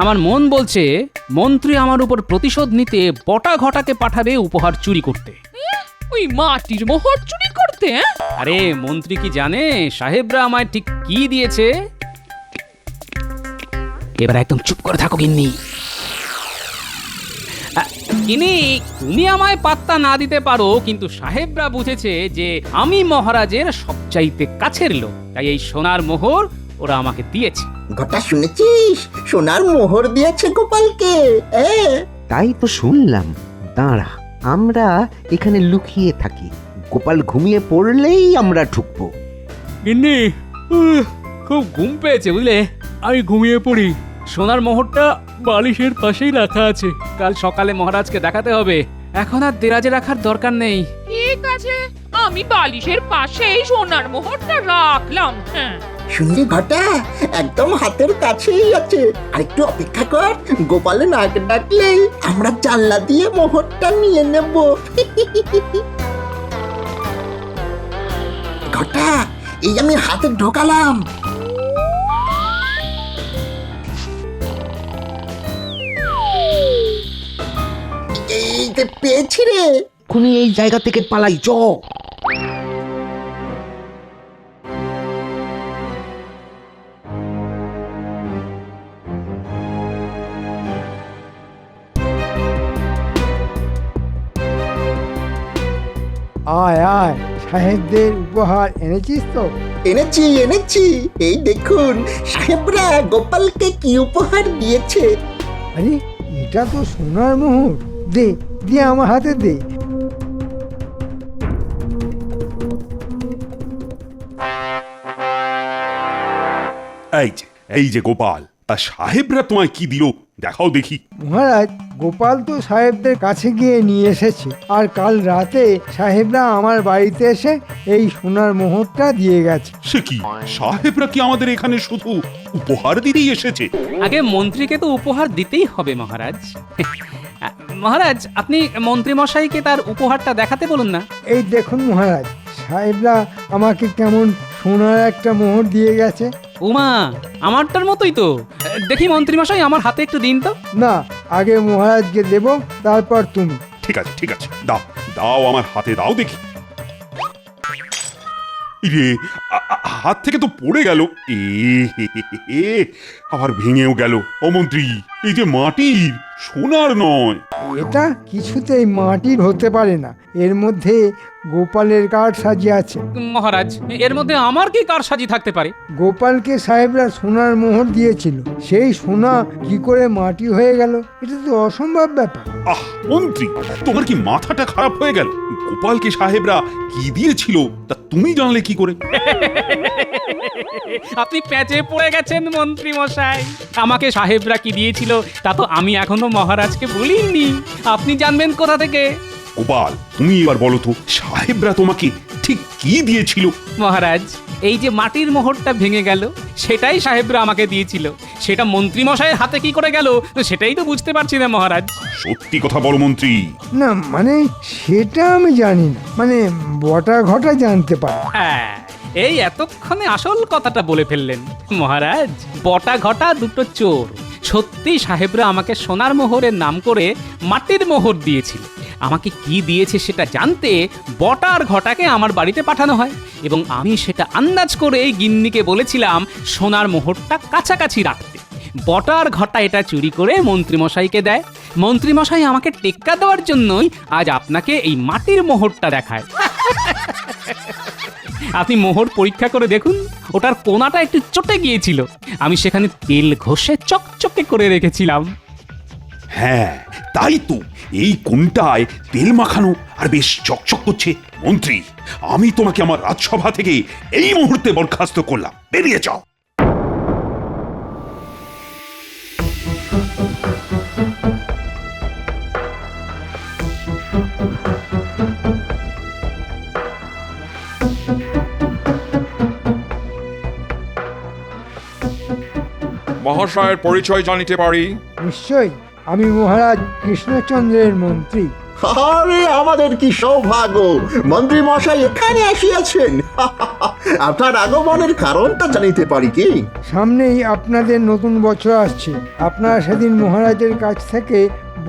আমার মন বলছে মন্ত্রী আমার উপর প্রতিশোধ নিতে বটা ঘটাকে পাঠাবে উপহার চুরি করতে। ওই মাটির মোহর চুরি করতে? আরে মন্ত্রী কি জানে সাহেবরা আমায় ঠিক কি দিয়েছে? এবার একদম চুপ করে থাকো গিন্নি। গিন্নি, তুমি আমায় পাত্তা না দিতে পারো, কিন্তু সাহেবরা বুঝেছে যে আমি মহারাজের সবচাইতে কাছের লোক, তাই এই সোনার মোহর ওরা আমাকে দিয়েছে। ঘটা, শুনেছিস? সোনার মোহর দিয়েছে গোপালকে। তাই তো শুনলাম। দাঁড়া, আমরা এখানে লুকিয়ে থাকি, গোপাল ঘুমিয়ে পড়লেই আমরা ঢুকবো। গিন্নি, খুব ঘুম পেয়েছে বুঝলে, আমি ঘুমিয়ে পড়ি। সোনার মোহরটা বালিশের পাশেই রাখা আছে, কাল সকালে মহারাজকে দেখাতে হবে। এখন আর দেরাজে রাখার দরকার নেই। ঠিক আছে, আমি বালিশের পাশেই সোনার মোহরটা রাখলাম। হ্যাঁ, শুনলি ঘটা, একদম হাতের কাছেই আছে। আর একটু অপেক্ষা কর, গোপালে নাক ডাকলেই আমরা জানলা দিয়ে মোহরটা নিয়ে নেব। ঘটা, এই আমি হাতে ঢোকালাম। এই যে পেয়েছি রে। তুমি এই জায়গা থেকে পালাই, চ। আয় আয়, সাহেবদের উপহার এনেছিস তো? এনেছি এনেছি, এই দেখুন সাহেবরা গোপালকে কি উপহার দিয়েছে। আরে এটা তো সোনার মোহর। দে দে, আমার হাতে দে। এই যে গোপাল, আর সাহেবরা তোমায় কি দিল দেখাও দেখি। মহারাজ, গোপাল তো সাহেবদের কাছে গিয়ে নিয়ে এসেছে, আর কাল রাতে সাহেবরা আমার বাড়িতে এসে এই সোনার মোহরটা দিয়ে গেছে। সে কি, সাহেবরা কি আমাদের এখানে শুধু উপহার দিতেই এসেছে? আগে মন্ত্রীকে তো উপহার দিতেই হবে মহারাজ। মহারাজ, আপনি মন্ত্রী মশাইকে তার উপহারটা দেখাতে বলুন না। এই দেখুন মহারাজ, সাহেবরা আমাকে কেমন সোনার একটা মোহর দিয়ে গেছে। উমা, আমারটার মতোই তো। দেখি মন্ত্রী মশাই, আমার হাতে একটু দিন তো। না, আগে মহারাজকে দেব, তারপর তুমি। ঠিক আছে ঠিক আছে, দাও দাও, আমার হাতে দাও দেখি। ইরে, হাত থেকে তো পড়ে গেল। আবার ভেঙেও গেল। ও মন্ত্রী, এই যে মাটির, সোনার নয়। এটা কিছুতেই মাটির হতে পারে না, এর মধ্যে গোপালের কারসাজি আছে। মহারাজ, এর মধ্যে আমার কি কারসাজি থাকতে পারে? গোপালকে সাহেবরা সোনার মোহর দিয়েছিল, সেই সোনা কি করে মাটি হয়ে গেল? এটা তো অসম্ভব ব্যাপার। আহ মন্ত্রী, তোমার কি মাথাটা খারাপ হয়ে গেল? গোপালকে সাহেবরা কি দিয়েছিল তা তুমি জানলে কি করে? আপনি প্যাচে পড়ে গেছেন মন্ত্রী মশাই। আমাকে সাহেবরা কি দিয়েছিল তা তো আমি এখনো মহারাজকে বলিনি। আপনি জানবেন কোথা থেকে? গোপাল, তুমি এবার বলো তো, সাহেবরা তোমাকে ঠিক কি দিয়েছিল? মহারাজ, এই যে মাটির মোহরটা ভেঙে গেল সেটাই সাহেবরা আমাকে দিয়েছিল। সেটা মন্ত্রী মশাইয়ের হাতে কি করে গেল সেটাই তো বুঝতে পারছি না মহারাজ। সত্যি কথা বলো মন্ত্রী। না মানে সেটা আমি জানি না, মানে বটা ঘটা জানতে পারি। হ্যাঁ, এই এতক্ষণে আসল কথাটা বলে ফেললেন মহারাজ। বটা ঘটা দুটো চোর। সত্যি সাহেবরা আমাকে সোনার মোহরের নাম করে মাটির মোহর দিয়েছিল। আমাকে কি দিয়েছে সেটা জানতে বটা আর ঘটাকে আমার বাড়িতে পাঠানো হয় এবং আমি সেটা আন্দাজ করে গিন্নিকে বলেছিলাম সোনার মোহরটা কাছাকাছি রাখতে। বটা আর ঘটা এটা চুরি করে মন্ত্রীমশাইকে দেয়। মন্ত্রীমশাই আমাকে টেক্কা দেওয়ার জন্যই আজ আপনাকে এই মাটির মোহরটা দেখায়। আপনি মোহর পরীক্ষা করে দেখুন, ওটার কোনাটা একটু চটে গিয়েছিল। আমি সেখানে তেল ঘষে চকচকে করে রেখেছিলাম। হ্যাঁ তাই তো, এই কোনটায় তেল মাখানো আর বেশ চকচক করছে। মন্ত্রী, আমি তোমাকে আমার রাজসভা থেকে এই মুহূর্তে বরখাস্ত করলাম, বেরিয়ে যাও। মহাশয়ের পরিচয় জানিতে পারি? নিশ্চয়ই, আমি মহারাজ কৃষ্ণচন্দ্রের মন্ত্রী। আরে আমাদের কি সৌভাগ্য, মন্ত্রী মশাই এখানে আসিয়াছেন। আপনার আগমনের কারণটা জানিতে পারি কি? সামনেই আপনাদের নতুন বছর আসছে। আপনারা সেদিন মহারাজের কাছ থেকে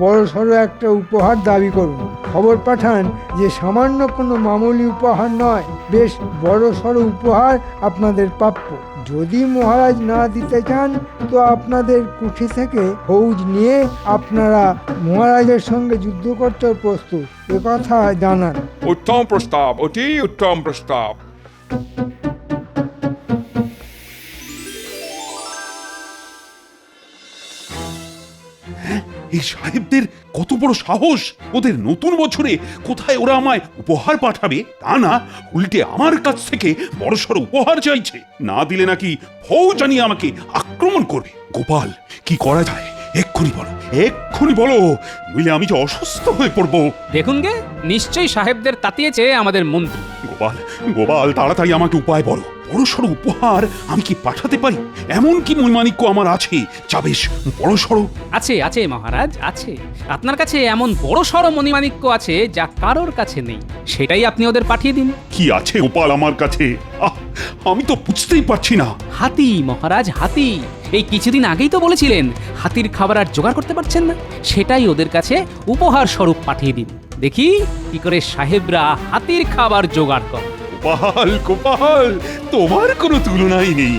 বড় সড়ো একটা উপহার দাবি করুন। খবর পাঠান যে সামান্য কোনো মামুলি উপহার নয়, বেশ বড় সড়ো উপহার আপনাদের প্রাপ্য। যদি মহারাজ না দিতে চান তো আপনাদের কুঠি থেকে ফৌজ নিয়ে আপনারা মহারাজের সঙ্গে যুদ্ধ করতে প্রস্তুত, একথা জানান। উত্তম প্রস্তাব, অতি উত্তম প্রস্তাব। এই সাহেবদের কত বড় সাহস! ওদের নতুন বছরে কোথায় ওরা আমায় উপহার পাঠাবে, তা না উল্টে আমার কাছ থেকে বড়সড় উপহার চাইছে। না দিলে নাকি ফৌজ আনিয়ে আমাকে আক্রমণ করবে। গোপাল, কি করা যায় এক্ষুনি বলো, এক্ষুনি বলো, নইলে আমি যে অসুস্থ হয়ে পড়বো। দেখুন গে, নিশ্চয়ই সাহেবদের তাতিয়েছে আমাদের মন্ত্রী। গোপাল, গোপাল, তাড়াতাড়ি আমাকে উপায় বলো। বড়সড় উপহার আমি কি পাঠাতে পারি? এমন কি মণিমাণিক্য আমার আছে যা বেশ বড়সড়? আছে আছে মহারাজ, আছে। আপনার কাছে এমন বড় সড় মণিমাণিক্য আছে যা কারোর কাছে নেই। সেটাই আপনি ওদের পাঠিয়ে দিন। কি আছে গোপাল আমার কাছে? আমি তো বুঝতেই পারছি না। হাতি মহারাজ, হাতি। এই কিছুদিন আগেই তো বলেছিলেন হাতির খাবার আর জোগাড় করতে পারছেন না। সেটাই ওদের কাছে উপহার স্বরূপ পাঠিয়ে দিন। দেখি কি করে সাহেবরা হাতির খাবার জোগাড় করে। গোপাল, গোপাল, তোমার কোনো তুলনাই নেই।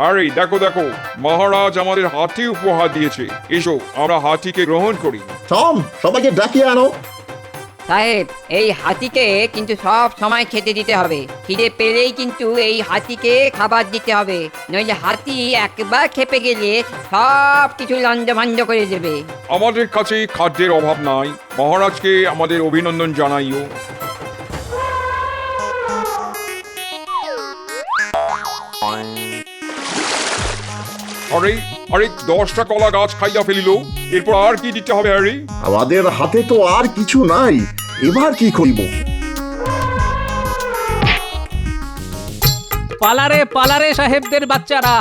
আরে দেখো দেখো, মহারাজ আমাদের হাতি উপহার দিয়েছে। এসো আমরা হাতিকে গ্রহণ করি। টম, সবাইকে ডাকিয়ে আনো। সাহেব, এই হাতিকে কিন্তু সব সময় খেতে দিতে হবে। খিদে পেলেই কিন্তু এই হাতিকে খাবার দিতে হবে, নইলে হাতি একবার খেপে গেলে সব কিছু লন্ডভন্ড করে দেবে। আমাদের কাছে খাদ্যের অভাব নাই, মহারাজকে আমাদের অভিনন্দন জানাইও। আরে আরে, 10টা কলা গাছ খাইয়া ফেলিল, এরপর আর কি দিতে হবে? আরে আমাদের হাতে তো আর কিছু নাই, এবার কি করিব? পালারে পালারে সাহেবদের বাচ্চারা,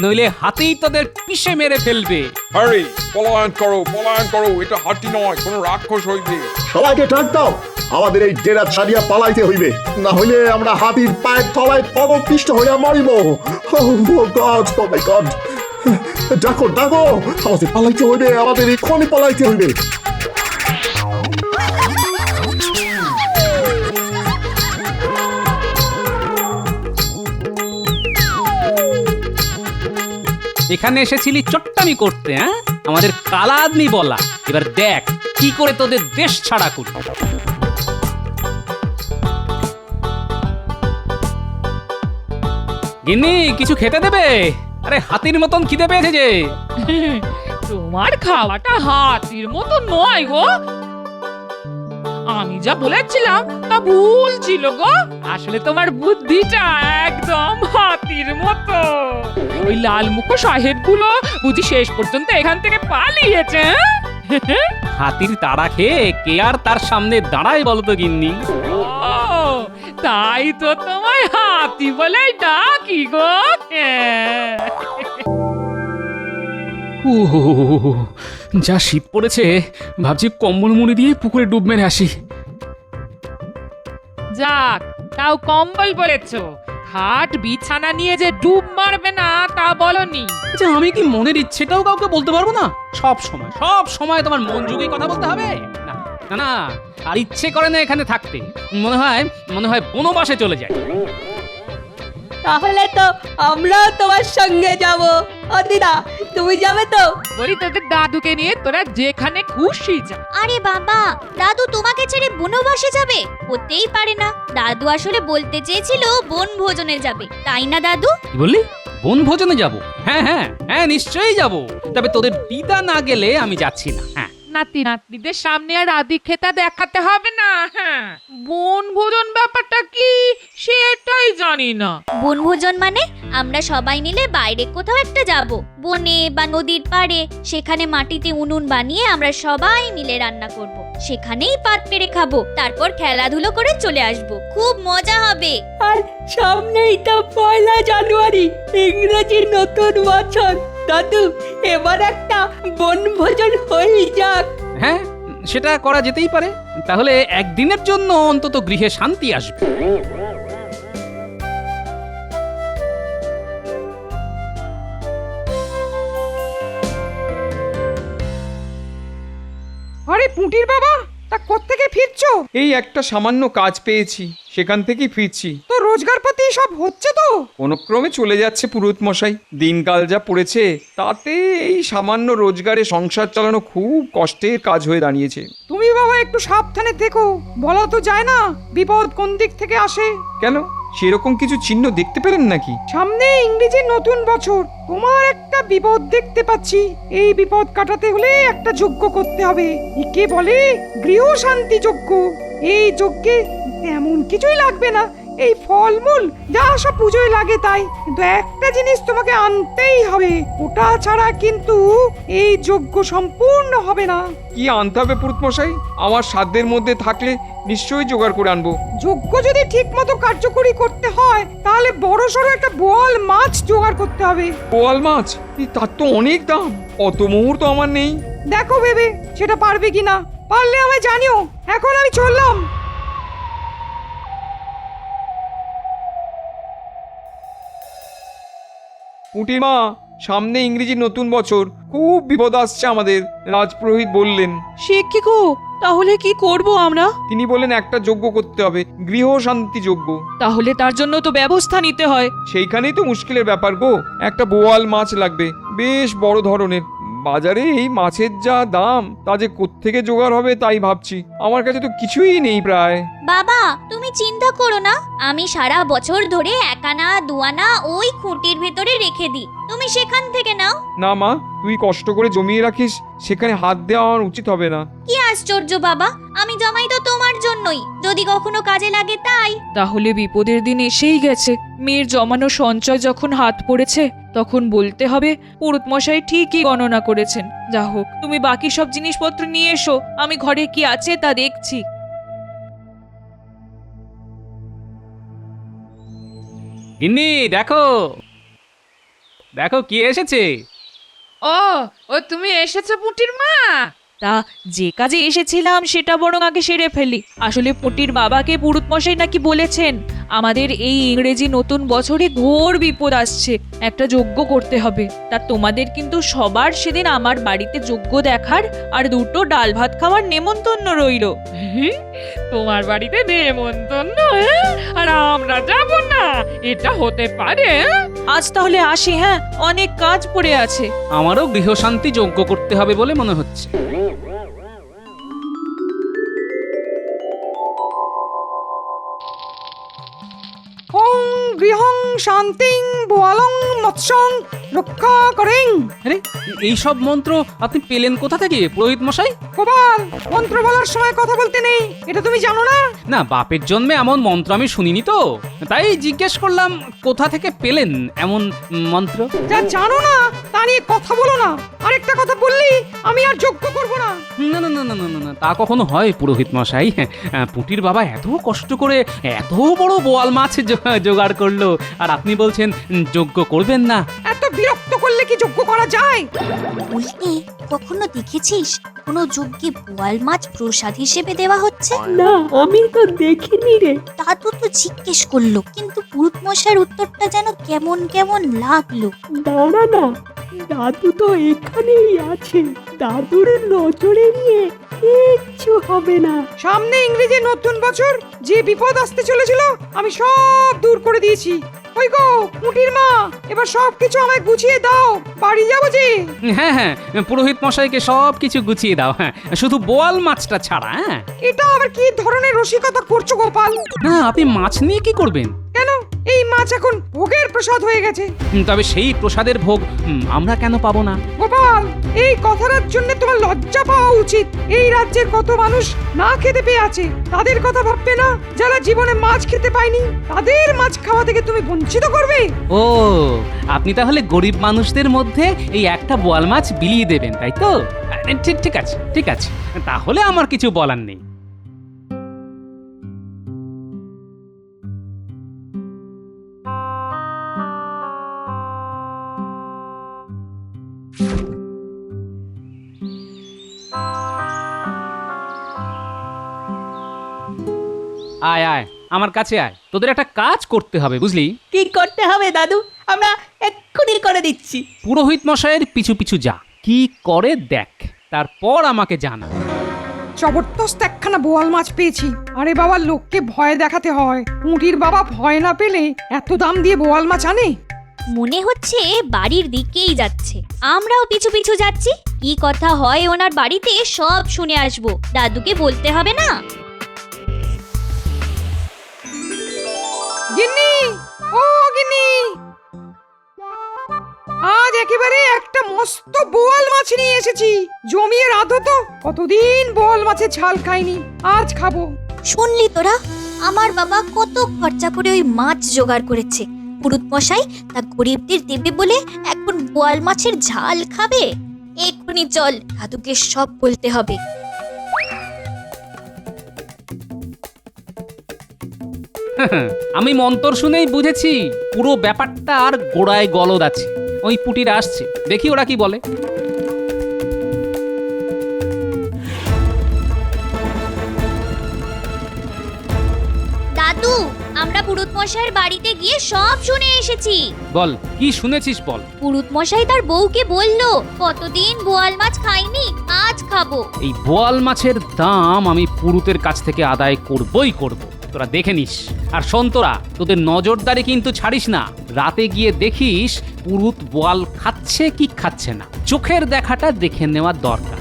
নইলে হাতিই তোদের পিষে মেরে ফেলবে। আরে পলায়ন করো, পলায়ন করো, এটা হাতি নয়, কোনো রাক্ষস হইবে। সবাইকে ডাক দাও, আমাদের এই ডেরা ছাড়িয়া পালাইতে হইবে, না হইলে আমরা হাতির পায়ের তলায় পদপিষ্ট হইয়া মরিব। ডাকো ডাকো, আমাদের পালাইতে হইবে, আমাদের এক্ষুনি পালাইতে হইবে। এখানে এসেছিলি চট্টামি করতে, হ্যাঁ? আমাদের কালা আদমি বলা। এবার দেখ কি করে তোদের দেশ ছাড়া করি। গিন্নি, কিছু খেতে দেবে? আরে হাতির মতন খিদে পেয়েছে যে। তোমার খাওয়াটা হাতির মতো নয় গো। আমি যা বলেছিলাম তা ভুল ছিল গো। আসলে তোমার বুদ্ধিটা একদম হাতির মতো। ওই লাল মুখ সাহেব গুলো বুঝি শেষ পর্যন্ত এখান থেকে পালিয়েছে। হাতির তাড়া খেয়ে কে আর তার সামনে দাঁড়ায় বলতো গিন্নি? ও তাই তো তোমায় হাতি বলে ডাকি গো। যা শীত পড়েছে, ভাবছি কম্বল মুড়ি দিয়ে পুকুরে ডুব মেরে আসি। যাক, তাও কম্বল বলেছো, খাট বিছানা নিয়ে যে ডুব মারবে না তা বলনি। আচ্ছা, আমি কি মনের ইচ্ছেটাও কাউকে বলতে পারবো না? সব সময় তোমার মন যুগেই কথা বলতে হবে? না না না, আর ইচ্ছে করে না এখানে থাকতে। মনে হয় বনবাসে চলে যায়। তাহলে তো আমরাও তোমার সঙ্গে যাব। ও দিদা, তুমি যাবে তো? বলি তোদের দাদুকে নিয়ে তোরা যেখানে খুশি যা। আরে বাবা, দাদু তোমাকে ছেড়ে বনবাসে যাবে? হতেই পারে না। দাদু আসলে বলতে চেয়েছিল বনভোজনে যাবে, তাই না দাদু? কি বললি? বনভোজনে যাব? হ্যাঁ, নিশ্চয়ই যাব। তবে তোদের দিদা না গেলে আমি যাচ্ছি না। হ্যাঁ, নাতি নাতনিদের সামনে আর আদিক্ষেতা দেখাতে হবে না। হ্যাঁ, বনভোজন ব্যাপারটা কি সেটাই জানি না। বনভোজন মানে আমরা সবাই মিলে বাইরে কোথাও একটা যাব, বনে বা নদীর পাড়ে। সেখানে মাটিতে উনুন বানিয়ে আমরা সবাই মিলে রান্না করব, সেখানেই পাত পেরে খাবো, তারপর খেলাধুলো করে চলে আসব। খুব মজা হবে। আর সামনেই তো 1 জানুয়ারি, ইংরেজির নতুন বছর। দাদু, এবার একটা বনভোজন হয়ে যাক। হ্যাঁ, সেটা করা যেতেই পারে। তাহলে একদিনের জন্য অন্তত গৃহে শান্তি আসবে। আরে পুঁটির বাবা, তা কোত্থেকে ফিরছো? এই একটা সামান্য কাজ পেয়েছি, সেখান থেকেই ফিরছি। তো রোজগারপাতি সব হচ্ছে তো? কোনো ক্রমে চলে যাচ্ছে পুরোহিত মশাই। দিনকাল যা পড়েছে তাতে এই সামান্য রোজগারে সংসার চালানো খুব কষ্টের কাজ হয়ে দাঁড়িয়েছে। তুমি বাবা একটু সাবধানে দেখো, বলা তো যায় না বিপদ কোন দিক থেকে আসে। কেন, সেরকম কিছু চিহ্ন দেখতে পেলেন নাকি? সামনে ইংরেজি নতুন বছর, তোমার একটা বিপদ দেখতে পাচ্ছি। এই বিপদ কাটাতে হলে একটা যজ্ঞ করতে হবে। একে বলে গৃহ শান্তি যজ্ঞ। এই যজ্ঞে তেমন কিছুই লাগবে না, এই ফলমূল যা সব পুজোয় লাগে তাই। কিন্তু একটা জিনিস তোমাকে আনতেই হবে, ওটা ছাড়া কিন্তু এই যজ্ঞ সম্পূর্ণ হবে না। কি আনতে হবে পুরোহিত মশাই? আমার সাধ্যের মধ্যে থাকলে নিশ্চয়ই জোগাড় করে আনবো। যজ্ঞ যদি ঠিক মতো কার্যকরী করতে হয় তাহলে বড়সড় একটা বোয়াল মাছ জোগাড় করতে হবে। বোয়াল মাছ? তার তো অনেক দাম, অত মুহূর্ত আমার নেই। দেখো ভেবে সেটা পারবে কিনা, পারলে আমায় জানিও। এখন আমি চললাম। পুঁটির মা, সামনে ইংরেজি নতুন বছর, খুব বিপদ আসছে আমাদের, রাজপুরোহিত বললেন। সে কি গো, তাহলে কি করব আমরা? তিনি বলেন একটা যজ্ঞ করতে হবে, গৃহ শান্তি যজ্ঞ। তাহলে তার জন্য তো ব্যবস্থা নিতে হয়। সেইখানেই তো মুশকিলের ব্যাপার গো। একটা বোয়াল মাছ লাগবে, বেশ বড় ধরনের। বাজারে এই মাছের যা দাম, তা যে কোত্থেকে জোগাড় হবে তাই ভাবছি। আমার কাছে তো কিছুই নেই প্রায়। বাবা, তুমি চিন্তা করো না, আমি সারা বছর ধরে 1 আনা 2 আনা ওই খুঁটির ভেতরে রেখে দিই, তুমি সেখান থেকে নাও। না মা, তুই কষ্ট করে জমিয়ে রাখিস, সেখানে হাত দেওয়া আমার উচিত হবে না। কি আশ্চর্য বাবা, আমি জমাই তো তোমার জন্যই, যদি কখনো কাজে লাগে তাই। তাহলে বিপদের দিন এসেই গেছে। মেয়ের জমানো সঞ্চয় যখন হাত পড়েছে তখন বলতে হবে পুরুত মশাই ঠিকই গণনা করেছেন। যা হোক, তুমি বাকি সব জিনিসপত্র নিয়ে এসো, আমি ঘরে কি আছে তা দেখছি। গিন্নি, দেখো কি এসেছে। ও তুমি এসেছো পুটির মা? তা যে কাজে এসেছিলাম সেটা বরং আগে সেরে ফেলি। আসলে পুটির বাবাকে পুরুত মশাই নাকি বলেছেন আমাদের এই ইংরেজি নতুন বছরে ঘোর বিপদ আসছে, একটা যজ্ঞ করতে হবে। তা তোমাদের কিন্তু সবার সেদিন আমার বাড়িতে যজ্ঞ দেখার আর 2টো ডাল ভাত খাওয়ার নেমন্তন্ন রইল। তোমার বাড়িতে নেমন্তন্ন, আর আমরা যাব না? এটা হতে পারে? আজ তাহলে আসি। হ্যাঁ, অনেক কাজ পড়ে আছে। আমারও গৃহশান্তি যজ্ঞ করতে হবে বলে মনে হচ্ছে। ওং গৃহং শান্তিং বোয়ালং মৎস্যং রক্ষা করেন। আরে এইসব মন্ত্র আপনি পেলেন কোথা থেকে পুরোহিত মশাই? গোপাল, মন্ত্র বলার সময় কথা বলতে নেই, এটা তুমি জানো না? না, বাপের জন্মে এমন মন্ত্র আমি শুনিনি তো, তাই জিজ্ঞেস করলাম কোথা থেকে পেলেন এমন মন্ত্র। যা জানো না তা নিয়ে কথা বলো না। আরেকটা কথা বললি আমি আর যোগ্য করব না। না না না না না না না, তা কখনো হয় পুরোহিত মশাই? পুটির বাবা এত কষ্ট করে এত বড় বোয়াল মাছ জোগাড় করলো, আর আপনি বলছেন যোগ্য করবেন না? এত বিরক্ত করলে কি যোগ্য করা যায়? উল্টে কখনো দেখেছিস কোনো যজ্ঞে বোয়াল মাছ প্রসাদ হিসেবে দেওয়া হচ্ছে? না, আমি তো দেখিনি রে। দাদু তো জিজ্ঞেস করলো, কিন্তু পুরুত মশার উত্তরটা যেন কেমন কেমন লাগলো। দাঁড়া না, দাদু তো এখানেই আছে, দাদুর নজরে নিয়ে কিচ্ছু হবে না। সামনে ইংরেজি নতুন বছর, যে বিপদ আসতে চলেছিল আমি সব দূর করে দিয়েছি। ওই গো মুটির মা, এবার সব কিছু আমায় গুছিয়ে দাও, বাড়ি যাবো যে। হ্যাঁ হ্যাঁ, পুরোহিত মশাইকে সব কিছু গুছিয়ে দাও, হ্যাঁ, শুধু বোয়াল মাছটা ছাড়া। হ্যাঁ, এটা আবার কি ধরনের রসিকতা করছো গোপাল? না, আপনি মাছ নিয়ে কি করবেন? কেন, এই মাছ এখন ভোগের প্রসাদ হয়ে গেছে। তবে সেই প্রসাদের ভোগ আমরা কেন পাবো না? গোপাল, এই কথাটার জন্য তোমার লজ্জা পাওয়া উচিত। এই রাজ্যের কত মানুষ না খেতে পেয়ে আছে, তাদের কথা ভাববে না? যারা জীবনে মাছ খেতে পায়নি, তাদের মাছ খাওয়া থেকে তুমি বঞ্চিত করবে? ও, আপনি তাহলে গরিব মানুষদের মধ্যে এই একটা বোয়াল মাছ বিলিয়ে দেবেন, তাই তো? ঠিক ঠিক আছে, ঠিক আছে, তাহলে আমার কিছু বলার নেই। আয় আয়, আমার কাছে আয়, তোদের একটা কাজ করতে হবে, বুঝলি? কি করতে হবে দাদু? আমরা এক্ষুনি করে দিচ্ছি। পুরোহিত মশাইয়ের পিছু পিছু যা, কি করে দেখ, তারপর আমাকে জানা। জবরদস্ত একখানা বোয়াল মাছ পেয়েছি। আরে বাবা, লোককে ভয় দেখাতে হয়। মুটির বাবা ভয় না পেলে এত দাম দিয়ে বোয়াল মাছ আনে? মনে হচ্ছে বাড়ির দিকেই যাচ্ছে, আমরাও পিছু পিছু যাচ্ছি। কি কথা হয় ওনার বাড়িতে সব শুনে আসবো, দাদুকে বলতে হবে না? গিন্নি, ও গিন্নি, আজ একেবারে একটা মস্ত বোয়াল মাছ নিয়ে এসেছি। জমিয়ে রাঁধো তো, কতদিন বোয়াল মাছের ঝাল খাইনি, আজ খাবো। শুনলি তোরা, আমার বাবা কত খরচা করে ওই মাছ জোগাড় করেছে। পুরুত মশাই তা গরিবদের দেবে বলে এখন বোয়াল মাছের ঝাল খাবে? এক্ষুনি চল, দাদুকে সব বলতে হবে। আমি মন্তর শুনেই বুঝেছি পুরো ব্যাপারটা আর গোড়ায় গলদ আছে। ওই পুটিরা আসছে, দেখি ওরা কি বলে। দাদু, আমরা পুরুত মশাইয়ের বাড়িতে গিয়ে সব শুনে এসেছি। বল, কি শুনেছিস বল। পুরুত মশাই তার বউকে বললো, কতদিন বোয়াল মাছ খাইনি, আজ খাবো। এই বোয়াল মাছের দাম আমি পুরুতের কাছ থেকে আদায় করবই করব, তোরা দেখে নিস। আর শোন, তোরা তোদের নজরদারি কিন্তু ছাড়িস না। রাতে গিয়ে দেখিস পুরুত বোয়াল খাচ্ছে কি খাচ্ছে না, চোখের দেখাটা দেখে নেওয়া দরকার।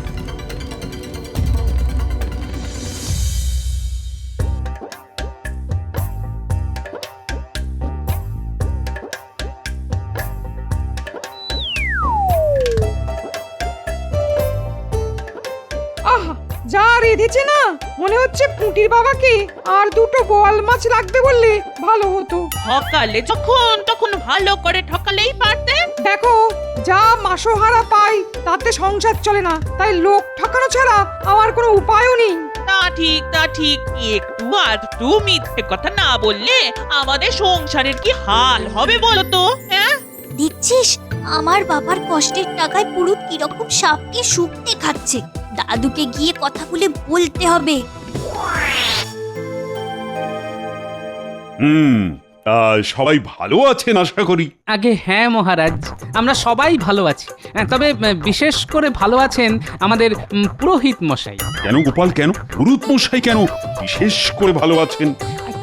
আহা, যা রেঁধেছে না, মনে হচ্ছে পুটির বাবাকে আর দুটো বোয়াল মাছ লাগবে বললে ভালো হতো। ঠকালে যখন তখন ভালো করে ঠকালেই পারতে। দেখো, যা মাসোহারা পাই তাতে সংসার চলে না, তাই লোক ঠকানো ছাড়া আমার কোনো উপায়ও নেই। তা ঠিক, তা ঠিক। একটু আধটু মিথ্যে কথা না বললে আমাদের সংসারের কি হাল হবে বলো তো? হ্যাঁ, দেখছিস আমার বাবার কষ্টের টাকায় পুরুত কিরকম সাপকে শুকতে খাচ্ছে। দাদুকে গিয়ে কথা বলে বলতে হবে। সবাই ভালো আছেন আশা করি। আগে হ্যাঁ মহারাজ, আমরা সবাই ভালো আছি। তবে বিশেষ করে ভালো আছেন আমাদের পুরোহিত মশাই। কেন গোপাল, কেন পুরুত মশাই কেন বিশেষ করে ভালো আছেন?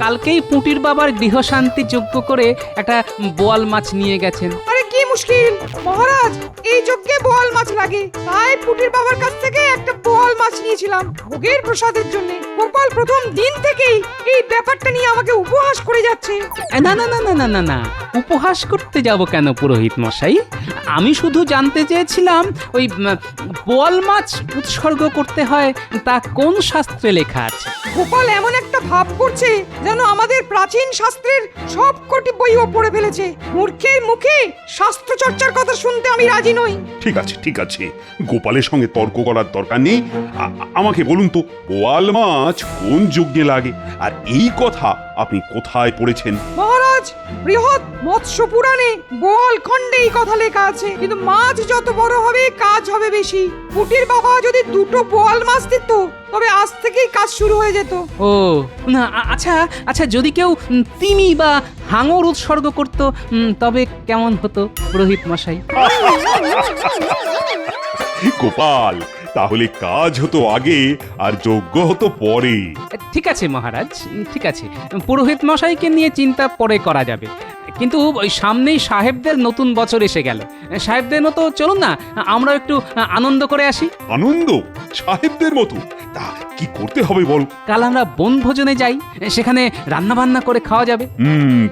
কালকেই পুটির বাবার গৃহশান্তি যজ্ঞ করে একটা বোয়াল মাছ নিয়ে গেছেন। আরে কি মুশকিল মহারাজ, এই যজ্ঞে বোয়াল মাছ লাগে, তাই পুটির বাবার কাছ থেকে একটা বোয়াল মাছ নিয়েছিলাম ভোগের প্রসাদের জন্য। গোপাল প্রথম দিন থেকেই এই ব্যাপারটা নিয়ে আমাকে উপহাস করে যাচ্ছে। না না না না না না না, উপহাস করতে যাব কেন পুরোহিত মশাই? আমি শুধু জানতে চেয়েছিলাম ওই বোয়াল মাছ উৎসর্গ করতে হয় তা কোন শাস্ত্রে লেখা আছে। গোপাল এমন একটা ভাব করছে যেন আমাদের প্রাচীন শাস্ত্রের সব কটি বইও পড়ে ফেলেছে। মূর্খের মুখে শাস্ত্র চর্চার কথা শুনতে আমি রাজি নই। ঠিক আছে ঠিক আছে, গোপালের সঙ্গে তর্ক করার দরকার নেই। আমাকে বলুন তো, বোয়াল মাছ কোন যজ্ঞে লাগে, আর এই কথা আপনি কোথায় পড়েছেন? মহারাজ, বৃহৎ মৎস্য পুরাণে বোয়াল খণ্ডে এই কথা লেখা আছে। কিন্তু মাছ যত বড় হবে কাজ হবে বেশি। পুটির বাবা যদি দুটো বোয়াল মাছ দিত তবে আজ থেকেই কাজ শুরু হয়ে যেত। ও না, আচ্ছা আচ্ছা, যদি কেউ তিমি বা হাঙর উৎসর্গ করত তবে কেমন হতো পুরোহিত মশাই? গোপাল, তাহলে কাজ হতো আগে আর যজ্ঞ হতো পরে। ঠিক আছে মহারাজ, ঠিক আছে, পুরোহিত মশাইকে নিয়ে চিন্তা পরে করা যাবে। কিন্তু ওই সামনেই সাহেবদের নতুন বছর এসে গেল। সাহেবদের মতো চলুন না, আমরা একটু আনন্দ করে আসি। আনন্দ? সাহেবদের মতো? তা কি করতে হবে বল? কাল আমরা বনভোজনে যাই, সেখানে রান্না বান্না করে খাওয়া যাবে।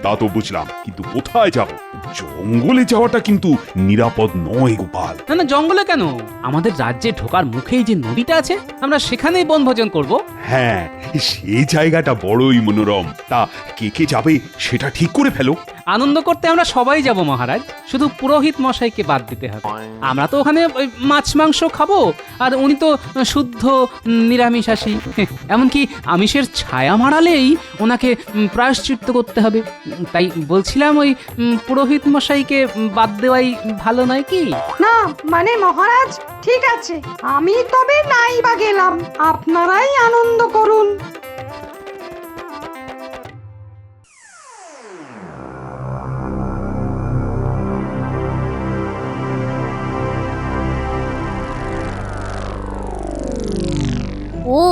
তা তো বুঝলাম, কিন্তু কোথায় যাব? জঙ্গলে যাওয়াটা কিন্তু নিরাপদ নয় গোপাল। না না, জঙ্গলে কেন? আমাদের রাজ্যে ঢোকার মুখেই যে নদীটা আছে, আমরা সেখানেই বনভোজন করব। হ্যাঁ, সেই জায়গাটা বড়ই মনোরম। তা কে কে যাবে সেটা ঠিক করে ফেলো। আনন্দ করতে আমরা সবাই যাব মহারাজ, শুধু পুরোহিত মশাইকে বাদ দিতে হবে। আমরা তো ওখানে ওই মাছ মাংস খাবো, আর উনি তো শুদ্ধ নিরামিষাশী। এমনকি আমিষের ছায়া মারালেই ওনাকে প্রায়শ্চিত্ত করতে হবে। তাই বলছিলাম ওই পুরোহিত মশাইকে বাদ দেওয়াই ভালো নয় কি? না মানে মহারাজ, ঠিক আছে, আমি তবে নাই বা গেলাম, আপনারাই আনন্দ করুন। ও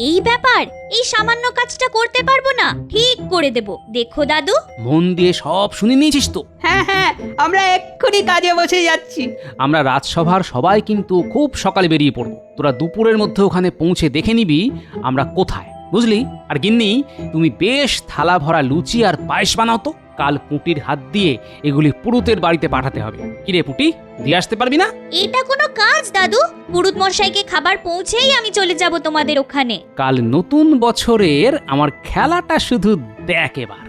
এই ব্যাপার, এই সামান্য কাজটা করতে পারবো না? ঠিক করে দেব, দেখো দাদু। মন দিয়ে সব শুনে নিয়েছিস তো? হ্যাঁ হ্যাঁ, আমরা এক্ষুনি কাজে বসে যাচ্ছি। আমরা রাজসভার সবাই কিন্তু খুব সকালে বেরিয়ে পড়বো। তোরা দুপুরের মধ্যে ওখানে পৌঁছে দেখে নিবি আমরা কোথায়, বুঝলি? আর গিন্নি, তুমি বেশ থালা ভরা লুচি আর পায়েস বানাও তো। কাল পুটির হাত দিয়ে এগুলি পুরুতের বাড়িতে পাঠাতে হবে। কিরে পুটি, দিয়ে আসতে পারবি না? এটা কোনো কাজ দাদু? পুরুত মশাইকে খাবার পৌঁছেই আমি চলে যাব তোমাদের ওখানে। কাল নতুন বছরের আমার খেলাটা শুধু দেখ এবার।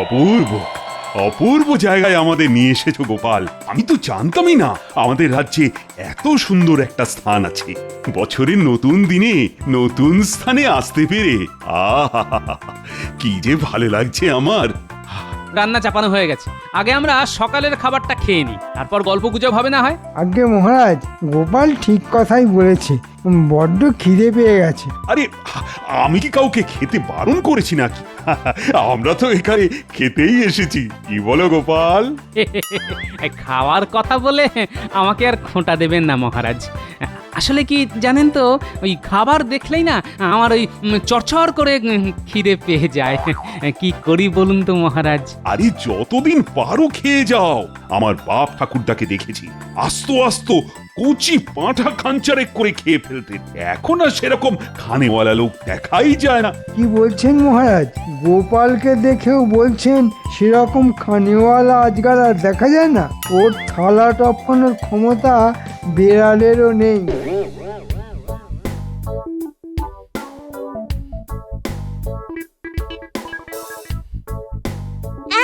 অপূর্ব অপূর্ব জায়গায় আমাদের নিয়ে এসেছো গোপাল। আমি তো জানতামই না আমাদের রাজ্যে এত সুন্দর একটা স্থান আছে। বছরের নতুন দিনে নতুন স্থানে আসতে পেরে আহা, কি যে ভালো লাগছে আমার। রান্না চাপানো হয়ে গেছে, আগে আমরা সকালের খাবারটা খেয়ে নিই, তারপর গল্প গুজব হবে না হয়। আগে মহারাজ, গোপাল ঠিক কথাই বলেছে, বড্ড খিদে পেয়ে গেছে। আরে আমি কি কাউকে খেতে বারণ করেছি নাকি? আমরা তো এখানে খেতেই এসেছি, কি বলো গোপাল? খাওয়ার কথা বলে আমাকে আর খোঁটা দেবেন না মহারাজ। আসলে কি জানেন তো, ওই খাবার দেখলেই না আমার ওই চরচর করে খিদে পেয়ে যায়। কি করি বলুন তো মহারাজ? আরে যতদিন পারো খেয়ে যাও। আমার বাপ ঠাকুরদাকে দেখেছি আস্ত আস্ত কচি পাঁঠা খাঞ্চারে করে খেয়ে ফেলতেন। এখন আর সেরকম খানেওয়ালা লোক দেখাই যায় না। কি বলছেন মহারাজ? গোপালকে দেখেও বলছেন সেরকম খানেওয়ালা আজকাল আর দেখা যায় না? ওর থালা টপকানোর ক্ষমতা বেড়ালেরও নেই।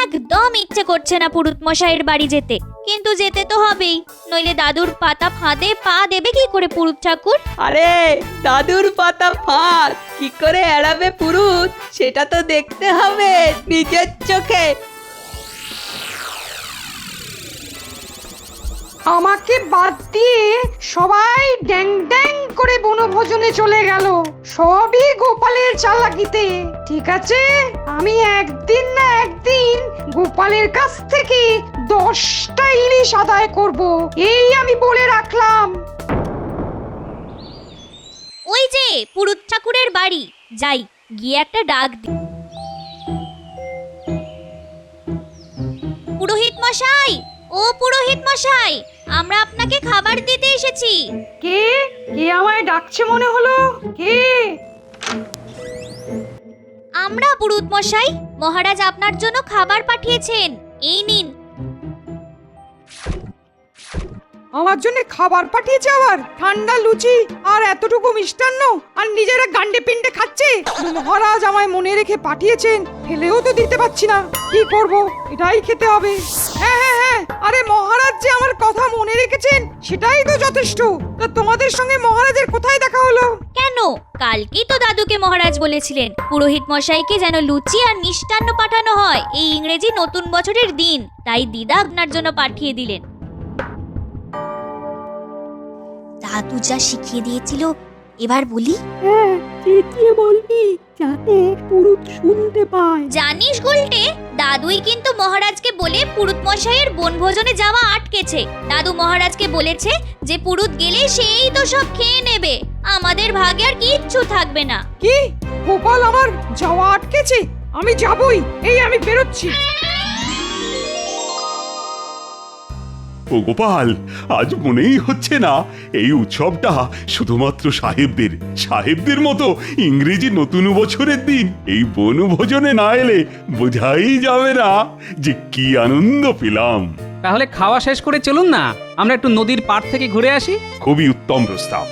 একদম ইচ্ছে করছে না পুরুত মশাইয়ের বাড়ি যেতে, কিন্তু যেতে তো হবেই, নইলে দাদুর পাতা ফাঁদে পা দেবে কি করে পুরুত ঠাকুর? আরে দাদুর পাতা ফাঁদ কি করে এড়াবে পুরুত, সেটা তো দেখতে হবে নিজের চোখে। আমাকে বাদ দিয়ে সবাই ড্যাং ড্যাং করে বনভোজনে চলে গেল, সবই গোপালের চালাকিতে। ঠিক আছে, আমি একদিন না একদিন গোপালের কাছ থেকে 10টা ইলিশ আদায় করব, এই আমি বলে রাখলাম। ওই যে পুরুত ঠাকুরের বাড়ি, যাই গিয়ে একটা ডাক দি। পুরোহিত মশাই, ও পুরোহিত মশাই, আমরা আপনাকে খাবার দিতে এসেছি। কে কে আমায় ডাকছে মনে হলো? কে? আমরা পুরুত মশাই, মহারাজ আপনার জন্য খাবার পাঠিয়েছেন, এই নিন। আমার জন্য খাবার পাঠিয়েছে আবার, ঠান্ডা লুচি আর এতটুকু মিষ্টান্ন, আর নিজেরা গান্ডে পিন্ডে খাচ্ছে। মহারাজ আমায় মনে রেখে পাঠিয়েছেন, ফেলেও তো দিতে পারছি না, কি করব, এটাই খেতে হবে। হ্যাঁ হ্যাঁ হ্যাঁ, আরে মহারাজ যে আমার কথা মনে রেখেছেন সেটাই তো যথেষ্ট। তা তোমাদের সঙ্গে মহারাজের কোথায় দেখা হলো? কেন, কালকেই তো দাদুকে মহারাজ বলেছিলেন পুরোহিত মশাইকে যেন লুচি আর মিষ্টান্ন পাঠানো হয় এই ইংরেজি নতুন বছরের দিন, তাই দিদা আপনার জন্য পাঠিয়ে দিলেন। দাদু যা শিখিয়ে দিয়েছিল এবার বলি। হ্যাঁ, চেঁচিয়ে বলবি যাতে পুরুত শুনতে পায়। জানিস গুলটে, দাদুই কিন্তু মহারাজকে বলে পুরুত মশাইয়ের বনভোজনে যাওয়া আটকেছে। দাদু মহারাজকে বলেছে যে পুরুত গেলে সেই তো সব খেয়ে নেবে, আমাদের ভাগে আর কিচ্ছু থাকবে না। কি গোপাল আমার যাওয়া আটকেছে? আমি যাবই, এই আমি বেরোচ্ছি। ও গোপাল, আজ মনেই হচ্ছে না এই উৎসবটা শুধুমাত্র সাহেবদের মতো ইংরেজি নতুন বছরের দিন। এই বনভোজনে না এলে বোঝাই যাবে না যে কি আনন্দ পেলাম। তাহলে খাওয়া শেষ করে চলুন না, আমরা একটু নদীর পাড় থেকে ঘুরে আসি। খুবই উত্তম প্রস্তাব।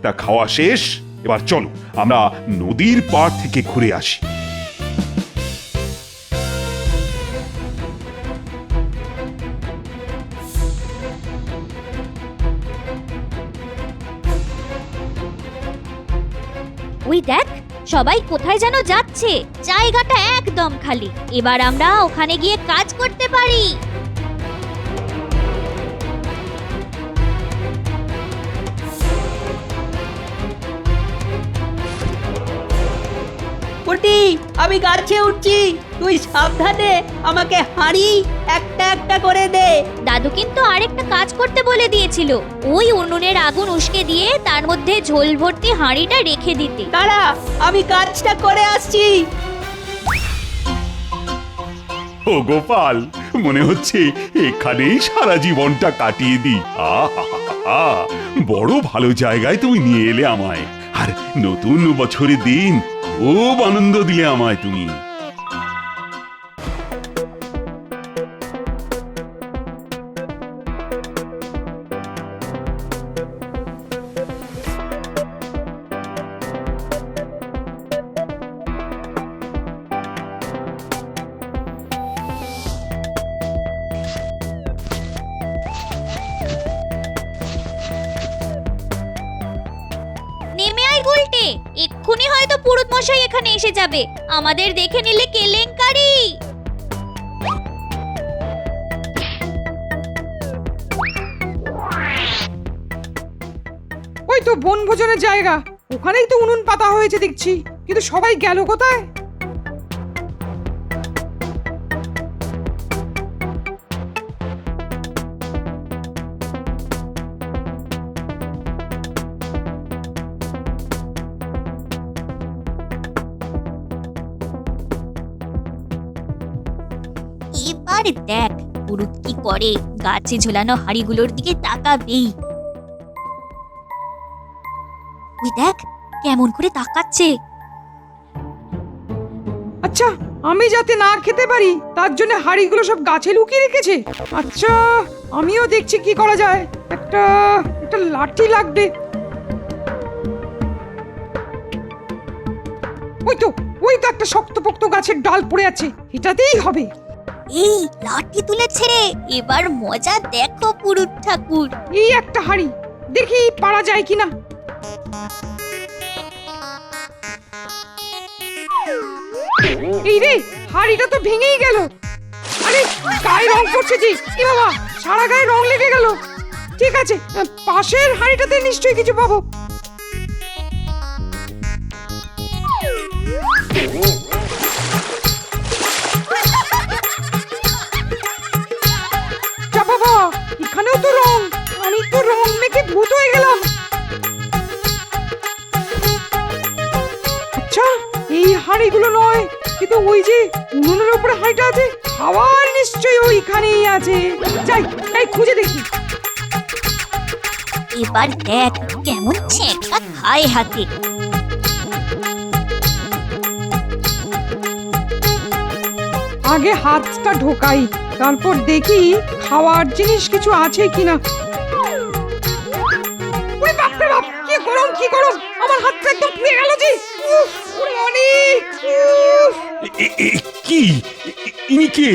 তা খাওয়া শেষ, এবার চলো আমরা নদীর পাড় থেকে ঘুরে আসি। ওই দেখ, সবাই কোথায় যেন যাচ্ছে, জায়গাটা একদম খালি। এবার আমরা ওখানে গিয়ে কাজ করতে পারি। পুটি, আমি গাছে উঠছি, তুই সাবধানে আমাকে হাঁড়ি একটা একটা করে দে। দাদু কিন্তু আরেকটা কাজ করতে বলে দিয়েছিল, ওই উনুনের আগুন উস্কে দিয়ে তার মধ্যে ঝোল ভর্তি হাঁড়িটা রেখে দিতে। দাঁড়া, আমি কাজটা করে আসছি। ও গোপাল, মনে হচ্ছে এখানেই সারা জীবনটা কাটিয়ে দিই। আহা, বড় ভালো জায়গায় তুমি নিয়ে এলে আমায়, আর নতুন বছরের দিন খুব আনন্দ দিলে আমায় তুমি। নেমে আয় গুলটে, এক্ষুনি হয়তো পুরুত মশাই এখানে এসে যাবে, আমাদের দেখে নিলে কেলেঙ্কারি। ওই তো বনভোজনের জায়গা, ওখানেই তো উনুন পাতা হয়েছে দেখছি, কিন্তু সবাই গেল কোথায়? এবার দেখ পুরুত কি করে, গাছে ঝোলানো হাড়িগুলোর দিকে তাকাবেই। ওই দেখ কেমন করে তাকাচ্ছে। আচ্ছা, আমি যাতে না খেতে পারি তার জন্য হাড়িগুলো সব গাছে লুকিয়ে রেখেছে। আচ্ছা, আমিও দেখছি কি করা যায়। একটা লাঠি লাগবে। ওই তো একটা শক্তপোক্ত গাছের ডাল পড়ে আছে, এটাতেই হবে। এই লাঠি তুলেছে রে, এবার মজা দেখো পুরুত ঠাকুর। এই একটা হাড়ি, দেখি পারা যায় কিনা। এই রে, হাড়িটা তো ভেঙেই গেল। আরে গায়ে রং পড়ছে যে, কি বাবা, সারা গায়ে রং লেগে গেল। ঠিক আছে, পাশের হাড়িটাতে নিশ্চয়ই কিছু পাবো। যা বাবা, এখানেও তো রং, আমি তো রং মেখে ভূত হয়ে গেলাম। আচ্ছা, এই হাঁড়িগুলো নয়, কিন্তু ওই যে উনুনের উপরে হাঁড়িটা আছে, খাবার নিশ্চয়ই ওইখানেই আছে। যাই খুঁজে দেখি। এবার দেখ কেমন ছেঁকা খায় হাতে। আগে হাতটা ঢোকাই, তারপর দেখি খাওয়ার জিনিস কিছু আছে কিনা। ওরে বাপ রে বাপ, কি গরম কি গরম, আমার হাতটা একদম পুড়ে গেল জি। উফ, ওরে অনেক। উফ। কি ইনি কে?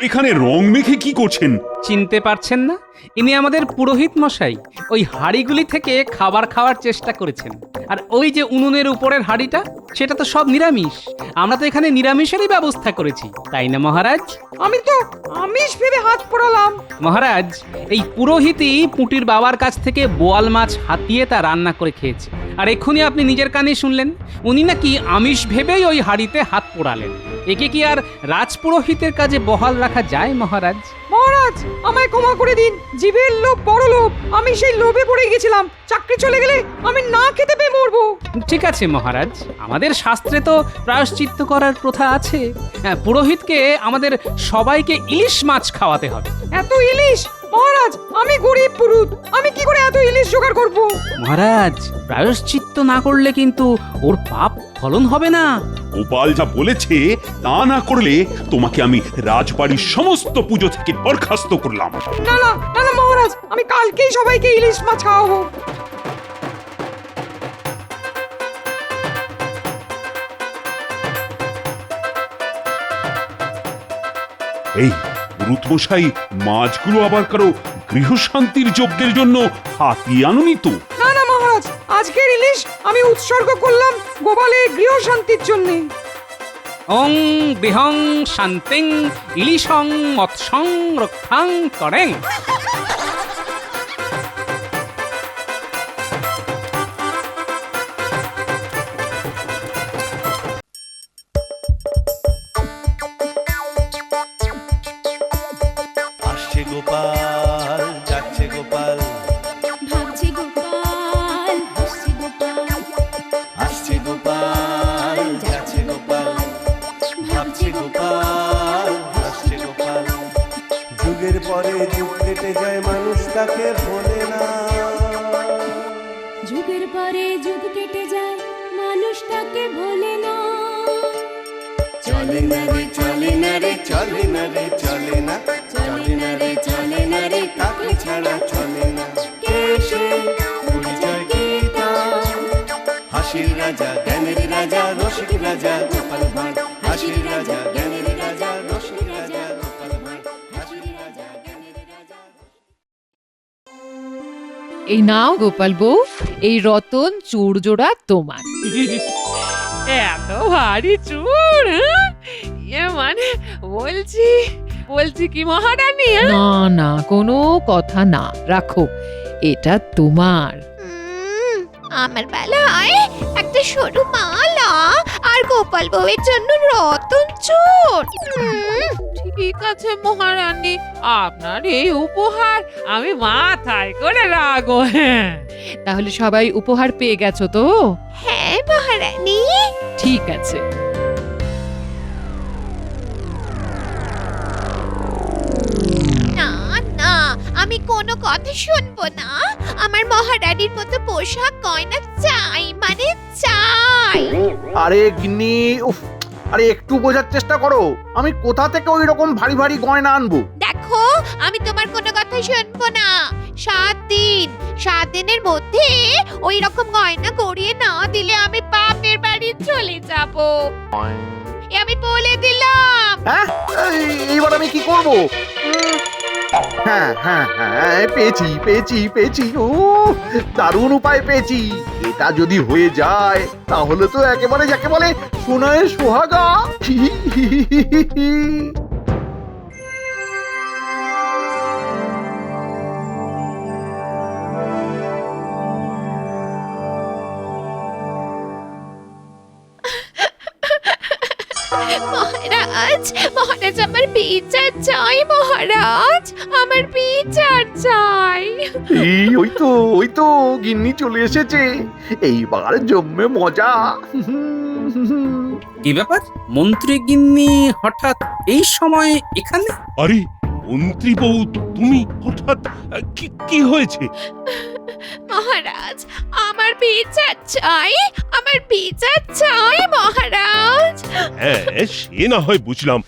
এখানে রং মেখে কি করছেন? চিনতে পারছেন না? ইনি আমাদের পুরোহিত মশাই। ওই হাঁড়িগুলি থেকে খাবার খাওয়ার চেষ্টা করেছেন। আর ওই যে উনুনের উপরের হাঁড়িটা, সেটা তো সব নিরামিষ। আমরা তো এখানে নিরামিষেরই ব্যবস্থা করেছি, তাই না মহারাজ? আমি তো আমিষ ভেবে হাত পোড়ালাম। মহারাজ, এই পুরোহিতই পুঁটির বাবার কাছ থেকে বোয়াল মাছ হাতিয়ে তা রান্না করে খেয়েছে। আর এক্ষুনি আপনি নিজের কানে শুনলেন উনি নাকি আমিষ ভেবেই ওই হাঁড়িতে হাত পোড়ালেন। একে কি আর রাজপুরোহিতের কাজে বহাল রাখা যায় মহারাজ? মহারাজ, আমায় ক্ষমা করে দিন। জীবের লোভ বড় লোভ, আমি সেই লোভে পড়ে গেছিলাম। চাকরি চলে গেলে আমি না খেতে পেয়ে মরবো। ঠিক আছে মহারাজ, আমাদের শাস্ত্রে তো প্রায়শ্চিত্ত করার প্রথা আছে। হ্যাঁ, পুরোহিতকে আমাদের সবাইকে ইলিশ মাছ খাওয়াতে হবে। এত ইলিশ? মহারাজ, আমি গরিব পুরুত, আমি কি করে এত ইলিশ জোগাড় করব? মহারাজ, প্রায়শ্চিত্ত না করলে কিন্তু ওর পাপ ফলন হবে না। গোপাল যা বলেছে তা না করলে তোমাকে আমি রাজবাড়ির সমস্ত পুজো থেকে বরখাস্ত করলাম। না না না না মহারাজ, আমি কালকেই সবাইকে ইলিশ মাছ খাওয়াবো। এই রুতমশাই, মাছগুলো আবার কারো গৃহশান্তির যজ্ঞের জন্য হাতিয়ে আনুনি তো? না না মহারাজ, আজকের ইলিশ আমি উৎসর্গ করলাম গোপালের গৃহ শান্তির জন্য। ওং বিহং শান্তিং ইলিশং মৎসং রক্ষাং করেন। আসছে গোপাল, যাচ্ছে গোপাল, ভাবছি গোপাল, হাসছি গোপাল, আসছে গোপাল, যাচ্ছে গোপাল, ভাবছে গোপাল, হাসছে গোপাল। যুগের পরে যুগ কেটে যায়, মানুষ তাকে ভোলে না। যুগের পরে যুগ কেটে যায়, মানুষ তাকে ভোলে না। চলে না রে, চলে না রে, চলে না রে, চলে না, চলে না রে, চলে না রে, তাকে ছাড়া চলে না। কে সে? পরিচয় কি তার? হাসির রাজা, জ্ঞানের রাজা, রসিক রাজা গোপাল ভাঁড়। হাসির রাজা, জ্ঞানের রাজা, রসিক রাজা গোপাল ভাঁড়। হাসির রাজা, জ্ঞানের রাজা। এই নাও গোপাল বউ, এই রতন চূড় জোড়া তোমার। এত ভারী চুর, মানে বলছি কি মহারানী? না না, কোনো কথা না, রাখো, এটা তোমার। আমার বেলা হয় একটা সরু মালা, আর গোপাল বউয়ের জন্য রতন চোর। ঠিক আছে মহারানী, আপনার এই উপহার আমি মাথায় করে রাখবো। তাহলে সবাই উপহার পেয়ে গেছো তো? হ্যাঁ মহারানী। ঠিক আছে। না না, আমি কোনো কথা শুনবো না। আমার মহারানীর মতো পোশাক গয়না চাই, মানে চাই। আরে গিন্নি, উফ, আরে একটু বোঝার চেষ্টা করো, আমি কোথা থেকে ওই রকম ভারী ভারী গয়না আনবো? দেখো, আমি তোমার কোনো কথা শুনবো না। 7 দিনের মধ্যে ওই রকম গয়না করিয়ে না দিলে আমি বাপের বাড়ি চলে যাব। আমি বলে দিলাম। হ্যাঁ, এইবার আমি কি করব? হ্যাঁ হ্যাঁ হ্যাঁ, পেয়েছি পেয়েছি পেয়েছি, ও দারুণ উপায় পেয়েছি। এটা যদি হয়ে যায় তাহলে তো একেবারে যাকে বলে সোনায় সোহাগা। মহারাজ আমার বিচার চাই। মহারাজ আমার বিচার চাই। এই ওই তো গিন্নি চলে এসেছে, এইবার জমে মজা। কি ব্যাপার, মন্ত্রী গিন্নি হঠাৎ এই সময় এখানে? আরে মন্ত্রী বউ, তুমি হঠাৎ কি হয়েছে? মহারাজ, আমার বিচার চাই, আমার বিচার চাই মহারাজ। হ্যাঁ সে না হয় বুঝলাম,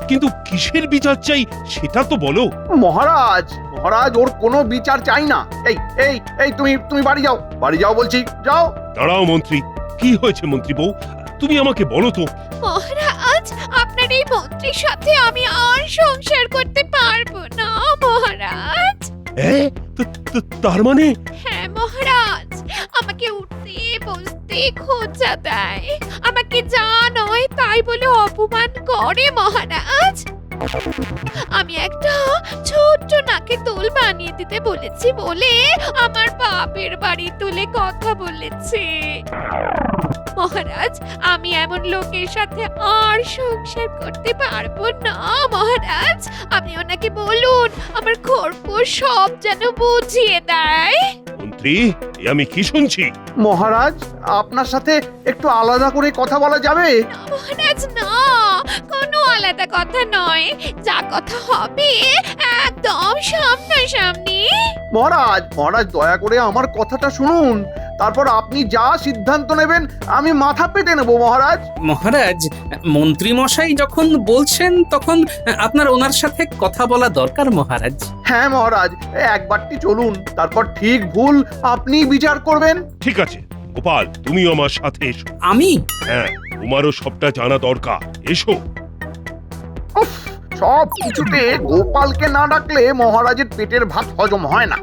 কিন্তু কিসের বিচার চাই সেটা তো বলো। মহারাজ মহারাজ ওর কোনো বিচার চাই না। এই এই এই তুমি তুমি বাড়ি যাও, বাড়ি যাও বলছি, যাও। দাঁড়াও মন্ত্রী, কি হয়েছে মন্ত্রী বউ, তুমি আমাকে বলো তো। মহারাজ, আপনার এই মন্ত্রীর সাথে আমি আর সংসার করতে পারবো না মহারাজ। তার মানে? হ্যাঁ মহারাজ, আমাকে উঠতে বসতে খোঁচা দেয়, আমাকে যা নয় তাই বলে অপমান করে মহারাজ। আমি একটা ছোট্ট নাকে তোল বানিয়ে দিতে বলেছি বলে আমার বাপের বাড়ি তুলে কথা বলেছে। মহারাজ, আমি এমন লোকের সাথে আর সংসার করতে পারবো না মহারাজ। আপনি ওনাকে বলুন আমার খোরপোশ সব যেন বুঝিয়ে দেয়। মন্ত্রী, এ আমি কি শুনছি? মহারাজ আপনার সাথে একটু আলাদা করে কথা বলা যাবে? মহারাজ না, কোনো আলাদা কথা নয়, যা কথা হবে একদম সামনাসামনি। মহারাজ মহারাজ দয়া করে আমার কথাটা শুনুন, তারপর আপনি যা সিদ্ধান্ত নেবেন আমি মাথা পেতে নেব মহারাজ। মহারাজ, মন্ত্রী মশাই যখন বলছেন তখন আপনার ওনার সাথে কথা বলা দরকার মহারাজ। হ্যাঁ মহারাজ, একবারটি চলুন, তারপর ঠিক ভুল আপনি বিচার করবেন। ঠিক আছে গোপাল, তুমিও আমার সাথে এসো। আমি? হ্যাঁ, তোমারও সবটা জানা দরকার, এসো। সব কিছুতে গোপালকে না ডাকলে মহারাজের পেটের ভাত হজম হয় না।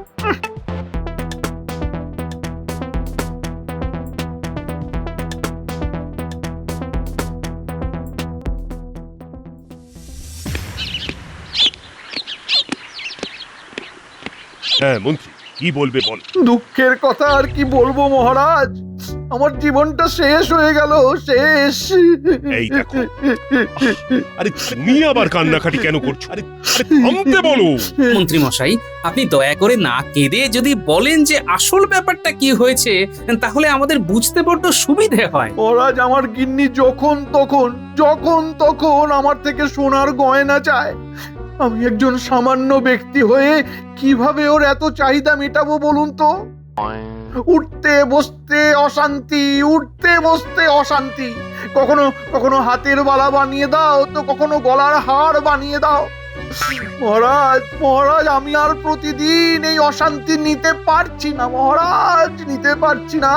হ্যাঁ মন্ত্রী, কি বলবে বল। দুঃখের কথা আর কি বলবো মহারাজ, আমার জীবনটা শেষ হয়ে গেল, শেষ। এই দেখো, আরে তুমি আবার কান্নাকাটি কেন করছো? আরে থামতে বলো। মন্ত্রী মশাই, আপনি দয়া করে না কেঁদে যদি বলেন যে আসল ব্যাপারটা কি হয়েছে, তাহলে আমাদের বুঝতে বড্ড সুবিধে হয়। মহারাজ, আমার গিন্নি যখন তখন আমার থেকে সোনার গয়না চায়। আমি একজন সামান্য ব্যক্তি হয়ে কিভাবে ওর এত চাহিদা মেটাবো বলুন তো? উঠতে বসতে অশান্তি, উঠতে বসতে অশান্তি। কখনো কখনো হাতের বালা বানিয়ে দাও, তো কখনো গলার হার বানিয়ে দাও। মহারাজ মহারাজ, আমি আর প্রতিদিন এই অশান্তি নিতে পারছি না মহারাজ, নিতে পারছি না।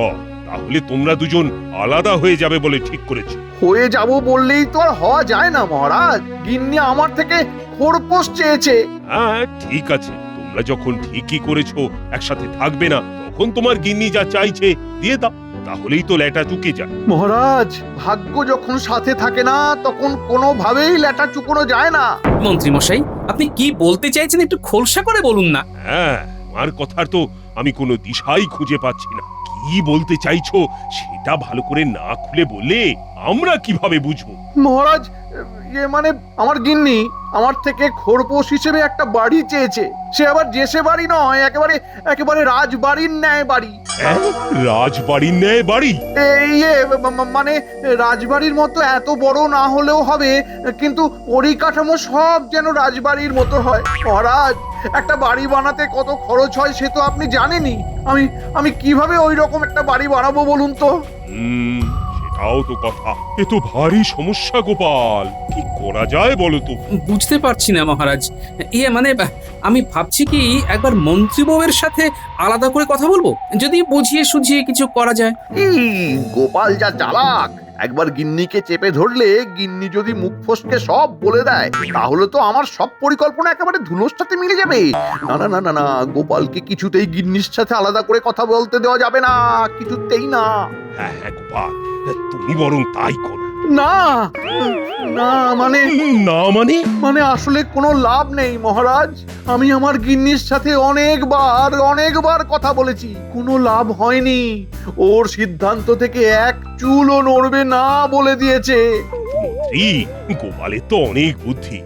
ও, তাহলে তোমরা দুজন আলাদা হয়ে যাবে বলে ঠিক করেছো? হয়ে যাব বললেই তো আর হওয়া যায় না মহারাজ, গিন্নি আমার থেকে খোরপোশ চেয়েছে। হ্যাঁ ঠিক আছে, তোমরা যখন ঠিকই করেছো একসাথে থাকবে না, তখন তোমার গিন্নি যা চাইছে দিয়ে দাও, তাহলেই তো ল্যাটা চুকে যায়। মহারাজ, ভাগ্য যখন সাথে থাকে না তখন কোনোভাবেই ল্যাটা চুকোনো যায় না। মন্ত্রী মশাই, আপনি কি বলতে চাইছেন একটু খোলসা করে বলুন না। হ্যাঁ, আমার কথার তো আমি কোনো দিশাই খুঁজে পাচ্ছি না। কি বলতে চাইছো সেটা ভালো করে না খুলে বললে আমরা কিভাবে বুঝবো? মহারাজ, মানে আমার গিন্নি আমার থেকে খোরপোশ হিসেবে একটা বাড়ি চেয়েছে। সে আবার যেসে বাড়ি নয়, একেবারে রাজবাড়ির ন্যায় বাড়ি। রাজবাড়ির ন্যায় বাড়ি? মানে রাজবাড়ির মতো এত বড় না হলেও হবে, কিন্তু পরিকাঠামো সব যেন রাজবাড়ির মতো হয়। মহারাজ, একটা বাড়ি বানাতে কত খরচ হয় সে তো আপনি জানেনই। আমি কিভাবে ওই রকম একটা বাড়ি বানাবো বলুন তো? সেটাও তো কথা। এ তো ভারী সমস্যা গোপাল, কি করা যায় বলো তো? বুঝতে পারছি না মহারাজ। মানে আমি ভাবছি কি একবার মন্ত্রী বউয়ের সাথে আলাদা করে কথা বলবো, যদি বুঝিয়ে সুঝিয়ে কিছু করা যায়। গোপাল যা চালাক, একবার গিন্নিকে চেপে ধরলে গিন্নি যদি মুখ ফসকে সব বলে দেয়, তাহলে তো আমার সব পরিকল্পনা একেবারে ধুলোর সাথে মিলে যাবে। না না না না না, গোপালকে কিছুতেই গিন্নির সাথে আলাদা করে কথা বলতে দেওয়া যাবে না, কিছুতেই না। হ্যাঁ হ্যাঁ গোপাল, তুমি বরং তাই করো। না না মানে আসলে কোনো লাভ নেই মহারাজ। আমি আমার গিন্নির সাথে অনেকবার কথা বলেছি, কোনো লাভ হয়নি। ওর সিদ্ধান্ত থেকে এক চুলও নড়বে না বলে দিয়েছে। গোপালের তো অনেক বুদ্ধি,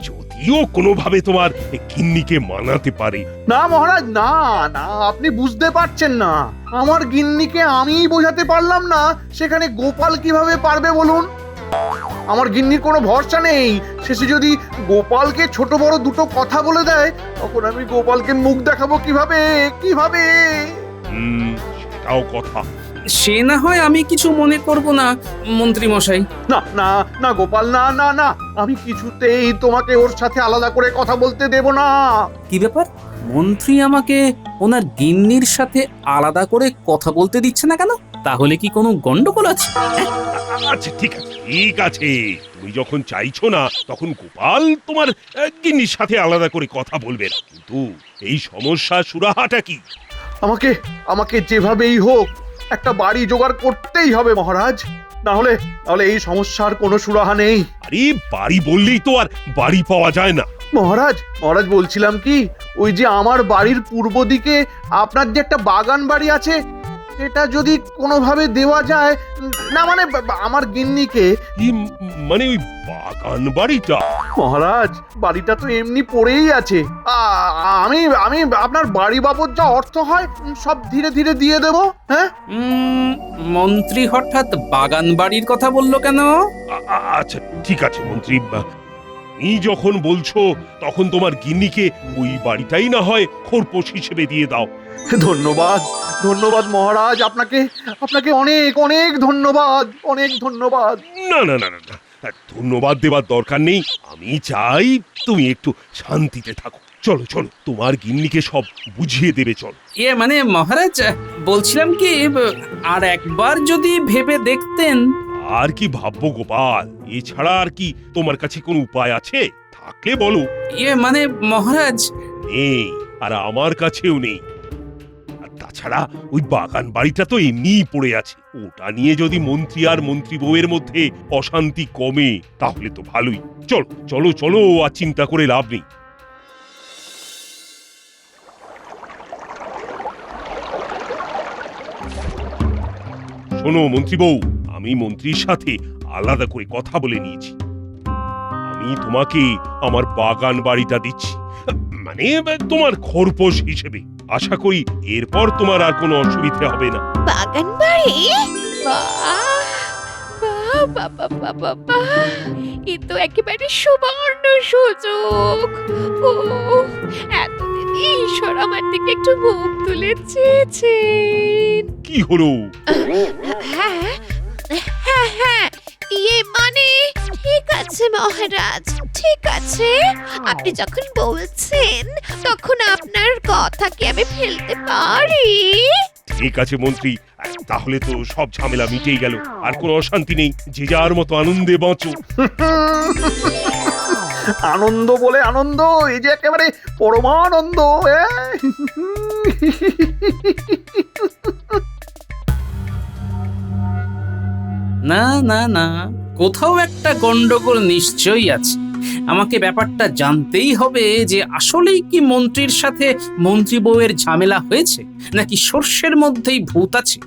যদিও কোনোভাবে তোমার গিন্নিকে মানাতে পারে। না মহারাজ, না না, আপনি বুঝতে পারছেন না। আমার গিন্নিকে আমিই বোঝাতে পারলাম না, সেখানে গোপাল কিভাবে পারবে বলুন? আমার গিন্নির কোনো ভরসা নেই। শেষে যদি গোপালকে ছোট বড় দুটো কথা বলে দেয়, তখন আমি গোপালকে মুখ দেখাবো কিভাবে কিভাবে? সেটাও কথা। সে না হয় আমি কিছু মনে করব না মন্ত্রী মশাই। না না না গোপাল, না না না, আমি কিছুতেই তোমাকে ওর সাথে আলাদা করে কথা বলতে দেব না। কি ব্যাপার, মন্ত্রী আমাকে ওনার গিন্নির সাথে আলাদা করে কথা বলতে দিচ্ছে না কেন? তাহলে কি কোনো গন্ডগোল আছে? আচ্ছা ঠিক আছে ঠিক আছে, তুমি যখন চাইছো না তখন গোপাল তোমার গিন্নির সাথে আলাদা করে কথা বলবে না, কিন্তু এই সমস্যা সুরাহাটা কি? আমাকে আমাকে যেভাবেই হোক একটা বাড়ি জোগাড় করতেই হবে মহারাজ, না হলে এই সমস্যার কোনো সুরাহা নেই। আরে বাড়ি বললেই তো আর বাড়ি পাওয়া যায় না। মহারাজ বলছিলাম কি, ওই যে আমার বাড়ির পূর্ব দিকে আপনার যে একটা বাগান বাড়ি আছে, এটা যদি কোনোভাবে দেওয়া যায়, না মানে আমার গিন্নিকে। মানে ওই বাগান বাড়িটা? মহারাজ বাড়িটা তো এমনি পড়েই আছে, আমি আমি আপনার বাড়ি বাবদ যা অর্থ হয় সব ধীরে ধীরে দিয়ে দেব। হ্যাঁ, মন্ত্রী হঠাৎ বাগান বাড়ির কথা বললো কেন? আচ্ছা ঠিক আছে মন্ত্রী, তুমি যখন বলছো তখন তোমার গিন্নিকে ওই বাড়িটাই না হয় খোরপোশ হিসেবে দিয়ে দাও। ধন্যবাদ ধন্যবাদ মহারাজ, আপনাকে আপনাকে অনেক অনেক ধন্যবাদ, অনেক ধন্যবাদ। না না না না না, ধন্যবাদ দেবার দরকার নেই। আমি চাই তুমি একটু শান্তিতে থাকো। চলো চলো, তোমার গিন্নিকে সব বুঝিয়ে দেবে। চলো। মানে মহারাজ বলছিলাম কি, আর একবার যদি ভেবে দেখতেন। আর কি ভাববো গোপাল, এছাড়া আর কি তোমার কাছে কোনো উপায় আছে? থাকলে বলো। মানে মহারাজ নেই, আর আমার কাছেও নেই। আর তাছাড়া ওই বাগান বাড়িটা তো এমনিই পড়ে আছে, ওটা নিয়ে যদি মন্ত্রী আর মন্ত্রী বউয়ের মধ্যে অশান্তি কমে তাহলে তো ভালোই। চলো চলো চলো, আর চিন্তা করে লাভ নেই। শোনো মন্ত্রী বউ, আমি মন্ত্রীর সাথে আলাদা করে কথা বলে নিয়েছি। আমি তোমাকে আমার বাগান বাড়িটা দিচ্ছি, মানে তোমার খোরপোশ হিসেবে। আশা করি এরপর তোমার আর কোনো অসুবিধা হবে না। বাগান বাড়ি? বাহ, এ তো একেবারে সুবর্ণ সুযোগ। ও এতদিনে ঈশ্বর আমার দিকে একটু মুখ তুলে চেয়েছেন। কি হলো? হ্যাঁ হ্যাঁ হ্যাঁ, মানে ঠিক আছে মহারাজ, ঠিক আছে। আপনি যখন বলছেন তখন আপনার কথা কি আমি ফেলতে পারি? ঠিক আছে মন্ত্রী, তাহলে তো সব ঝামেলা মিটেই গেল, আর কোনো অশান্তি নেই। যে যার মতো আনন্দে বাঁচো। আনন্দ বলে আনন্দ, এই যে একেবারে পরমানন্দ। না না না, কোথাও একটা গন্ডগোল নিশ্চয়ই আছে। আমাকে ব্যাপারটা জানতেই হবে যে আসলেই কি মন্ত্রীর সাথে মন্ত্রী বউয়ের ঝামেলা হয়েছে, নাকি সর্ষের মধ্যেই ভূত আছে।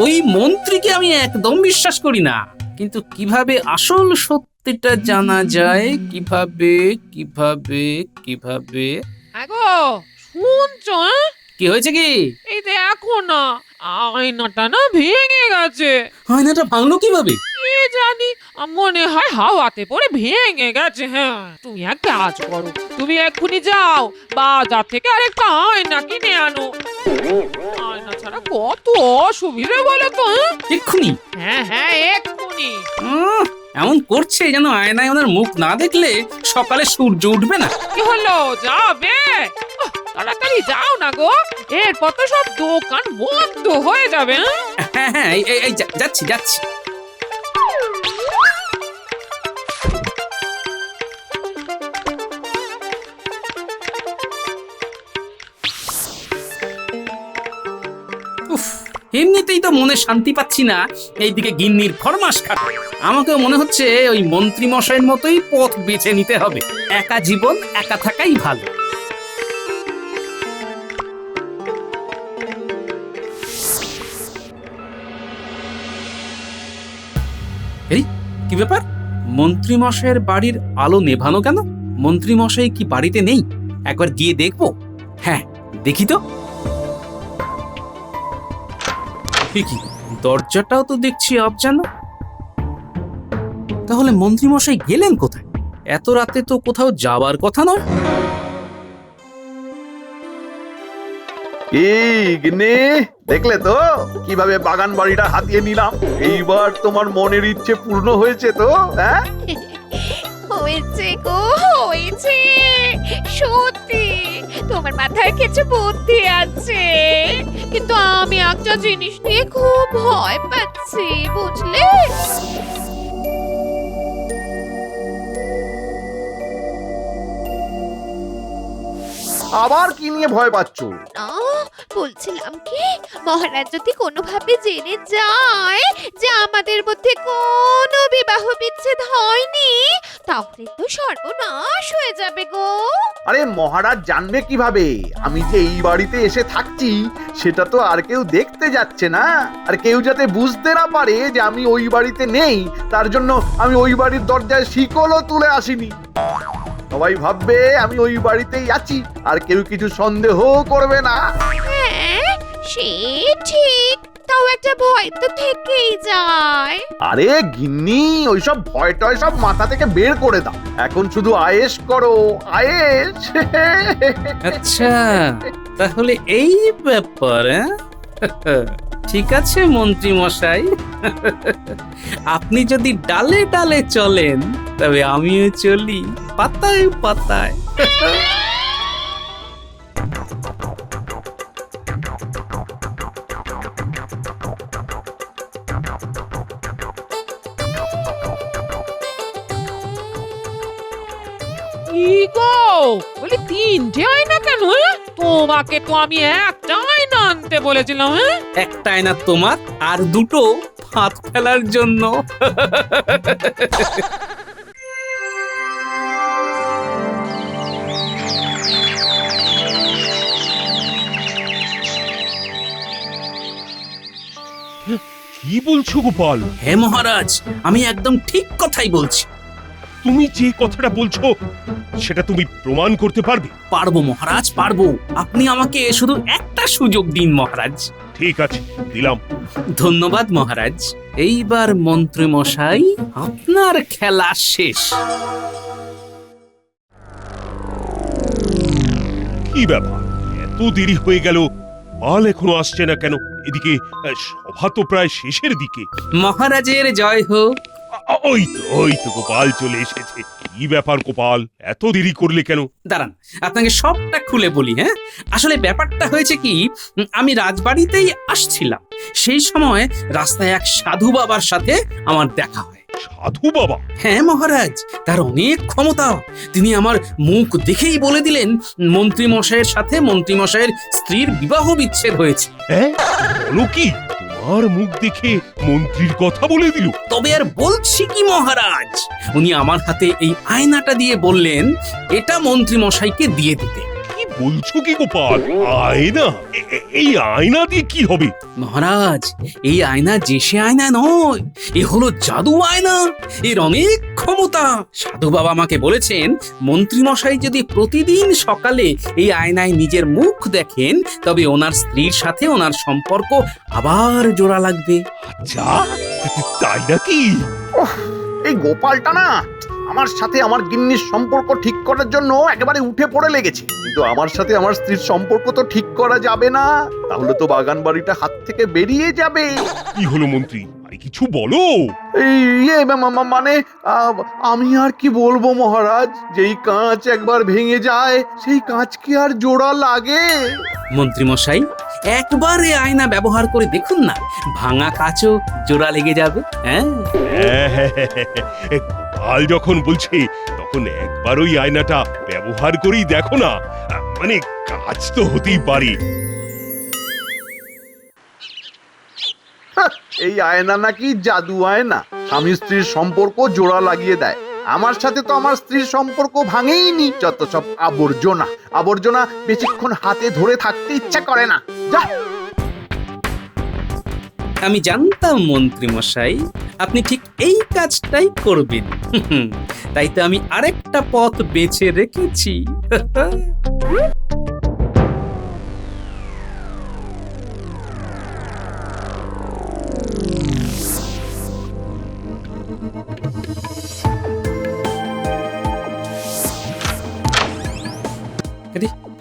ওই মন্ত্রীকে আমি একদম বিশ্বাস করি না, কিন্তু কিভাবে আসল সত্যিটা জানা যায়? কিভাবে কিভাবে কিভাবে আগো শুনছো? কি হয়েছে কি? এই দেখো না, আয়নাটা না ভেঙে গেছে। আয়নাটা ভাঙলো কিভাবে? কি জানি, মনে হয় হাওয়াতে পড়ে ভেঙে গেছে। হ্যাঁ, তুমি এক কাজ করো, তুমি এক্ষুনি যাও বাজার থেকে আরেকটা আয়না কিনে আনো। আয়না ছাড়া কত অসুবিধে বলো তো। এক্ষুনি? হ্যাঁ হ্যাঁ এক্ষুনি। এমন করছে যেন আয়নায় ওনার মুখ না দেখলে সকালে সূর্য উঠবে না। কি হলো, যাবে? তাড়াতাড়ি যাও না গো, এরপর তো সব দোকান বন্ধ হয়ে যাবে। হ্যাঁ হ্যাঁ, এই যাচ্ছি যাচ্ছি। এমনিতেই তো মনে শান্তি পাচ্ছি না, এইদিকে গিন্নির ফরমাস খাটে। আমাকেও মনে হচ্ছে ওই মন্ত্রী মশাইয়ের মতোই পথ বেছে নিতে হবে। একা জীবন একা থাকাই ভালো। এই কি ব্যাপার, মন্ত্রী মশাইয়ের বাড়ির আলো নেভানো কেন? মন্ত্রী মশাই কি বাড়িতে নেই? একবার গিয়ে দেখবো। হ্যাঁ দেখি তো। কি দরজাটাও তো দেখছি অবজানো। তাহলে মন্ত্রীমশাই গেলেন কোথায়? এত রাতে তো কোথাও যাবার কথা নয়। গিন্নি, দেখলে তো কিভাবে বাগান বাড়িটা হাতিয়ে নিলাম? এইবার তোমার মনের ইচ্ছে পূর্ণ হয়েছে তো? হ্যাঁ, হয়েছে গো, হয়েছে। সত্যি তোমার মাথায় কিছু বুদ্ধি আছে, কিন্তু আমি একটা জিনিস নিয়ে খুব ভয় পাচ্ছি, বুঝলে? আবার কি নিয়ে ভয় পাচ্ছ? না, বলছিলাম কি, মহারাজ যদি কোনোভাবে জেনে যায় যে আমাদের মধ্যে কোনো বিবাহ বিচ্ছেদ হয়নি, তাহলে তো সর্বনাশ হয়ে যাবে গো। আরে মহারাজ জানবে কিভাবে? আমি যে এই বাড়িতে এসে থাকছি সেটা তো আর কেউ দেখতে যাচ্ছে না। আর কেউ যাতে বুঝতে না পারে যে আমি ওই বাড়িতে নেই, তার জন্য আমি ওই বাড়ির দরজায় শিকলও তুলে আসিনি। সবাই ভাববে আমি ওই বাড়িতেই আছি, আর কেউ কিছু সন্দেহ করবে না। হ্যাঁ, সে ঠিক, তাও একটা ভয় তো থেকেই যায়। আরে গিন্নি, ওইসব ভয় টয় সব মাথা থেকে বের করে দাও। এখন শুধু আয়েশ করো, আয়েশ। আচ্ছা, তাহলে এই ব্যাপার। ঠিক আছে মন্ত্রী মশাই, আপনি যদি ডালে ডালে চলেন তবে আমিও চলি পাতায় পাতায়। কি গো, বলি তিনটে আয়না কেন? তোমাকে তো আমি একটা আয়না আনতে বলেছিলাম। একটা আয়না তোমার আর দুটো ফাঁদ ফেলার জন্য। কি বলছো গোপাল? হ্যাঁ মহারাজ, আমি একদম ঠিক কথাই বলছি। তুমি যে কথাটা বলছো সেটা তুমি প্রমাণ করতে পারবে? পারবো মহারাজ, পারবো। আপনি আমাকে শুধু একটা সুযোগ দিন মহারাজ। ঠিক আছে, দিলাম। ধন্যবাদ মহারাজ। এইবার মন্ত্রী মশাই, আপনার খেলা শেষ। কি ব্যাপার, এত দেরি হয়ে গেল, গোপাল এখনো আসছে না কেন? এদিকে সভা তো প্রায় শেষের দিকে। মহারাজের জয় হোক। ওই তো গোপাল চলে এসেছে। কি ব্যাপার গোপাল, এত দেরি করলে কেন? দাঁড়ান, আপনাকে সবটা খুলে বলি। হ্যাঁ, আসলে ব্যাপারটা হয়েছে কি, আমি রাজবাড়িতেই আসছিলাম, সেই সময় রাস্তায় এক সাধু বাবার সাথে আমার দেখা হয়। সাধু বাবা? হ্যাঁ মহারাজ, তার অনেক ক্ষমতা। তিনি আমার মুখ দেখেই বলে দিলেন মন্ত্রী মশাইয়ের সাথে মন্ত্রী মশাইয়ের স্ত্রীর বিবাহ বিচ্ছেদ হয়েছে। হ্যাঁ, বলো কি? তোমার মুখ দেখে মন্ত্রীর কথা বলে দিল? তবে আর বলছি কি মহারাজ, উনি আমার হাতে এই আয়নাটা দিয়ে বললেন এটা মন্ত্রী মশাইকে দিয়ে দিতে। কি বলছো কি গোপাল? আয়না? এই আয়না দিয়ে কি হবে? মহারাজ, এই আয়না যে সে আয়না নয়, এ হলো জাদু আয়না। এর অনেক ক্ষমতা। সাধু বাবা আমাকে বলেছেন মন্ত্রী মশাই যদি প্রতিদিন সকালে এই আয়নায় নিজের মুখ দেখেন, তবে ওনার স্ত্রীর সাথে ওনার সম্পর্ক আবার জোড়া লাগবে। আচ্ছা, তাই নাকি? এই গোপালটা না আমার সাথে আমার গিন্নির সম্পর্ক ঠিক করার জন্য একেবারে উঠে পড়ে লেগেছে। কিন্তু আমার সাথে আমার স্ত্রীর সম্পর্ক তো ঠিক করা যাবে না, তাহলে তো বাগান বাড়িটা হাত থেকে বেরিয়ে যাবে। কি হলো মন্ত্রী, কিছু বলো। মানে আমি আর কি বলবো মহারাজ, যেই কাঁচ একবার ভেঙে যায় সেই কাঁচ কি আর জোড়া লাগে? মন্ত্রী মশাই, একবার এই আয়না ব্যবহার করে দেখুন না, ভাঙা কাঁচও জোড়া লেগে যাবে। হ্যাঁ, কাল যখন বলছে তখন একবার ওই আয়নাটা ব্যবহার করেই দেখো না, মানে কাজ তো হতেই পারে। এই আয়না নাকি জাদু আয়না, স্বামী স্ত্রীর সম্পর্ক জোড়া লাগিয়ে দেয়। আমার সাথে তো আমার স্ত্রীর সম্পর্ক ভাঙেইনি। যত সব আবর্জনা আবর্জনা, বেশিক্ষণ হাতে ধরে থাকতে ইচ্ছা করে না। যা। আমি জানতাম মন্ত্রী মশাই আপনি ঠিক এই কাজটাই করবেন, তাই তো আমি আরেকটা পথ বেছে রেখেছি।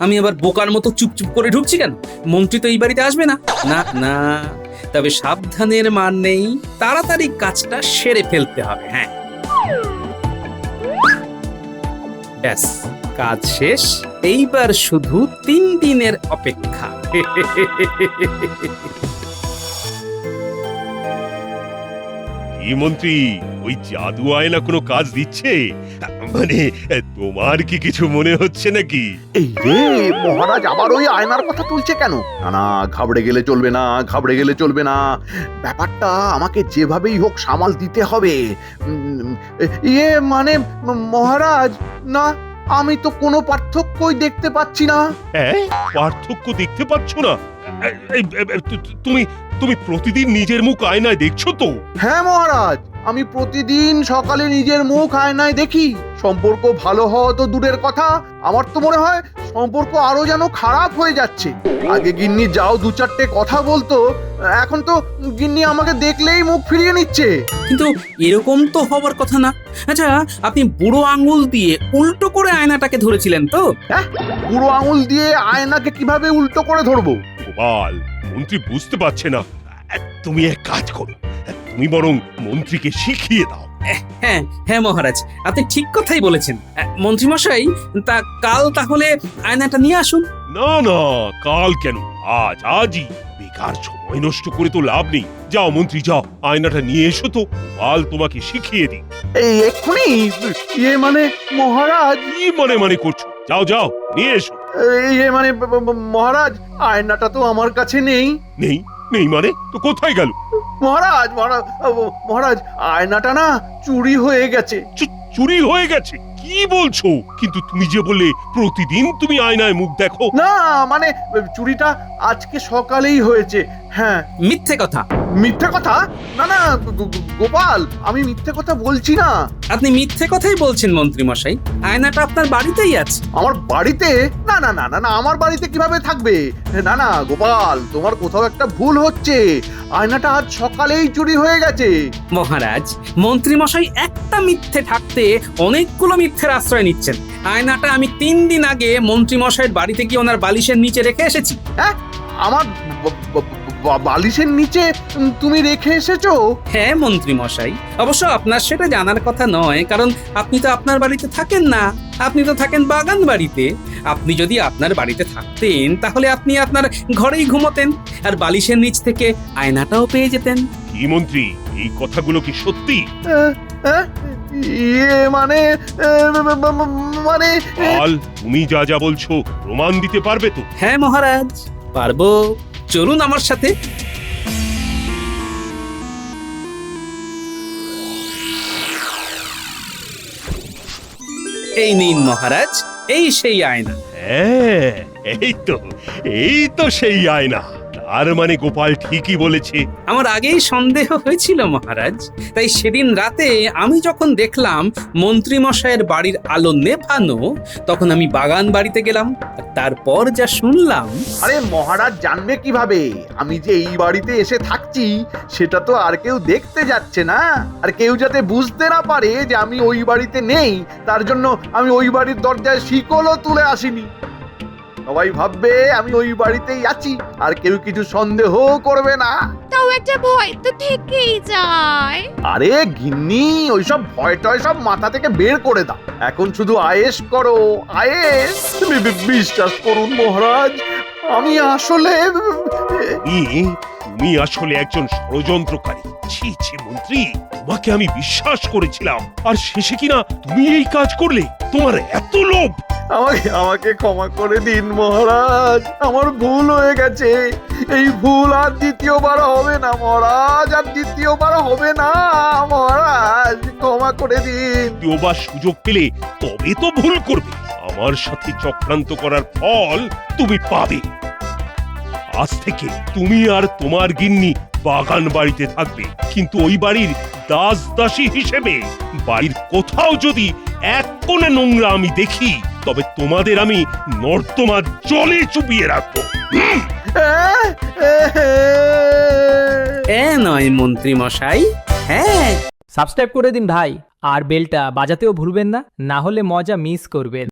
আমি আবার বোকার মতো চুপচুপ করে ঢুকছি কেন? মন্ত্রী তো এই বাড়িতে আসবে না। না না, তবে সাবধানের মান নেই, তাড়াতাড়ি কাজটা সেরে ফেলতে হবে। হ্যাঁ, ব্যাস কাজ শেষ, এইবার শুধু 3 দিনের অপেক্ষা। কি মন্ত্রী, ওই জাদু আয়না কোনো কাজ দিচ্ছে? মানে তোমার কি কিছু মনে হচ্ছে নাকি? এই রে, মহারাজ আবার ওই আয়নার কথা তুলছে কেন? না না, ঘাবড়ে গেলে চলবে না, ঘাবড়ে গেলে চলবে না। ব্যাপারটা আমাকে যেভাবেই হোক সামাল দিতে হবে। মানে মহারাজ, না আমি তো কোনো পার্থক্যই দেখতে পাচ্ছি না। হ্যাঁ, পার্থক্য দেখতে পাচ্ছ না? তুমি তুমি প্রতিদিন নিজের মুখ আয়নায় দেখছো তো? হ্যাঁ মহারাজ, আমি প্রতিদিন সকালে নিজের মুখ আয়নায় দেখি। সম্পর্ক ভালো হওয়া তো দূরের কথা, আমার তো মনে হয় সম্পর্ক আরো যেন খারাপ হয়ে যাচ্ছে। আগে গিন্নি যাও 2-4টে কথা বলতো, এখন তো গিন্নি আমাকে দেখলেই মুখ ফিরিয়ে নিচ্ছে। কিন্তু এরকম তো হবার কথা না। আচ্ছা, আপনি বুড়ো আঙ্গুল দিয়ে উল্টো করে আয়নাটাকে ধরেছিলেন তো? হ্যাঁ, বুড়ো আঙুল দিয়ে আয়নাকে কিভাবে উল্টো করে ধরবো? গোপাল, মন্ত্রী বুঝতে পারছে না। তুমি এক কাজ করো, তুমি বরং মন্ত্রীকে শিখিয়ে দাও। হ্যাঁ হ্যাঁ মহারাজ, আপনি ঠিক কথাই বলেছেন। মন্ত্রী মশাই, তা কাল তাহলে আয়নাটা নিয়ে আসুন। না না, কাল কেন, আজই। বেকার সময় নষ্ট করে তো লাভ নেই। যাও মন্ত্রী, যাও আয়নাটা নিয়ে এসো তো, কাল তোমাকে শিখিয়ে দিই। এই এক্ষুনি? মানে মহারাজ, কি মানে করছো? যাও যাও, নিয়ে এসো। মানে মহারাজ, আয়নাটা তো আমার কাছে নেই। নেই? নেই মানে তো কোথায় গেল? মহারাজ মহারাজ, আয়নাটা না চুরি হয়ে গেছে। চুরি হয়ে গেছে? কি বলছো? কিন্তু তুমি যে বললে প্রতিদিন তুমি আয়নায় মুখ দেখো। না মানে চুরিটা আজকে সকালেই হয়েছে। হ্যাঁ। মিথ্যে কথা। মিথ্যে কথা? না না গোপাল, আমি মিথ্যে কথা বলছি না। আপনি মিথ্যে কথাই বলছেন মন্ত্রী মশাই, আয়নাটা আপনার বাড়িতেই আছে। আমার বাড়িতে? না না না না, আমার বাড়িতে কিভাবে থাকবে? না না গোপাল, তোমার কোথাও একটা ভুল হচ্ছে। আয়নাটা আজ সকালেই চুরি হয়ে গেছে। মহারাজ, মন্ত্রী মশাই একটা মিথ্যে ঢাকতে অনেকগুলো মিথ্যের আশ্রয় নিচ্ছেন। আয়নাটা আমি 3 দিন আগে মন্ত্রী মশাইয়ের বাড়িতে গিয়ে ওনার বালিশের নিচে রেখে এসেছি। হ্যাঁ, আমার বালিশের নিচে তুমি রেখে এসেছো? হ্যাঁ মন্ত্রী মশাই, অবশ্য আপনার সেটা জানার কথা নয়, কারণ আপনি তো আপনার বাড়িতে থাকেন না, আপনি তো থাকেন বাগান বাড়িতে। আপনি যদি আপনার বাড়িতে থাকতেন তাহলে আপনি আপনার ঘরেই ঘুমোতেন, আর বালিশের নিচ থেকে আয়নাটাও পেয়ে যেতেন। কি মন্ত্রী, এই কথাগুলো কি সত্যি? মানে কাল তুমি যা যা বলছো প্রমাণ দিতে পারবে তো? হ্যাঁ মহারাজ, পারবো। চলুন আমার সাথে। এই নিন মহারাজ, এই সেই আয়না। হ্যাঁ, এই তো সেই আয়না। তার মানে গোপাল ঠিকই বলেছে। আমার আগেই সন্দেহ হয়েছিল মহারাজ, তাই সেদিন রাতে আমি যখন দেখলাম মন্ত্রী মশাইয়ের বাড়ির আলো নেভানো, তখন আমি বাগান বাড়িতে গেলাম। তারপর যা শুনলাম। আরে মহারাজ জানবে কিভাবে আমি যে এই বাড়িতে এসে থাকছি? সেটা তো আর কেউ দেখতে যাচ্ছে না। আর কেউ যাতে বুঝতে না পারে যে আমি ওই বাড়িতে নেই, তার জন্য আমি ওই বাড়ির দরজায় শিকলও তুলে আসিনি। সবাই ভাববে আমি ওই বাড়িতেই আছি, আর কেউ কিছু সন্দেহ করবে না। তাও একটা ভয় তো থেকেই যায়। আরে গিন্নি, ওইসব ভয় টয় সব মাথা থেকে বের করে দাও। এখন শুধু আয়েশ করো, আয়েশ। বিশ্বাস করুন মহারাজ, আমি আসলে তুমি আসলে একজন ষড়যন্ত্রকারী। ছি ছি মন্ত্রী, তোমাকে আমি বিশ্বাস করেছিলাম, আর শেষে কিনা তুমি এই কাজ করলে। তোমার এত লোভ! আমাকে ক্ষমা করে দিন মহারাজ, আমার ভুল হয়ে গেছে। এই ভুল আর দ্বিতীয়বার হবে না মহারাজ, আর দ্বিতীয়বার হবে না মহারাজ, ক্ষমা করে দিন। দ্বিতীয়বার সুযোগ পেলে তবে তো ভুল করবে। আমার সাথে চক্রান্ত করার ফল তুমি পাবে। আজ থেকে তুমি আর তোমার গিন্নি বাগান বাড়িতে থাকবে, কিন্তু ওই বাড়ির দাসী হিসেবে। বাড়ির কোথাও যদি এক কোণে নোংরা আমি দেখি, তবে তোমাদের আমি নর্দমার জলে চুবিয়ে রাখবো। নয় মন্ত্রী মশাই, হ্যাঁ। সাবস্ক্রাইব করে দিন ভাই, আর বেলটা বাজাতেও ভুলবেন না, না হলে মজা মিস করবেন।